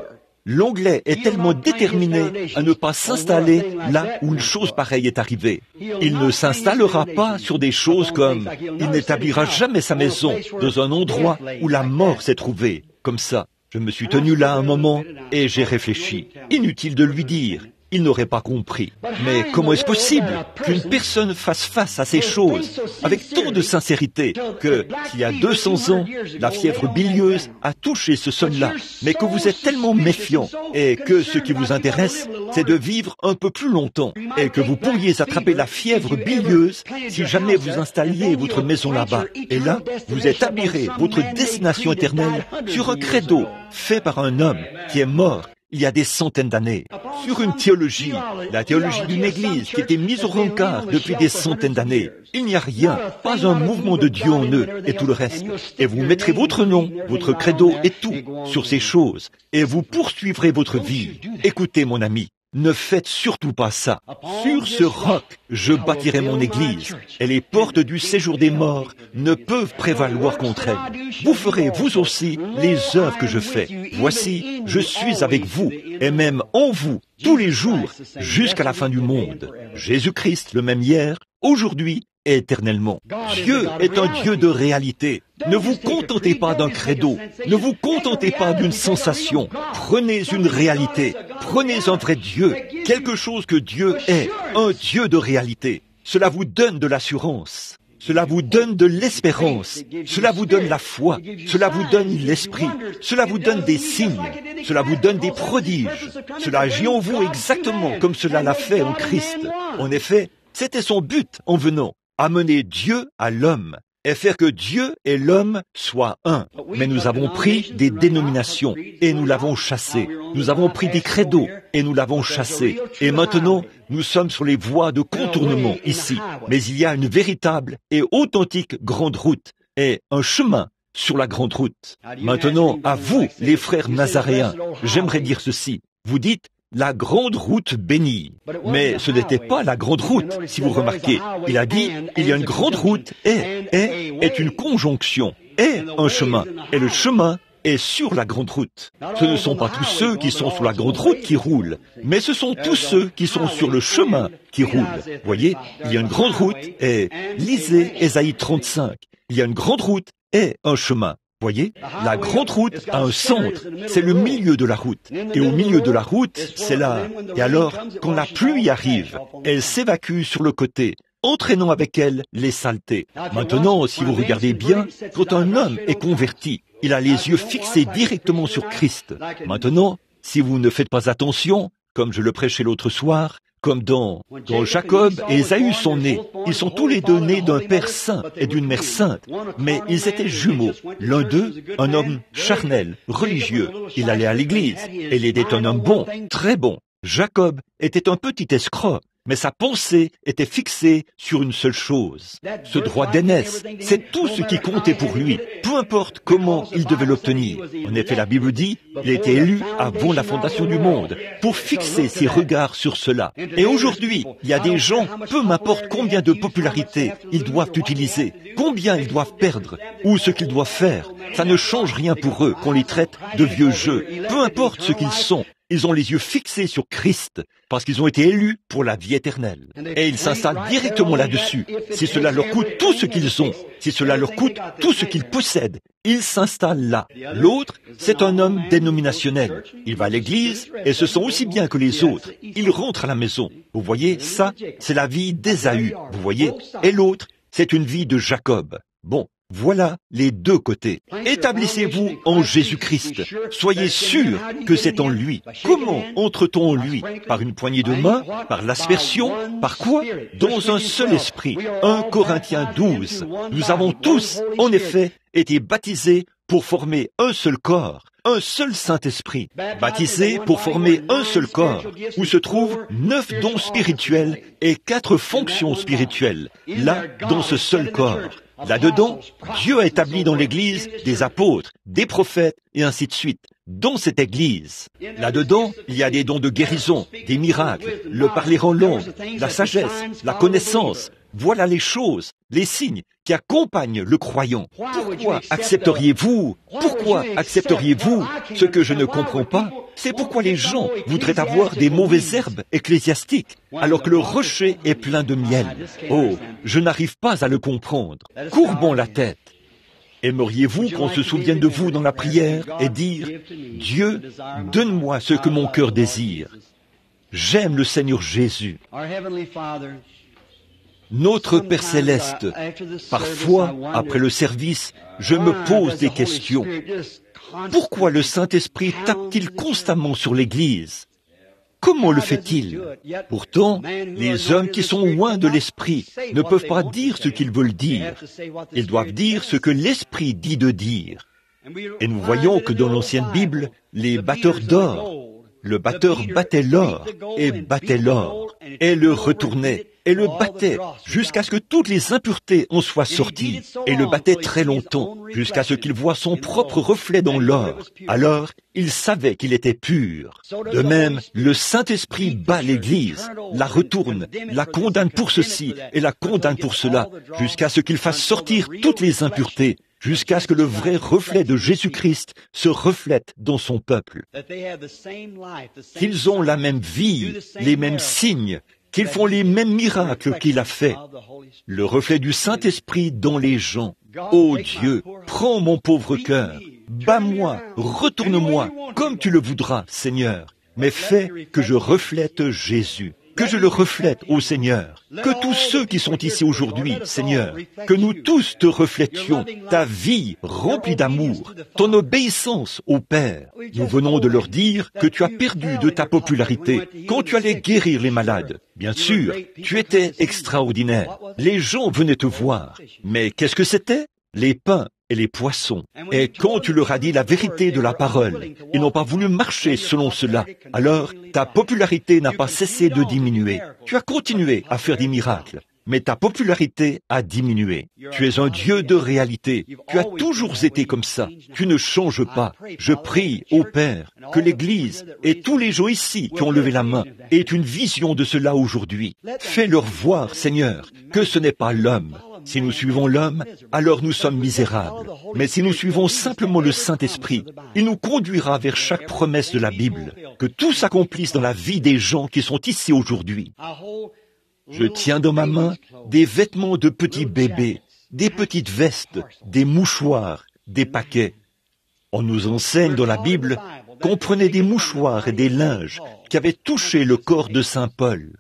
A: l'Anglais est tellement déterminé à ne pas s'installer là où une chose pareille est arrivée. Il ne s'installera pas sur des choses comme il n'établira jamais sa maison dans un endroit où la mort s'est trouvée. Comme ça, je me suis tenu là un moment et j'ai réfléchi. Inutile de lui dire. Il n'aurait pas compris. Mais comment est-ce possible qu'une personne fasse face à ces choses avec tant de sincérité que, qu'il y a 200 ans, la fièvre bilieuse a touché ce sol-là, mais que vous êtes tellement méfiant et que ce qui vous intéresse, c'est de vivre un peu plus longtemps et que vous pourriez attraper la fièvre bilieuse si jamais vous installiez votre maison là-bas. Et là, vous établirez votre destination éternelle sur un credo fait par un homme qui est mort il y a des centaines d'années, sur une théologie, la théologie d'une église qui était mise au rencard depuis des centaines d'années. Il n'y a rien, pas un mouvement de Dieu en eux et tout le reste. Et vous mettrez votre nom, votre credo et tout sur ces choses, et vous poursuivrez votre vie. Écoutez mon ami, ne faites surtout pas ça. Sur ce roc, je bâtirai mon église, et les portes du séjour des morts ne peuvent prévaloir contre elle. Vous ferez, vous aussi, les œuvres que je fais. Voici, je suis avec vous, et même en vous, tous les jours, jusqu'à la fin du monde. Jésus-Christ, le même hier, aujourd'hui et éternellement. Dieu est un Dieu de réalité. Ne vous contentez pas d'un credo, ne vous contentez pas d'une sensation. Prenez une réalité, prenez un vrai Dieu, quelque chose que Dieu est, un Dieu de réalité. Cela vous donne de l'assurance. Cela vous donne de l'espérance. Cela vous donne la foi. Cela vous donne l'esprit. Cela vous donne des signes. Cela vous donne des prodiges. Cela agit en vous exactement comme cela l'a fait en Christ. En effet, c'était son but en venant, amener Dieu à l'homme et faire que Dieu et l'homme soient un. Mais nous avons pris des dénominations et nous l'avons chassé. Nous avons pris des credos et nous l'avons chassé. Et maintenant, nous sommes sur les voies de contournement ici. Mais il y a une véritable et authentique grande route et un chemin sur la grande route. Maintenant, à vous, les frères nazaréens, j'aimerais dire ceci. Vous dites, la grande route bénie. Mais ce n'était pas la grande route, si vous remarquez. Il a dit, il y a une grande route et est une conjonction, est un chemin. Et le chemin est sur la grande route. Ce ne sont pas tous ceux qui sont sur la grande route qui roulent, mais ce sont tous ceux qui sont sur le chemin qui roulent. Voyez, il y a une grande route et lisez Ésaïe 35. Il y a une grande route et un chemin. Voyez, la grande route a un centre, c'est le milieu de la route. Et au milieu de la route, c'est là. Et alors, quand la pluie arrive, elle s'évacue sur le côté, entraînant avec elle les saletés. Maintenant, si vous regardez bien, quand un homme est converti, il a les yeux fixés directement sur Christ. Maintenant, si vous ne faites pas attention, comme je le prêchais l'autre soir, comme quand Jacob et Ésaü sont nés, ils sont tous les deux nés d'un père saint et d'une mère sainte, mais ils étaient jumeaux. L'un d'eux, un homme charnel, religieux, il allait à l'église, et il était un homme bon, très bon. Jacob était un petit escroc, mais sa pensée était fixée sur une seule chose. Ce droit d'aînesse, c'est tout ce qui comptait pour lui, peu importe comment il devait l'obtenir. En effet, la Bible dit, il a été élu avant la fondation du monde, pour fixer ses regards sur cela. Et aujourd'hui, il y a des gens, peu m'importe combien de popularité ils doivent utiliser, combien ils doivent perdre, ou ce qu'ils doivent faire, ça ne change rien pour eux qu'on les traite de vieux jeux, peu importe ce qu'ils sont. Ils ont les yeux fixés sur Christ, parce qu'ils ont été élus pour la vie éternelle. Et ils s'installent directement là-dessus. Si cela leur coûte tout ce qu'ils ont, si cela leur coûte tout ce qu'ils possèdent, ils s'installent là. L'autre, c'est un homme dénominationnel. Il va à l'église et se sent aussi bien que les autres. Il rentre à la maison. Vous voyez, ça, c'est la vie d'Ésaü. Vous voyez, et l'autre, c'est une vie de Jacob. Bon. Voilà les deux côtés. Établissez-vous en Jésus-Christ. Soyez sûrs que c'est en lui. Comment entre-t-on en lui? Par une poignée de main? Par l'aspersion? Par quoi? Dans un seul esprit. 1 Corinthiens 12. Nous avons tous, en effet, été baptisés pour former un seul corps, un seul Saint-Esprit. Baptisés pour former un seul corps, où se trouvent 9 dons spirituels et 4 fonctions spirituelles. Là, dans ce seul corps. Là-dedans, Dieu a établi dans l'Église des apôtres, des prophètes, et ainsi de suite. Dans cette Église, là-dedans, il y a des dons de guérison, des miracles, le parler en langue, la sagesse, la connaissance. Voilà les choses, les signes qui accompagnent le croyant. Pourquoi accepteriez-vous ce que je ne comprends pas? C'est pourquoi les gens voudraient avoir des mauvaises herbes ecclésiastiques, alors que le rocher est plein de miel. Oh, je n'arrive pas à le comprendre. Courbons la tête. Aimeriez-vous qu'on se souvienne de vous dans la prière et dire « Dieu, donne-moi ce que mon cœur désire. J'aime le Seigneur Jésus. » Notre Père Céleste, parfois, après le service, je me pose des questions. Pourquoi le Saint-Esprit tape-t-il constamment sur l'Église? Comment le fait-il? Pourtant, les hommes qui sont loin de l'Esprit ne peuvent pas dire ce qu'ils veulent dire. Ils doivent dire ce que l'Esprit dit de dire. Et nous voyons que dans l'Ancienne Bible, les batteurs d'or, le batteur battait l'or, et battait l'or, et le retournait, et le battait, jusqu'à ce que toutes les impuretés en soient sorties, et le battait très longtemps, jusqu'à ce qu'il voie son propre reflet dans l'or. Alors, il savait qu'il était pur. De même, le Saint-Esprit bat l'Église, la retourne, la condamne pour ceci, et la condamne pour cela, jusqu'à ce qu'il fasse sortir toutes les impuretés, jusqu'à ce que le vrai reflet de Jésus-Christ se reflète dans son peuple. Qu'ils ont la même vie, les mêmes signes, qu'ils font les mêmes miracles qu'il a fait. Le reflet du Saint-Esprit dans les gens. Ô Dieu, prends mon pauvre cœur, bats-moi, retourne-moi, comme tu le voudras, Seigneur, mais fais que je reflète Jésus. que je le reflète, ô Seigneur, que tous ceux qui sont ici aujourd'hui, Seigneur, que nous tous te reflétions, ta vie remplie d'amour, ton obéissance au Père. Nous venons de leur dire que tu as perdu de ta popularité quand tu allais guérir les malades. Bien sûr, tu étais extraordinaire. Les gens venaient te voir. Mais qu'est-ce que c'était? Les pains et les poissons. Et quand tu leur as dit la vérité de la parole, ils n'ont pas voulu marcher selon cela. Alors, ta popularité n'a pas cessé de diminuer. Tu as continué à faire des miracles, mais ta popularité a diminué. Tu es un Dieu de réalité. Tu as toujours été comme ça. Tu ne changes pas. Je prie au Père que l'Église et tous les gens ici qui ont levé la main aient une vision de cela aujourd'hui. Fais-leur voir, Seigneur, que ce n'est pas l'homme. Si nous suivons l'homme, alors nous sommes misérables. Mais si nous suivons simplement le Saint-Esprit, il nous conduira vers chaque promesse de la Bible. Que tout s'accomplisse dans la vie des gens qui sont ici aujourd'hui. Je tiens dans ma main des vêtements de petits bébés, des petites vestes, des mouchoirs, des paquets. On nous enseigne dans la Bible qu'on prenait des mouchoirs et des linges qui avaient touché le corps de Saint Paul.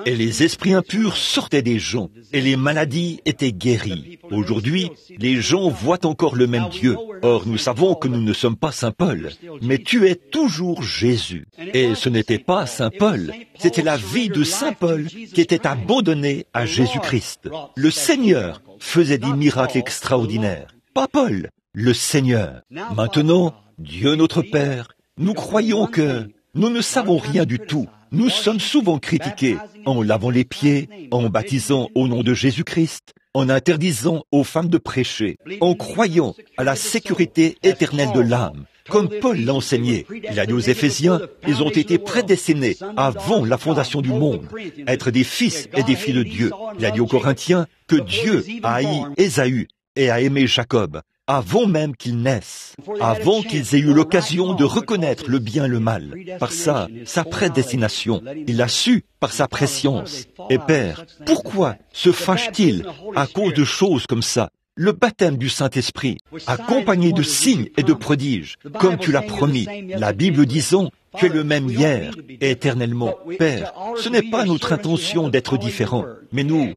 A: Et les esprits impurs sortaient des gens, et les maladies étaient guéries. Aujourd'hui, les gens voient encore le même Dieu. Or, nous savons que nous ne sommes pas Saint Paul, mais tu es toujours Jésus. Et ce n'était pas Saint Paul, c'était la vie de Saint Paul qui était abandonnée à Jésus-Christ. Le Seigneur faisait des miracles extraordinaires. Pas Paul, le Seigneur. Maintenant, Dieu notre Père, nous croyons que nous ne savons rien du tout. Nous sommes souvent critiqués en lavant les pieds, en baptisant au nom de Jésus-Christ, en interdisant aux femmes de prêcher, en croyant à la sécurité éternelle de l'âme. Comme Paul l'a enseigné, il a dit aux Éphésiens, ils ont été prédestinés avant la fondation du monde, à être des fils et des filles de Dieu. Il a dit aux Corinthiens que Dieu a haï Ésaü et a aimé Jacob, avant même qu'ils naissent, avant qu'ils aient eu l'occasion de reconnaître le bien et le mal, par sa prédestination. Il l'a su par sa prescience. Et Père, pourquoi se fâche-t-il à cause de choses comme ça? Le baptême du Saint-Esprit, accompagné de signes et de prodiges, comme tu l'as promis, la Bible disant, tu es le même hier et éternellement. Père, ce n'est pas notre intention d'être différents, mais nous,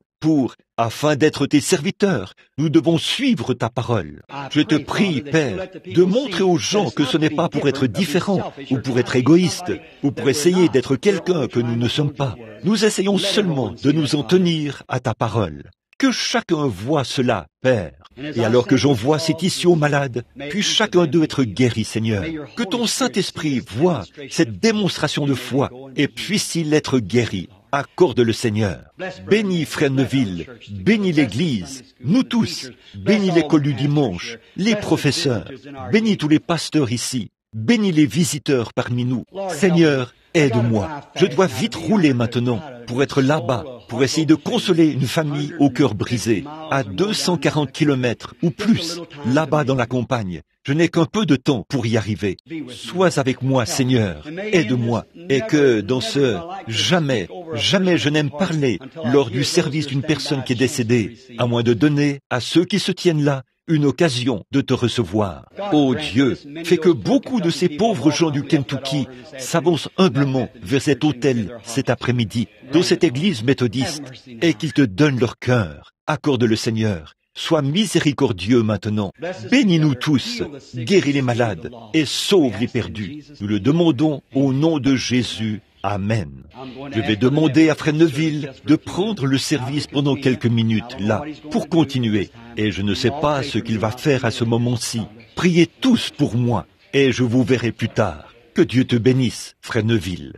A: afin d'être tes serviteurs, nous devons suivre ta parole. Je te prie, Père, de montrer aux gens que ce n'est pas pour être différent, ou pour être égoïste, ou pour essayer d'être quelqu'un que nous ne sommes pas. Nous essayons seulement de nous en tenir à ta parole. Que chacun voie cela, Père. Et alors que j'envoie ces tissus aux malades, puis chacun d'eux être guéri, Seigneur. Que ton Saint-Esprit voie cette démonstration de foi, et puisse-t-il être guéri. Accorde le Seigneur. Bénis Frère Neville, bénis l'Église, nous tous, bénis l'école du dimanche, les professeurs, bénis tous les pasteurs ici, bénis les visiteurs parmi nous. Seigneur, aide-moi. Je dois vite rouler maintenant pour être là-bas, pour essayer de consoler une famille au cœur brisé, à 240 kilomètres ou plus, là-bas dans la campagne. Je n'ai qu'un peu de temps pour y arriver. Sois avec moi, Seigneur, aide-moi, et que dans ce jamais je n'aime parler lors du service d'une personne qui est décédée, à moins de donner à ceux qui se tiennent là une occasion de te recevoir. Oh Dieu, fais que beaucoup de ces pauvres gens du Kentucky s'avancent humblement vers cet autel cet après-midi, dans cette église méthodiste, et qu'ils te donnent leur cœur. Accorde le Seigneur. Sois miséricordieux maintenant. Bénis-nous tous, guéris les malades et sauve les perdus. Nous le demandons au nom de Jésus. Amen. Je vais demander à Frère Neville de prendre le service pendant quelques minutes là, pour continuer. Et je ne sais pas ce qu'il va faire à ce moment-ci. Priez tous pour moi, et je vous verrai plus tard. Que Dieu te bénisse, Frère Neville.